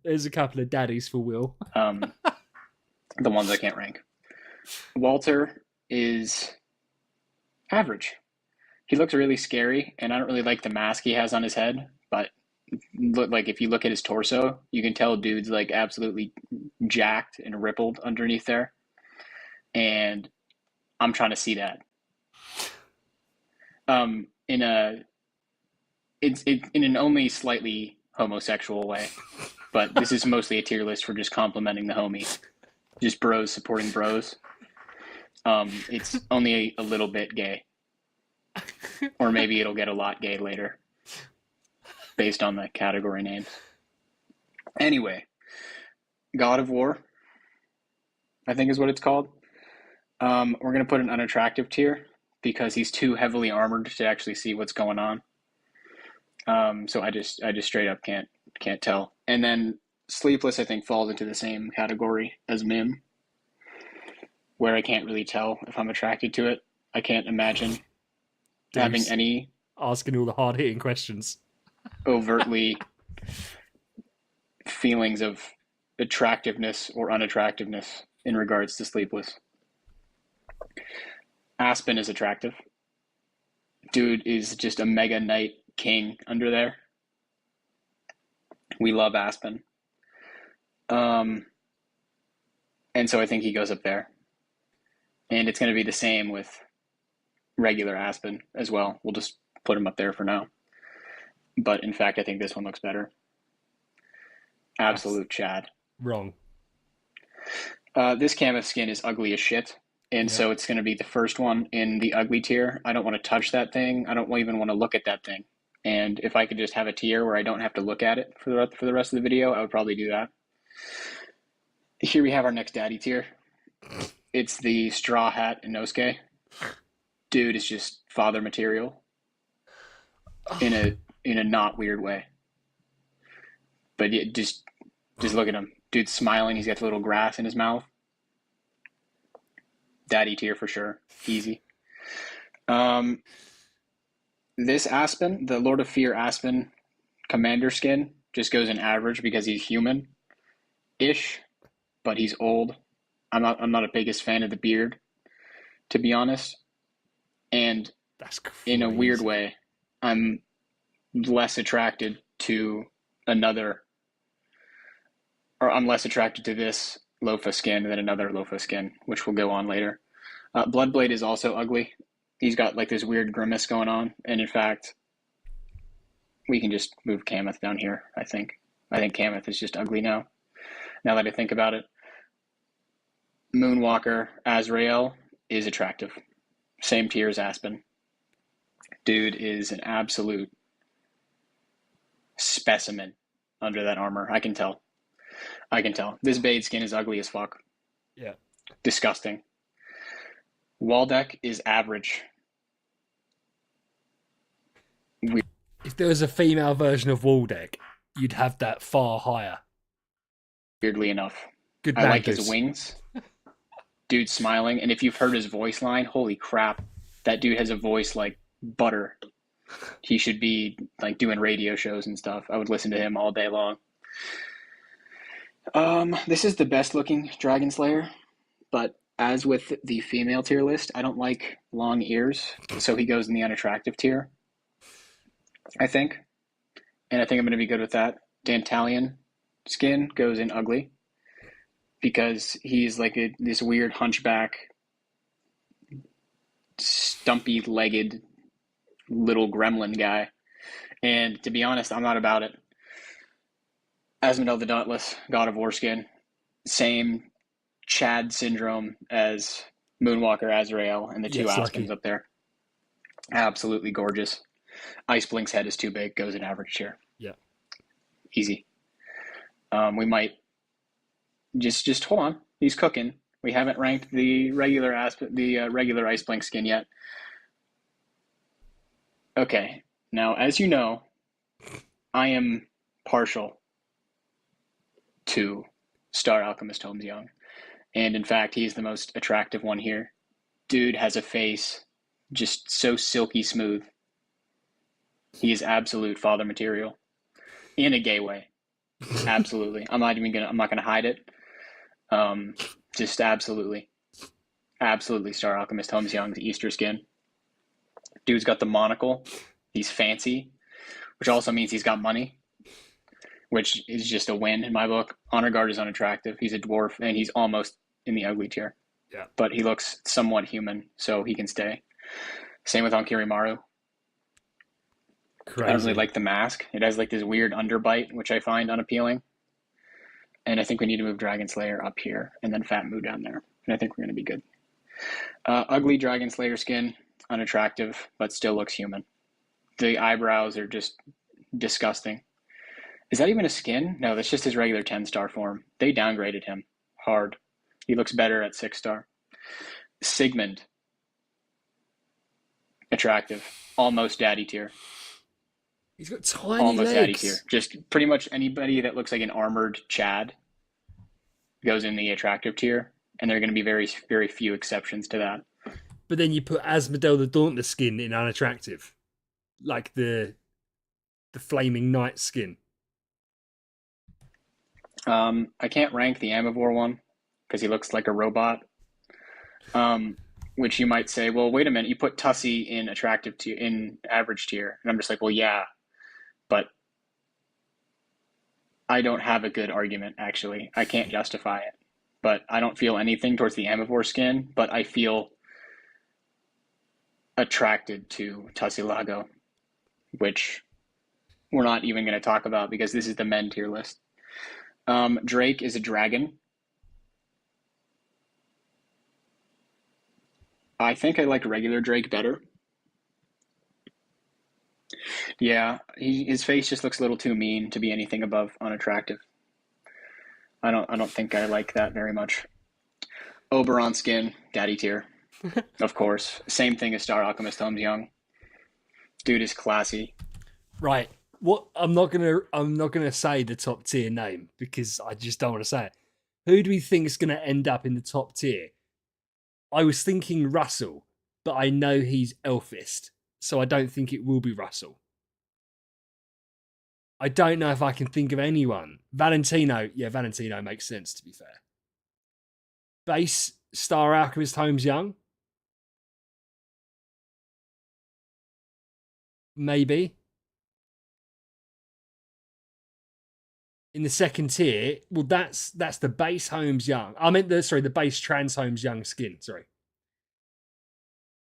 There's a couple of daddies for Will. The ones I can't rank. Walter is average. He looks really scary, and I don't really like the mask he has on his head, but if you look at his torso, you can tell dude's like absolutely jacked and rippled underneath there. And I'm trying to see that. In an only slightly homosexual way, but this is mostly a tier list for just complimenting the homie, just bros supporting bros. It's only a little bit gay, or maybe it'll get a lot gay later, based on the category names. Anyway, God of War, I think is what it's called. We're gonna put an unattractive tier because he's too heavily armored to actually see what's going on. So I just straight up can't tell. And then Sleepless, I think, falls into the same category as Mim, where I can't really tell if I'm attracted to it. I can't imagine having any asking all the hard-hitting questions, overtly feelings of attractiveness or unattractiveness in regards to Sleepless. Aspen is attractive. Dude is just a mega knight king under there. We love Aspen. And so I think he goes up there. And it's going to be the same with regular Aspen as well. We'll just put him up there for now. But in fact, I think this one looks better. Absolute Chad. Wrong. This Camus skin is ugly as shit. And so it's going to be the first one in the ugly tier. I don't want to touch that thing. I don't even want to look at that thing. And if I could just have a tier where I don't have to look at it for the rest of the video, I would probably do that. Here we have our next daddy tier. It's the Straw Hat Inosuke. Dude is just father material in a not weird way. But just look at him. Dude's smiling. He's got the little grass in his mouth. Daddy tier for sure. Easy. This Aspen, the Lord of Fear Aspen commander skin, just goes in average because he's human-ish, but he's old. I'm not a biggest fan of the beard, to be honest. And in a weird way, I'm less attracted to I'm less attracted to this Lofa skin than another Lofa skin, which will go on later. Bloodblade is also ugly. He's got like this weird grimace going on, and in fact, we can just move Kameth down here, I think. I think Kameth is just ugly now. Now that I think about it. Moonwalker Azrael is attractive. Same tier as Aspen. Dude is an absolute specimen under that armor. I can tell. This Bade skin is ugly as fuck. Yeah. Disgusting. Waldeck is average. If there was a female version of Waldeck, you'd have that far higher. Weirdly enough. Good I like his Mandus. wings. Dude smiling. And if you've heard his voice line, holy crap. That dude has a voice like butter. He should be like doing radio shows and stuff. I would listen to him all day long. This is the best looking Dragon Slayer, but as with the female tier list, I don't like long ears, so he goes in the unattractive tier, I think. And I think I'm going to be good with that. Dantalion skin goes in ugly because he's like this weird hunchback, stumpy legged little gremlin guy. And to be honest, I'm not about it. Asmodel the Dauntless, God of War skin, same Chad syndrome as Moonwalker Azrael and the two Aspens up there. Absolutely gorgeous. Iceblink's head is too big, goes in average tier. Yeah. Easy. We might just hold on. He's cooking. We haven't ranked the regular regular Iceblink skin yet. Okay. Now, as you know, I am partial to Star Alchemist Holmes Young. And in fact, he's the most attractive one here. Dude has a face just so silky smooth. He is absolute father material. In a gay way. Absolutely. I'm not gonna hide it. Just absolutely. Absolutely Star Alchemist Holmes Young's Easter skin. Dude's got the monocle. He's fancy, which also means he's got money, which is just a win in my book. Honor Guard is unattractive. He's a dwarf, and he's almost in the ugly tier. Yeah. But he looks somewhat human, so he can stay. Same with Onkirimaru. Crazy. I don't really like the mask. It has like this weird underbite, which I find unappealing. And I think we need to move Dragon Slayer up here, and then Fat Moo down there. And I think we're going to be good. Ugly Dragon Slayer skin, unattractive, but still looks human. The eyebrows are just disgusting. Is that even a skin? No, that's just his regular 10-star form. They downgraded him hard. He looks better at 6-star. Sigmund. Attractive. Almost daddy tier. He's got tiny almost legs. Daddy tier. Just pretty much anybody that looks like an armored Chad goes in the attractive tier, and there are going to be very, very few exceptions to that. But then you put Asmodel the Dauntless skin in unattractive, like the Flaming Knight skin. I can't rank the Amivore one because he looks like a robot. Which you might say, well, wait a minute, you put Tussie in attractive tier, in average tier, and I'm just like, well, yeah, but I don't have a good argument. Actually, I can't justify it. But I don't feel anything towards the Amivore skin, but I feel attracted to Tussilago, which we're not even going to talk about because this is the men tier list. Drake is a dragon. I think I like regular Drake better. Yeah, his face just looks a little too mean to be anything above unattractive. I don't think I like that very much. Oberon skin, daddy tier, of course. Same thing as Star Alchemist Holmes Young. Dude is classy. Right. What I'm not gonna say the top tier name because I just don't want to say it. Who do we think is gonna end up in the top tier? I was thinking Russell, but I know he's Elfist, so I don't think it will be Russell. I don't know if I can think of anyone. Valentino makes sense, to be fair. Base Star Alchemist Holmes Young? Maybe. In the second tier, well, that's the base Holmes Young. I meant the base trans Holmes Young skin. Sorry.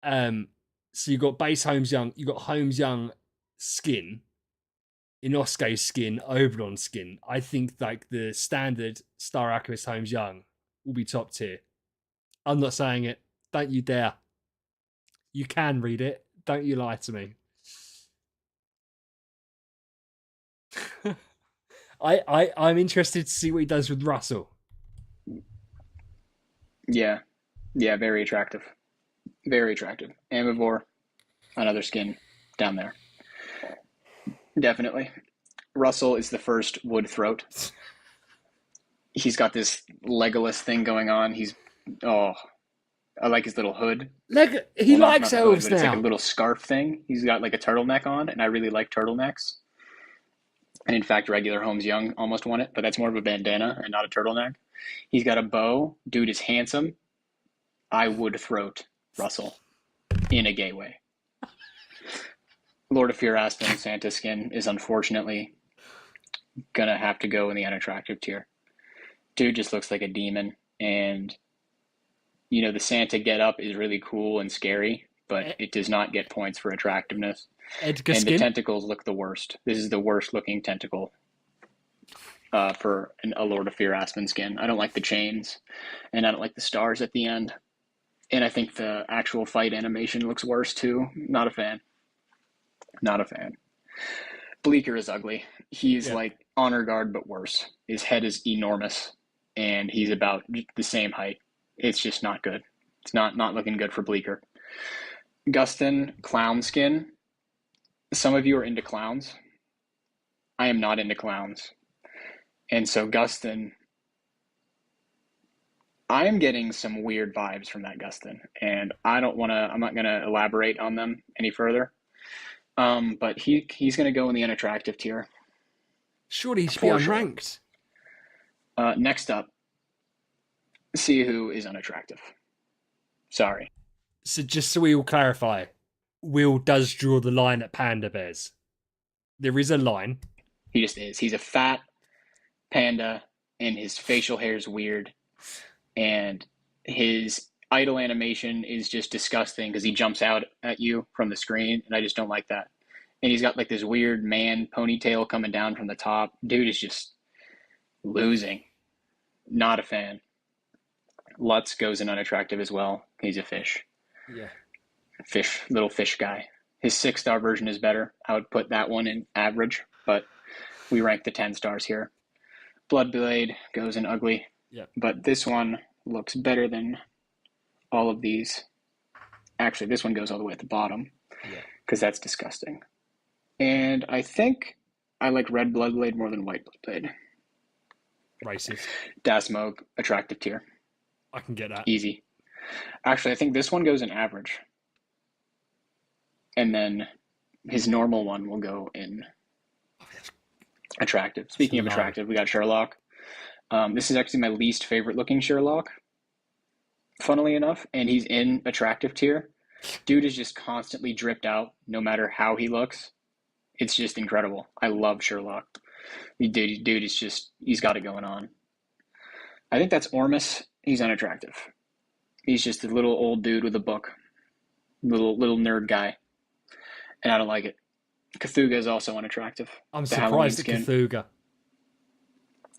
So you got base Holmes Young, you got Holmes Young skin, Inosuke skin, Oberon skin, I think like the standard Star Alchemist Holmes Young will be top tier. I'm not saying it. Don't you dare. You can read it. Don't you lie to me. I'm interested to see what he does with Russell. Yeah, yeah, very attractive. Very attractive. Ambivore, another skin down there. Definitely. Russell is the first wood throat. He's got this Legolas thing going on. Oh, I like his little hood. He likes not the hood, elves but it's like a now. little scarf thing. He's got like a turtleneck on, and I really like turtlenecks. And in fact, regular Holmes Young almost won it, but that's more of a bandana and not a turtleneck. He's got a bow. Dude is handsome. I would throat Russell in a gay way. Lord of Fear Aspen Santa skin is unfortunately gonna have to go in the unattractive tier. Dude just looks like a demon, and the Santa getup is really cool and scary, but it does not get points for attractiveness. Edgar and skin. The tentacles look the worst. This is the worst looking tentacle for a Lord of Fear Aspen skin. I don't like the chains, and I don't like the stars at the end. And I think the actual fight animation looks worse too. Not a fan. Not a fan. Bleecker is ugly. He's like Honor Guard, but worse. His head is enormous, and he's about the same height. It's just not good. It's not looking good for Bleecker. Gustin, clown skin. Some of you are into clowns. I am not into clowns. And so Gustin, I am getting some weird vibes from that Gustin, and I'm not going to elaborate on them any further. But he's going to go in the unattractive tier. Surely he should be unranked. Next up, see who is unattractive. Sorry. So just so we all clarify, Will does draw the line at panda bears. There is a line. He just is. He's a fat panda, and his facial hair is weird, and his idle animation is just disgusting because he jumps out at you from the screen, and I just don't like that. And he's got like this weird man ponytail coming down from the top. Dude is just losing. Not a fan. Lutz goes in unattractive as well. He's a fish. Yeah. Little fish guy. His 6-star version is better. I would put that one in average, but we rank the 10 stars here. Bloodblade goes in ugly. Yeah. But this one looks better than all of these. Actually, this one goes all the way at the bottom. Yeah. Because that's disgusting. And I think I like red Bloodblade more than white Bloodblade. Racist. Dasmog, attractive tier. I can get that. Easy. Actually, I think this one goes in average. And then his normal one will go in attractive. Speaking of attractive, we got Sherlock. This is actually my least favorite looking Sherlock, funnily enough, and he's in attractive tier. Dude is just constantly dripped out no matter how he looks. It's just incredible. I love Sherlock. Dude is just, he's got it going on. I think that's Ormus. He's unattractive. He's just a little old dude with a book. Little nerd guy. And I don't like it. Cthulhu is also unattractive. I'm surprised at Cthulhu.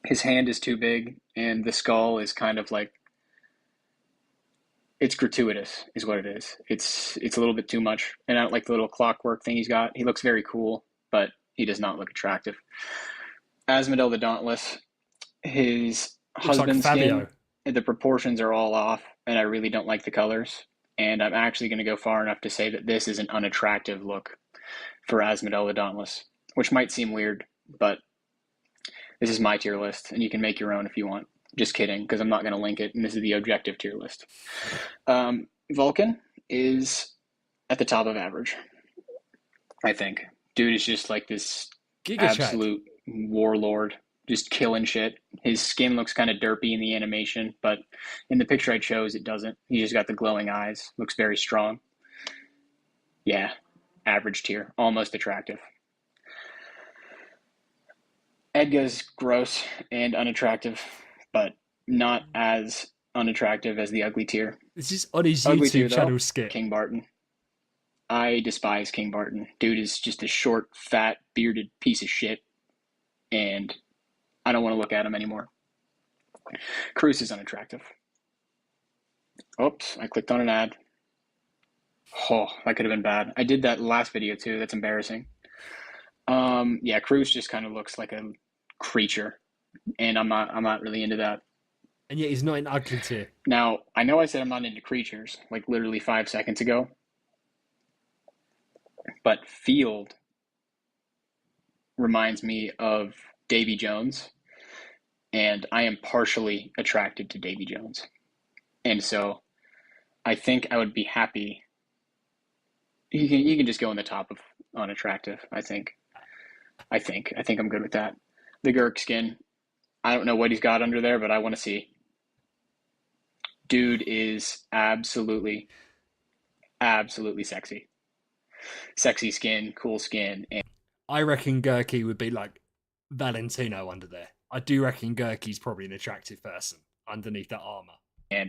His hand is too big, and the skull is kind of like, it's gratuitous, is what it is. It's a little bit too much. And I don't like the little clockwork thing he's got. He looks very cool, but he does not look attractive. Asmodel the Dauntless, his husband skin, the proportions are all off, and I really don't like the colors. And I'm actually going to go far enough to say that this is an unattractive look for Asmodel the Dauntless, which might seem weird, but this is my tier list, and you can make your own if you want. Just kidding, because I'm not going to link it, and this is the objective tier list. Vulcan is at the top of average, I think. Dude is just like this absolute warlord, just killing shit. His skin looks kind of derpy in the animation, but in the picture I chose, it doesn't. He just got the glowing eyes. Looks very strong. Yeah, average tier, almost attractive. Edga's gross and unattractive, but not as unattractive as the ugly tier. This is on his ugly YouTube tier, channel though, skit. King Barton. I despise King Barton. Dude is just a short, fat, bearded piece of shit, and I don't want to look at him anymore. Cruz is unattractive. Oops, I clicked on an ad. Oh, that could have been bad. I did that last video too. That's embarrassing. Yeah, Cruz just kind of looks like a creature, and I'm not really into that. And yet he's not in ugly tier. Now, I know I said I'm not into creatures, like literally 5 seconds ago, but Field reminds me of Davy Jones, and I am partially attracted to Davy Jones. And so I think I would be happy. You can just go in the top of unattractive, I think. I think I'm good with that. The Gurk skin, I don't know what he's got under there, but I want to see. Dude is absolutely, absolutely sexy. Sexy skin, cool skin, and I reckon Gurky would be like Valentino under there. I do reckon Gurky's probably an attractive person underneath that armor.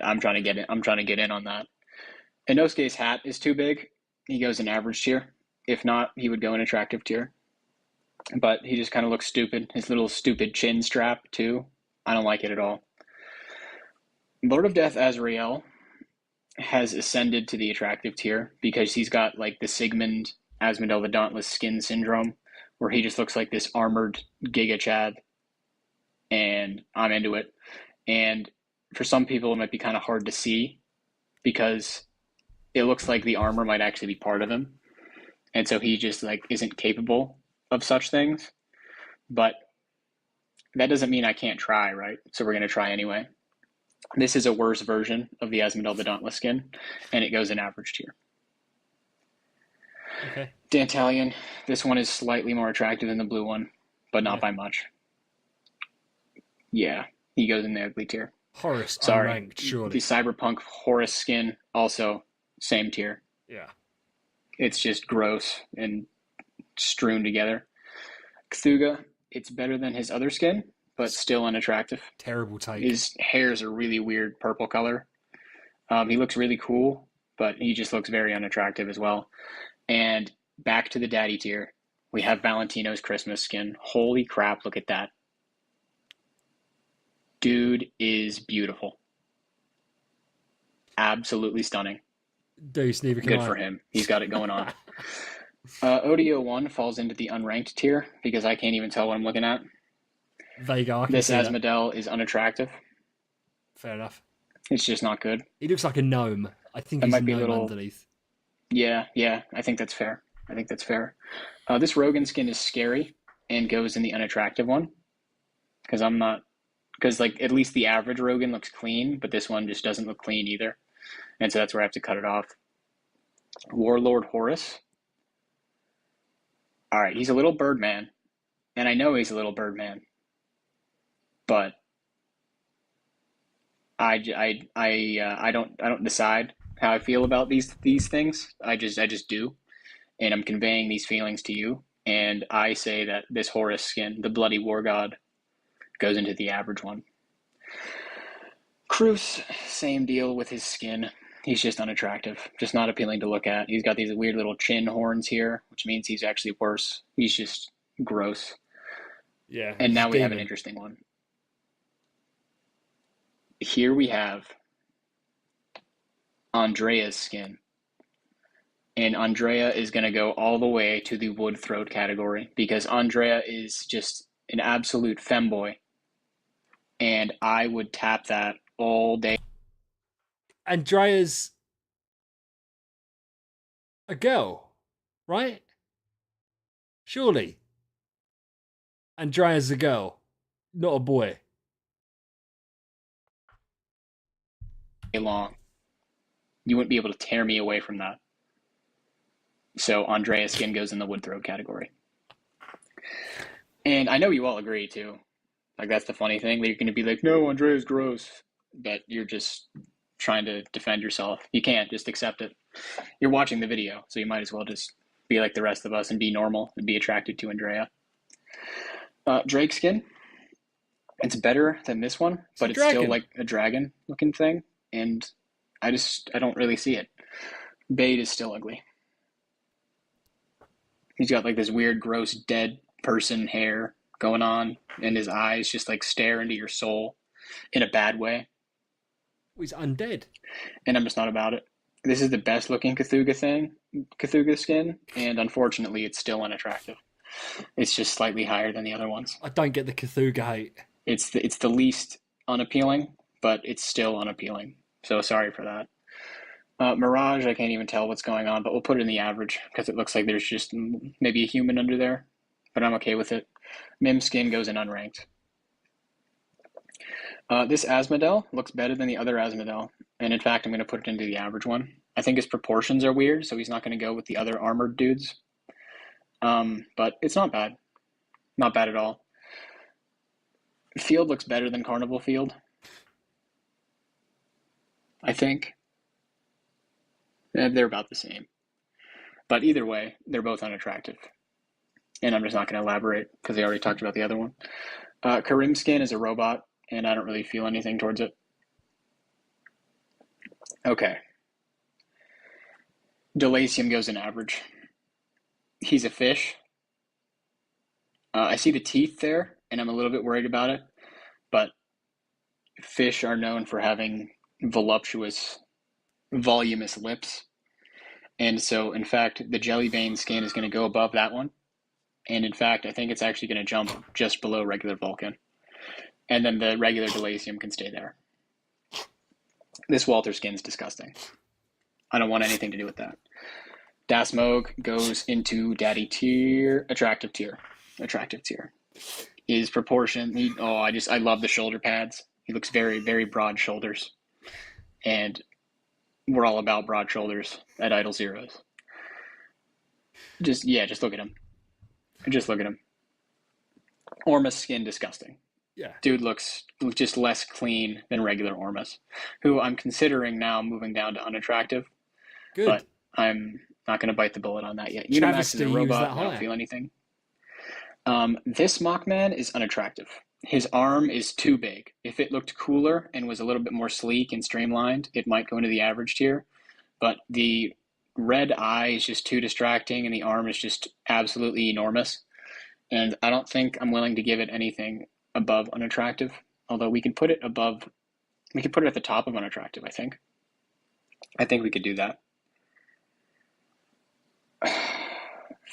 I'm trying to get in. I'm trying to get in on that. Inosuke's hat is too big. He goes in average tier. If not, he would go in attractive tier. But he just kind of looks stupid. His little stupid chin strap too. I don't like it at all. Lord of Death Azrael has ascended to the attractive tier because he's got like the Sigmund Asmodel the Dauntless skin syndrome, where he just looks like this armored Giga Chad, and I'm into it. And for some people, it might be kind of hard to see because it looks like the armor might actually be part of him, and so he just like isn't capable of such things. But that doesn't mean I can't try, right? So we're gonna try anyway. This is a worse version of the Asmodel the Dauntless skin, and it goes in average tier. Okay. Dantalion, this one is slightly more attractive than the blue one, but not Yeah. by much. Yeah, he goes in the ugly tier. Horus Sorry. unranked, surely. The Cyberpunk Horus skin, also same tier. Yeah. It's just gross and strewn together. Cthulhu, it's better than his other skin, but still unattractive. Terrible take. His hair is a really weird purple color. He looks really cool, but he just looks very unattractive as well. And back to the daddy tier, we have Valentino's Christmas skin. Holy crap, look at that. Dude is beautiful. Absolutely stunning. Deuce, neither can Good I. for him. He's got it going on. ODO1 falls into the unranked tier because I can't even tell what I'm looking at. Vega, I can This see that. Asmodel is unattractive. Fair enough. It's just not good. He looks like a gnome. I think It he's a might be a gnome little- underneath. Yeah, I think that's fair. This Rogan skin is scary and goes in the unattractive one because like at least the average Rogan looks clean, but this one just doesn't look clean either. And so that's where I have to cut it off. Warlord Horus. All right, he's a little Birdman, and I know he's a little Birdman, but I don't decide how I feel about these things. I just do, and I'm conveying these feelings to you. And I say that this Horus skin, the Bloody War God, goes into the average one. Cruz, same deal with his skin. He's just unattractive, just not appealing to look at. He's got these weird little chin horns here, which means he's actually worse. He's just gross. Yeah. And now we have an demon. interesting one. Here we have Andrea's skin. And Andrea is going to go all the way to the wood throat category because Andrea is just an absolute femboy. And I would tap that all day. Andrea's a girl, right? Surely. Andrea's a girl, not a boy. Long. You wouldn't be able to tear me away from that. So Andrea's skin goes in the wood throat category. And I know you all agree too. Like that's the funny thing. You're going to be like, no, Andrea's gross. But you're just trying to defend yourself. You can't just accept it. You're watching the video, so you might as well just be like the rest of us and be normal and be attracted to Andrea. Drake skin. It's better than this one, but it's still like a dragon looking thing. And I don't really see it. Bade is still ugly. He's got like this weird, gross, dead person hair going on, and his eyes just like stare into your soul in a bad way. He's undead. And I'm just not about it. This is the best looking Cthulhu skin, and unfortunately, it's still unattractive. It's just slightly higher than the other ones. I don't get the Cthulhu hate. It's the least unappealing, but it's still unappealing. So sorry for that. Mirage, I can't even tell what's going on, but we'll put it in the average because it looks like there's just maybe a human under there, but I'm okay with it. Mim skin goes in unranked. This Asmodel looks better than the other Asmodel, and in fact, I'm going to put it into the average one. I think his proportions are weird, so he's not going to go with the other armored dudes. But it's not bad. Not bad at all. Field looks better than Carnival Field, I think. They're about the same. But either way, they're both unattractive. And I'm just not going to elaborate because I already talked about the other one. Karim skin is a robot, and I don't really feel anything towards it. Okay. Delacium goes in average. He's a fish. I see the teeth there, and I'm a little bit worried about it. But fish are known for having voluptuous, voluminous lips. And so, in fact, the Jellyvein skin is going to go above that one. And in fact, I think it's actually going to jump just below regular Vulcan. And then the regular Delacium can stay there. This Walter skin's disgusting. I don't want anything to do with that. Das Moog goes into daddy tier, attractive tier. Attractive tier. His proportion, I love the shoulder pads. He looks very, very broad shoulders. And we're all about broad shoulders at Idol Zeros. Just look at him. Just look at him. Ormus skin, disgusting. Yeah. Dude looks just less clean than regular Ormus, who I'm considering now moving down to unattractive. Good. But I'm not going to bite the bullet on that yet. Unimax is a robot. I don't feel anything. This Mockman is unattractive. His arm is too big. If it looked cooler and was a little bit more sleek and streamlined, it might go into the average tier. But the red eye is just too distracting, and the arm is just absolutely enormous. And I don't think I'm willing to give it anything above unattractive. Although we can put it at the top of unattractive, I think. I think we could do that.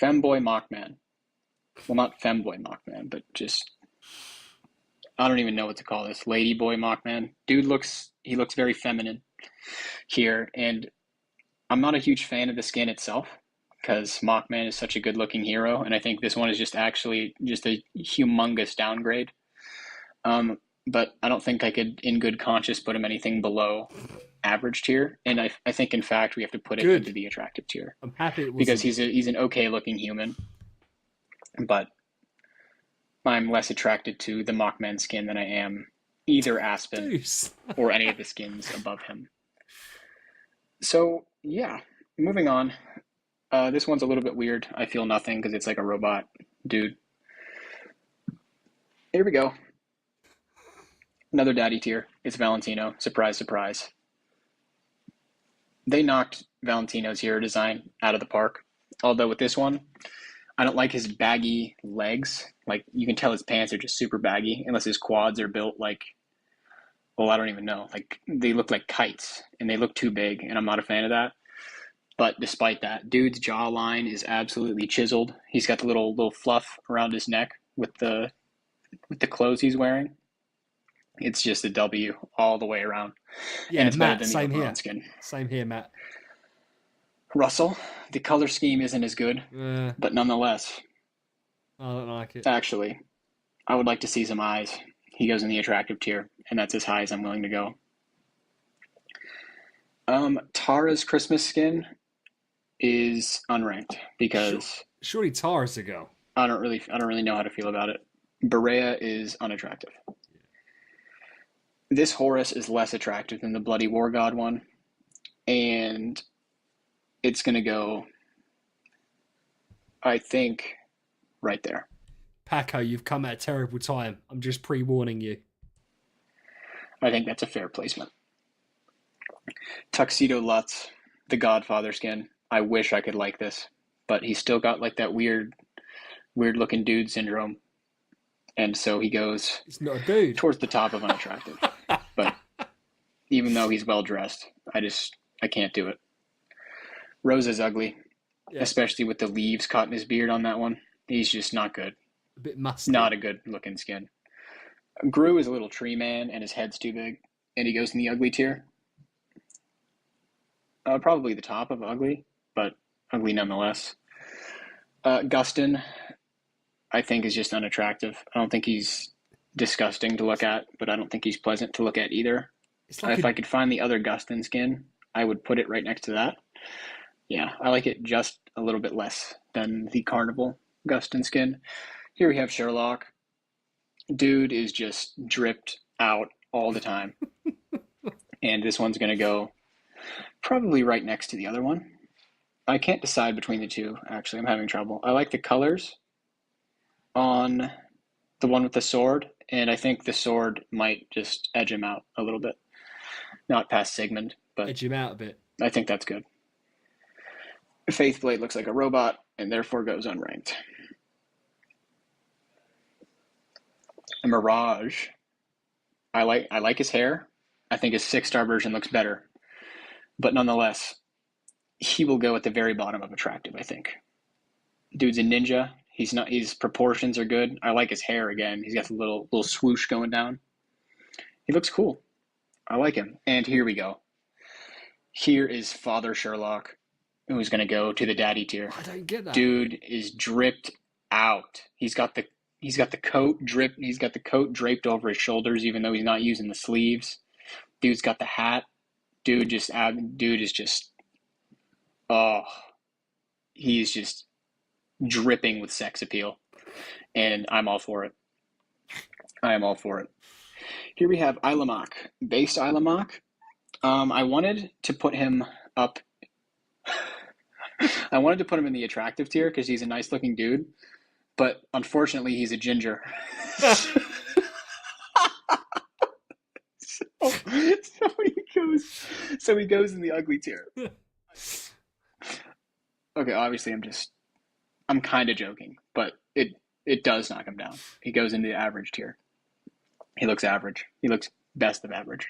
Femboy Mockman. Well, not Femboy Mockman, but just, I don't even know what to call this. Ladyboy Mockman. Dude looks very feminine here, and I'm not a huge fan of the skin itself because Mockman is such a good looking hero, and I think this one is just actually just a humongous downgrade. But I don't think I could in good conscience put him anything below average tier, and I think in fact we have to put it into the attractive tier. I'm happy it was because he's an okay looking human, but I'm less attracted to the Mockman skin than I am either Aspen or any of the skins above him. So yeah, moving on. This one's a little bit weird. I feel nothing because it's like a robot dude. Here we go. Another daddy tier. It's Valentino. Surprise, surprise. They knocked Valentino's hero design out of the park. Although with this one, I don't like his baggy legs. Like, you can tell his pants are just super baggy, unless his quads are built like, well, I don't even know. Like, they look like kites, and they look too big, and I'm not a fan of that. But despite that, dude's jawline is absolutely chiseled. He's got the little fluff around his neck with the clothes he's wearing. It's just a W all the way around. Yeah, and it's Matt, better than same the here. skin. Same here, Matt. Russell, the color scheme isn't as good, but nonetheless. I don't like it. Actually, I would like to see some eyes. He goes in the attractive tier, and that's as high as I'm willing to go. Tara's Christmas skin is unranked because surely Tara's a girl. I don't really know how to feel about it. Berea is unattractive. This Horus is less attractive than the Bloody War God one, and it's going to go, I think, right there. Paco, you've come at a terrible time. I'm just pre-warning you. I think that's a fair placement. Tuxedo Lutz, the Godfather skin. I wish I could like this, but he's still got like that weird looking dude syndrome. And so he goes It's not a dude. towards the top of unattractive. But even though he's well dressed, I can't do it. Rose is ugly, Yeah. especially with the leaves caught in his beard on that one. He's just not good. A bit musty. Not a good looking skin. Gru is a little tree man and his head's too big, and he goes in the ugly tier. Probably the top of ugly, but ugly nonetheless. Gustin, I think, is just unattractive. I don't think he's disgusting to look at, but I don't think he's pleasant to look at either. It's like If I could find the other Gustin skin, I would put it right next to that. Yeah, I like it just a little bit less than the Carnival Gustin skin. Here we have Sherlock. Dude is just dripped out all the time. And this one's going to go probably right next to the other one. I can't decide between the two, actually. I'm having trouble. I like the colors on the one with the sword, and I think the sword might just edge him out a little bit. Not past Sigmund, but edge him out a bit. I think that's good. Faithblade looks like a robot, and therefore goes unranked. Mirage. I like his hair. I think his 6-star version looks better. But nonetheless, he will go at the very bottom of attractive, I think. Dude's a ninja. His proportions are good. I like his hair again. He's got the little swoosh going down. He looks cool. I like him. And here we go. Here is Father Sherlock, who's going to go to the daddy tier. I don't get that. Dude is dripped out. He's got the coat drip. He's got the coat draped over his shoulders, even though he's not using the sleeves. Dude's got the hat. Dude is just. Oh, he's just dripping with sex appeal, and I'm all for it. I am all for it. Here we have Ilamak, based Ilamak. I wanted to put him up. I wanted to put him in the attractive tier because he's a nice looking dude, but unfortunately he's a ginger. so he goes in the ugly tier. Okay, obviously I'm kind of joking, but it does knock him down. He goes into the average tier. He looks average. He looks best of average.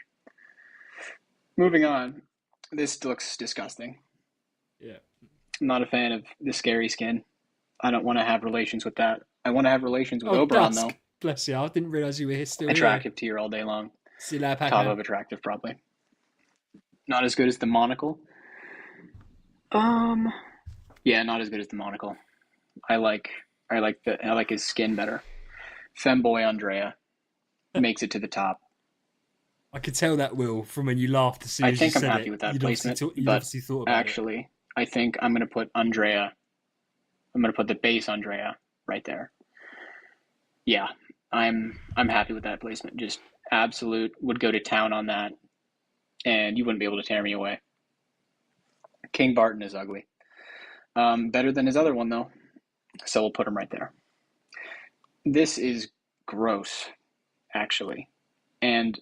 Moving on. This looks disgusting. Yeah. I'm not a fan of the scary skin. I don't want to have relations with that. I want to have relations with Oberon, Dusk. though. Bless you. I didn't realise you were here still. Attractive tier all day long. Top of attractive, probably. Not as good as the monocle. Yeah, not as good as the monocle. I like his skin better. Femboy Andrea makes it to the top. I could tell that, Will, from when you laughed as soon as you said it. I think I'm happy with that placement, but actually, I think I'm going to put Andrea. I'm going to put the base Andrea right there. Yeah, I'm happy with that placement. Just absolute would go to town on that, and you wouldn't be able to tear me away. King Barton is ugly. Better than his other one, though, so we'll put him right there. This is gross, actually, and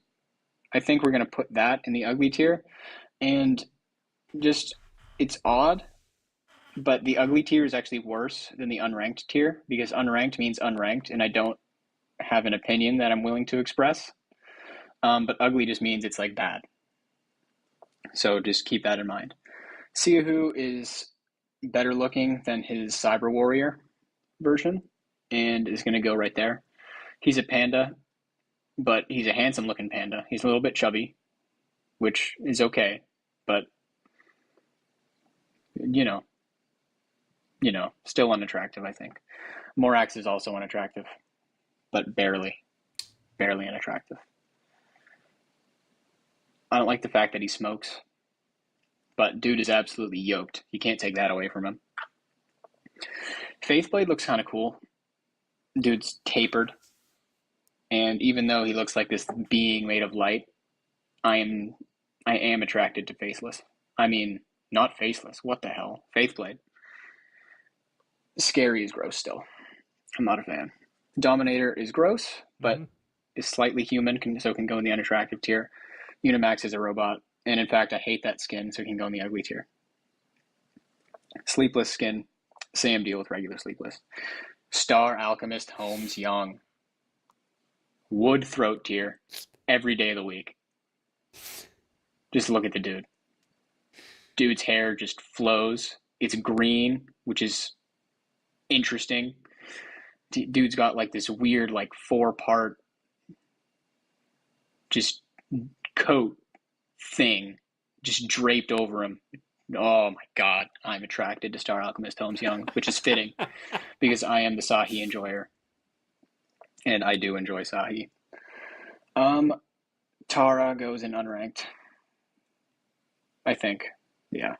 I think we're going to put that in the ugly tier, and just, it's odd, but the ugly tier is actually worse than the unranked tier, because unranked means unranked, and I don't have an opinion that I'm willing to express, but ugly just means it's like bad. So just keep that in mind. Siahu is better looking than his Cyber Warrior version, and is going to go right there. He's a panda, but he's a handsome looking panda. He's a little bit chubby, which is okay, but still unattractive, I think. Morax is also unattractive, but barely unattractive. I don't like the fact that he smokes, but dude is absolutely yoked. You can't take that away from him. Faithblade looks kind of cool. Dude's tapered. And even though he looks like this being made of light, I am attracted to Faceless. I mean, not Faceless. What the hell? Faithblade. Scary is gross still. I'm not a fan. Dominator is gross, but is slightly human, so can go in the unattractive tier. Unimax is a robot, and in fact, I hate that skin, so it can go in the ugly tier. Sleepless skin Same deal with regular Sleepless. Star Alchemist Holmes Young. Wood throat tier every day of the week. Just look at the dude. Dude's hair just flows. It's green, which is interesting. Dude's got like this weird, like 4-part just coat thing just draped over him. Oh my God, I'm attracted to Star Alchemist Holmes Young, which is fitting because I am the Sahi enjoyer. And I do enjoy Sahi. Tara goes in unranked. I think. Yeah.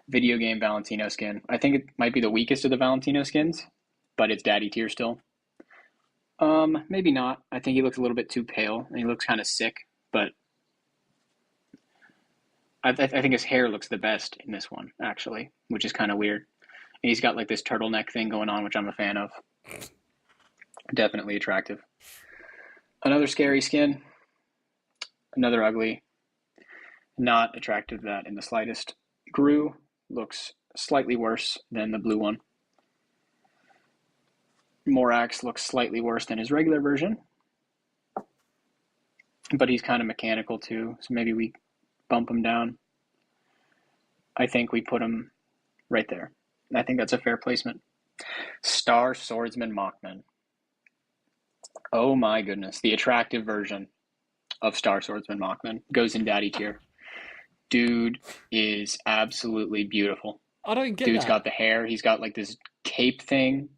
Video game Valentino skin. I think it might be the weakest of the Valentino skins, but it's daddy tier still. Maybe not. I think he looks a little bit too pale and he looks kind of sick, but I think his hair looks the best in this one, actually, which is kind of weird. And he's got like this turtleneck thing going on, which I'm a fan of. Definitely attractive. Another scary skin. Another ugly. Not attractive to that in the slightest. Gru looks slightly worse than the blue one. Morax looks slightly worse than his regular version. But he's kind of mechanical too, so maybe we bump him down. I think we put him right there. I think that's a fair placement. Star Swordsman Mockman. Oh my goodness. The attractive version of Star Swordsman Mockman goes in daddy tier. Dude is absolutely beautiful. I don't get Dude's that. got the hair. He's got like this cape thing,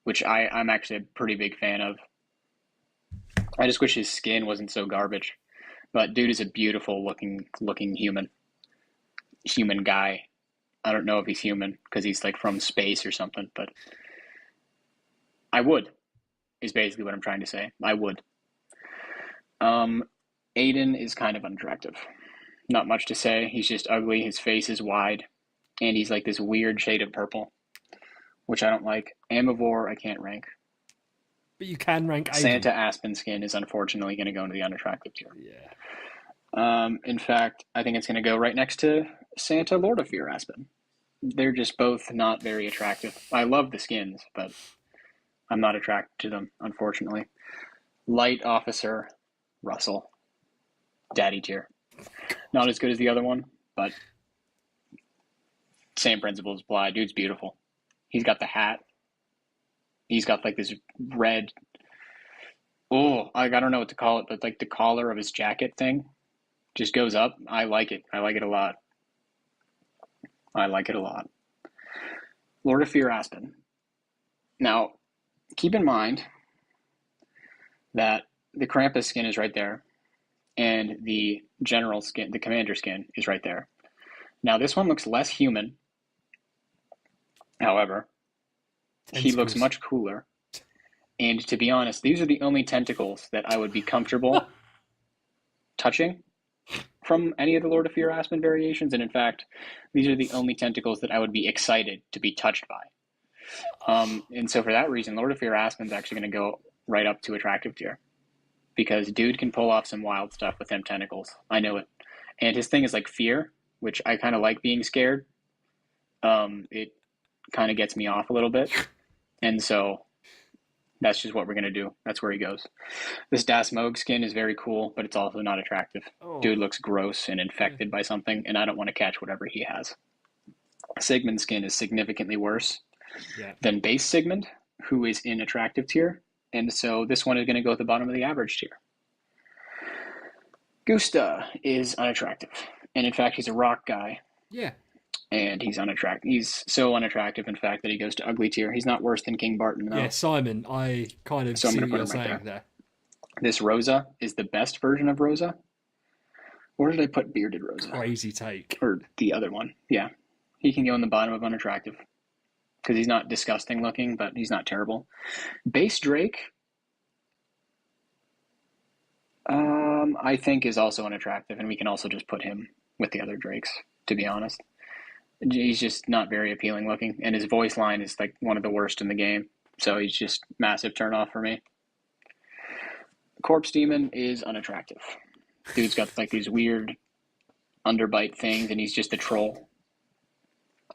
which I'm actually a pretty big fan of. I just wish his skin wasn't so garbage. But dude is a beautiful looking human guy. I don't know if he's human because he's like from space or something, but I would, is basically what I'm trying to say. I would. Aiden is kind of unattractive. Not much to say. He's just ugly. His face is wide, and he's like this weird shade of purple, which I don't like. Amivore, I can't rank. But you can rank Aiden. Santa Aspen skin is unfortunately going to go into the unattractive tier. Yeah. In fact, I think it's going to go right next to Santa Lord of Fear Aspen. They're just both not very attractive. I love the skins, but I'm not attracted to them, unfortunately. Light Officer Russell. Daddy tier. Not as good as the other one, but same principles apply. Dude's beautiful. He's got the hat. He's got like this red, I don't know what to call it, but like the collar of his jacket thing just goes up. I like it. I like it a lot. I like it a lot. Lord of Fear Aspen. Now, keep in mind that the Krampus skin is right there, and the general skin, the commander skin, is right there. Now, this one looks less human. However, he looks much cooler. And to be honest, these are the only tentacles that I would be comfortable touching from any of the Lord of Fear Aspen variations. And in fact, these are the only tentacles that I would be excited to be touched by. And so for that reason, Lord of Fear Aspen is actually going to go right up to attractive tier. Because dude can pull off some wild stuff with them tentacles. I know it. And his thing is like fear, which I kind of like being scared. It kind of gets me off a little bit. And so that's just what we're going to do. That's where he goes. This Das Moog skin is very cool, but it's also not attractive. Oh. Dude looks gross and infected by something, and I don't want to catch whatever he has. Sigmund's skin is significantly worse than base Sigmund, who is in attractive tier. And so this one is going to go at the bottom of the average tier. Gusta is unattractive. And in fact, he's a rock guy. Yeah. And he's unattractive. He's so unattractive, in fact, that he goes to ugly tier. He's not worse than King Barton, though. Yeah, Simon, I kind of see what you're saying there. This Rosa is the best version of Rosa. Where did I put Bearded Rosa? Crazy take. Or the other one. Yeah. He can go in the bottom of unattractive. Because he's not disgusting looking, but he's not terrible. Base Drake, I think, is also unattractive, and we can also just put him with the other Drakes, to be honest. He's just not very appealing looking, and his voice line is like one of the worst in the game, so he's just massive turnoff for me. Corpse Demon is unattractive. Dude's got like these weird underbite things, and he's just a troll.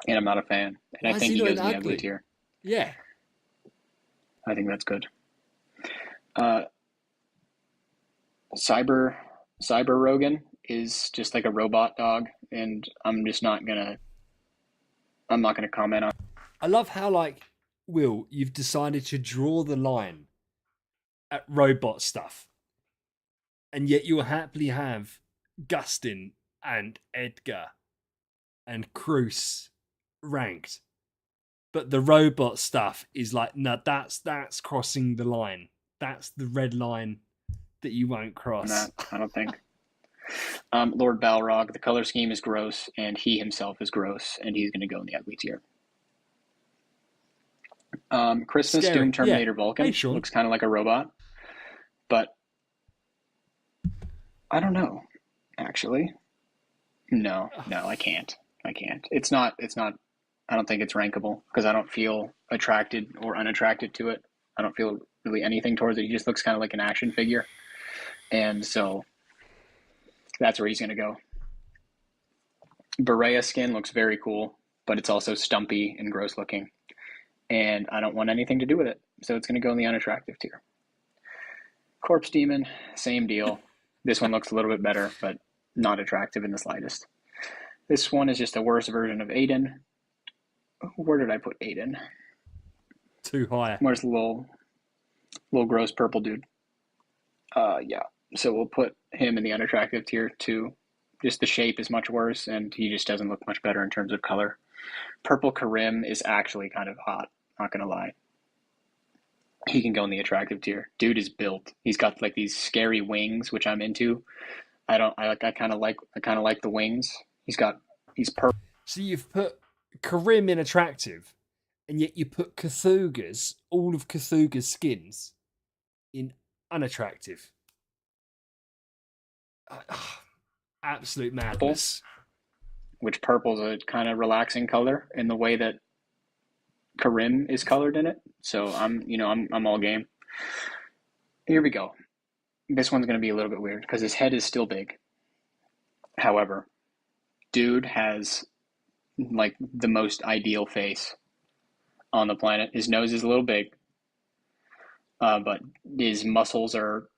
and I'm not a fan. And I Why is think he he not goes in in the ugly ugly? tier. Yeah. I think that's good. Uh, Cyber Cyber Rogan is just like a robot dog, and I'm not gonna comment on. I love how, like, Will, you've decided to draw the line at robot stuff, and yet you'll happily have Gustin and Edgar and Cruz ranked. But the robot stuff is like, no, that's crossing the line. That's the red line that you won't cross. That. I don't think. Lord Balrog, the color scheme is gross, and he himself is gross, and he's going to go in the ugly tier. Christmas Scary. Doom Yeah. Terminator Hey, Vulcan Sean. looks kind of like a robot, but I don't know. Actually, no, I can't. I can't. It's not. It's not. I don't think it's rankable because I don't feel attracted or unattracted to it. I don't feel really anything towards it. He just looks kind of like an action figure, and so that's where he's going to go. Berea skin looks very cool, but it's also stumpy and gross looking, and I don't want anything to do with it, so it's going to go in the unattractive tier. Corpse Demon, same deal. This one looks a little bit better, but not attractive in the slightest. This one is just a worse version of Aiden. Where did I put Aiden? Too high. Where's the little gross purple dude? Yeah. So we'll put him in the unattractive tier too. Just the shape is much worse, and he just doesn't look much better in terms of color. Purple Karim is actually kind of hot, not gonna lie. He can go in the attractive tier. Dude is built. He's got like these scary wings, which I'm into. I kind of like the wings. He's purple. So you've put Karim in attractive, and yet you put Cthulhu's, all of Cthulhu's skins, in unattractive. Absolute madness. Which purple's a kind of relaxing color in the way that Karim is colored in it. So I'm all game. Here we go. This one's going to be a little bit weird because his head is still big. However, dude has like the most ideal face on the planet. His nose is a little big, but his muscles are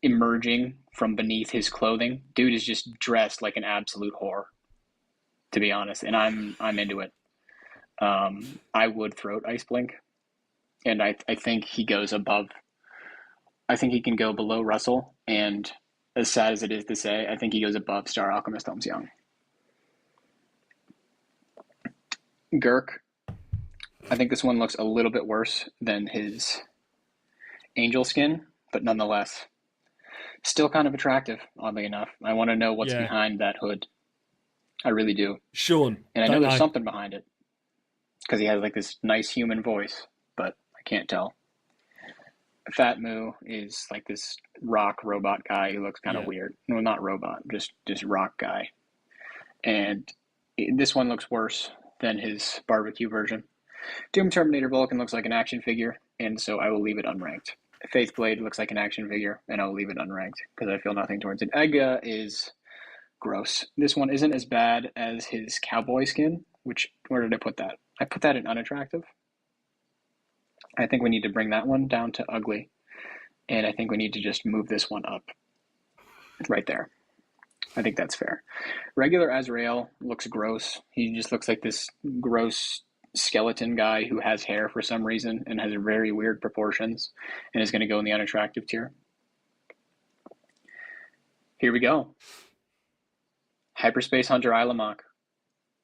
emerging from beneath his clothing. Dude is just dressed like an absolute whore, to be honest, and I'm into it. I would throat ice blink, and I think he goes above. I think he can go below Russell, and as sad as it is to say, I think he goes above Star Alchemist Holmes Young. Girk, I think this one looks a little bit worse than his angel skin, but nonetheless, still kind of attractive, oddly enough. I want to know what's behind that hood. I really do. Sean. And I know there's something behind it because he has like this nice human voice, but I can't tell. Fat Moo is like this rock robot guy who looks kind of weird. No, not robot, just rock guy. And this one looks worse than his barbecue version. Doom Terminator Vulcan looks like an action figure, and so I will leave it unranked. Faith Blade looks like an action figure, and I'll leave it unranked because I feel nothing towards it. Ega is gross. This one isn't as bad as his cowboy skin, where did I put that? I put that in unattractive. I think we need to bring that one down to ugly, and I think we need to just move this one up right there. I think that's fair. Regular Azrael looks gross. He just looks like this gross skeleton guy who has hair for some reason and has very weird proportions and is going to go in the unattractive tier. Here we go. Hyperspace Hunter Ilamok,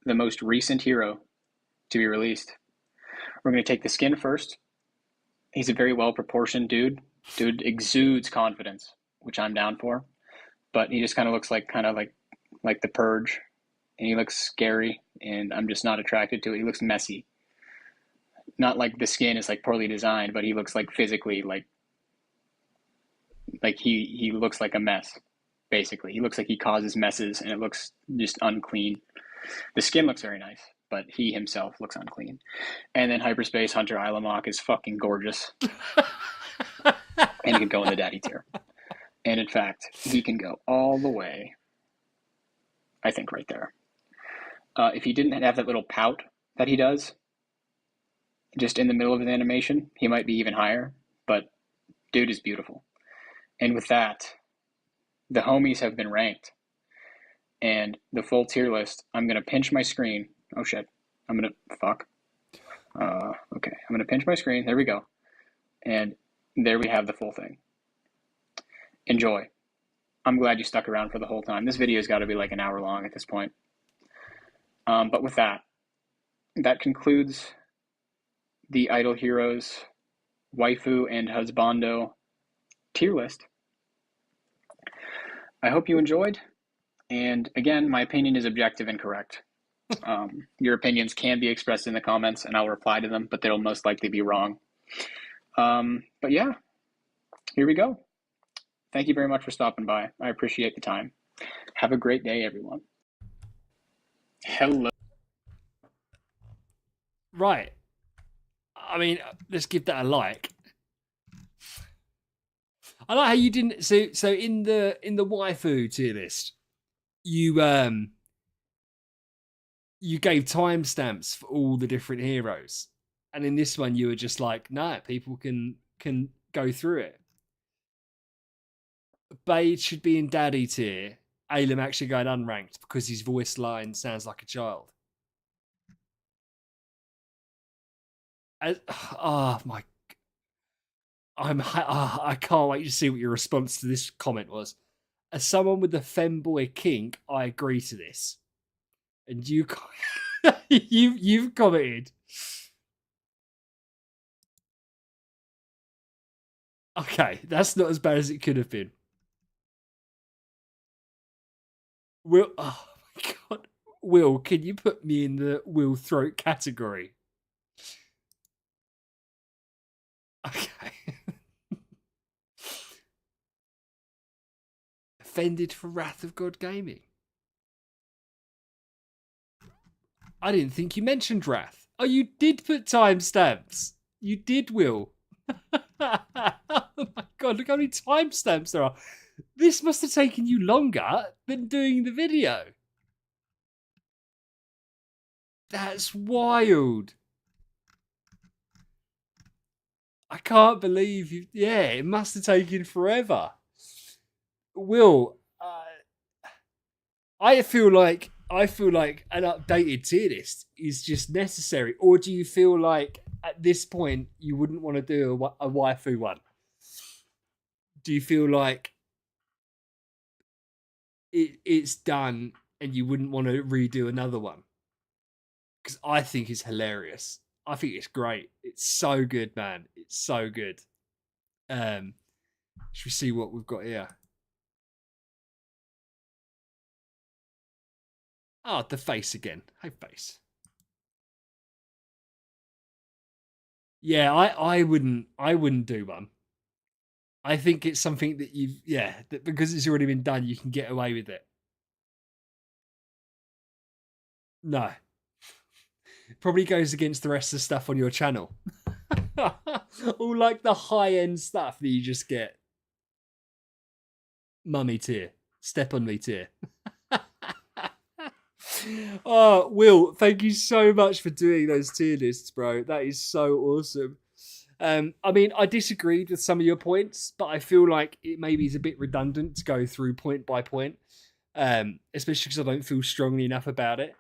the most recent hero to be released. We're going to take the skin first. He's a very well-proportioned dude. Dude exudes confidence, which I'm down for. But he just kind of looks like the Purge, and he looks scary, and I'm just not attracted to it. He looks messy. Not like the skin is like poorly designed, but he looks like physically like he looks like a mess. Basically, he looks like he causes messes, and it looks just unclean. The skin looks very nice, but he himself looks unclean. And then Hyperspace Hunter Ilamok is fucking gorgeous, and he can go in the daddy tier. And in fact, he can go all the way, I think, right there. If he didn't have that little pout that he does, just in the middle of his animation, he might be even higher, but dude is beautiful. And with that, the homies have been ranked. And the full tier list, I'm going to pinch my screen. Oh shit. I'm going to, fuck. Okay, I'm going to pinch my screen. There we go. And there we have the full thing. Enjoy. I'm glad you stuck around for the whole time. This video's got to be like an hour long at this point. But with that, that concludes the Idol Heroes Waifu and Husbando tier list. I hope you enjoyed. And again, my opinion is objective and correct. Your opinions can be expressed in the comments and I'll reply to them, but they'll most likely be wrong. But yeah, here we go. Thank you very much for stopping by. I appreciate the time. Have a great day, everyone. Hello. Right. I mean, let's give that a like. I like how you didn't. So in the waifu tier list, you gave timestamps for all the different heroes, and in this one you were just like, nah, people can go through it. Bade should be in daddy tier. Alem actually going unranked because his voice line sounds like a child. Oh my! I can't wait to see what your response to this comment was. As someone with the femboy kink, I agree to this. And you, you've commented. Okay, that's not as bad as it could have been. Will, oh my god, Will, can you put me in the Will throat category? Okay. Offended for Wrath of God Gaming. I didn't think you mentioned Wrath. Oh, you did put timestamps. You did, Will. Oh my god, look how many timestamps there are. This must have taken you longer than doing the video. That's wild. I can't believe you. Yeah, it must have taken forever. Will, I feel like an updated tier list is just necessary, or do you feel like at this point you wouldn't want to do a waifu one? Do you feel like it's done and you wouldn't want to redo another one? Because I think it's hilarious. I think it's great. It's so good, man. It's so good. Should we see what we've got here? Oh, the face again. Hey, face. Yeah, I wouldn't do one. I think it's something that that because it's already been done, you can get away with it. No. Probably goes against the rest of the stuff on your channel. All like the high end stuff that you just get. Mummy tier. Step on me tier. Oh, Will, thank you so much for doing those tier lists, bro. That is so awesome. I mean, I disagreed with some of your points, but I feel like it maybe is a bit redundant to go through point by point, especially because I don't feel strongly enough about it.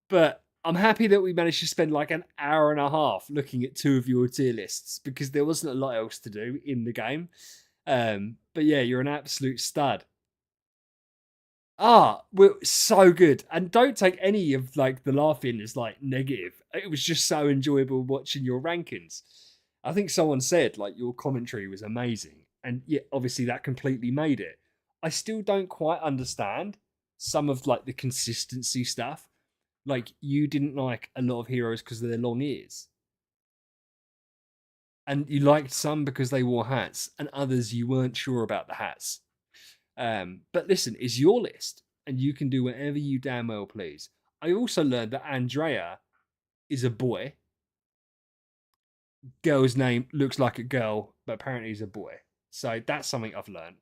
But I'm happy that we managed to spend like an hour and a half looking at two of your tier lists because there wasn't a lot else to do in the game. But yeah, you're an absolute stud. Well, so good. And don't take any of like the laughing as like negative. It was just so enjoyable watching your rankings. I think someone said like your commentary was amazing. And yeah, obviously that completely made it. I still don't quite understand some of like the consistency stuff. Like you didn't like a lot of heroes because of their long ears. And you liked some because they wore hats, and others you weren't sure about the hats. But listen, it's your list, and you can do whatever you damn well please. I also learned that Andrea is a boy. Girl's name looks like a girl, but apparently is a boy. So that's something I've learned.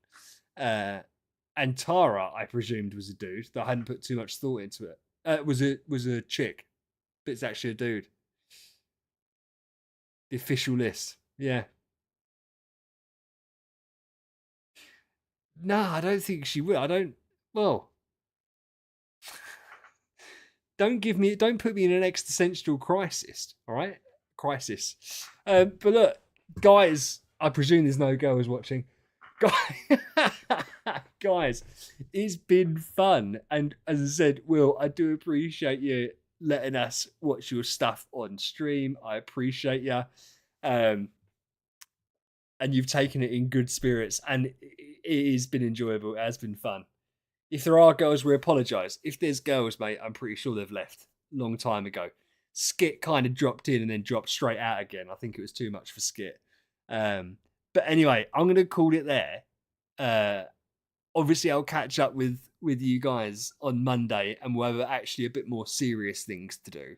And Tara, I presumed, was a dude that I hadn't put too much thought into it. Was a chick. but it's actually a dude. The official list. Yeah. Nah, I don't think she will. I don't. Well, don't put me in an existential crisis. All right, crisis. But look, guys, I presume there's no girls watching. Guys, it's been fun, and as I said, Will, I do appreciate you letting us watch your stuff on stream. I appreciate you, and you've taken it in good spirits, and it has been enjoyable. It has been fun. If there are girls, we apologise. If there's girls, mate, I'm pretty sure they've left a long time ago. Skit kind of dropped in and then dropped straight out again. I think it was too much for Skit. But anyway, I'm going to call it there. Obviously, I'll catch up with you guys on Monday, and we'll have actually a bit more serious things to do.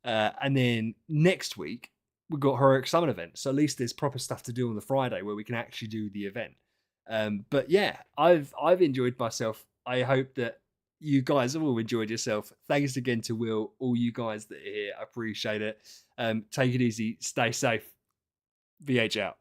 And then next week, we've got Heroic Summon event. So at least there's proper stuff to do on the Friday where we can actually do the event. But yeah, I've enjoyed myself. I hope that you guys have all enjoyed yourself. Thanks again to Will, all you guys that are here. I appreciate it. Take it easy. Stay safe. VH out.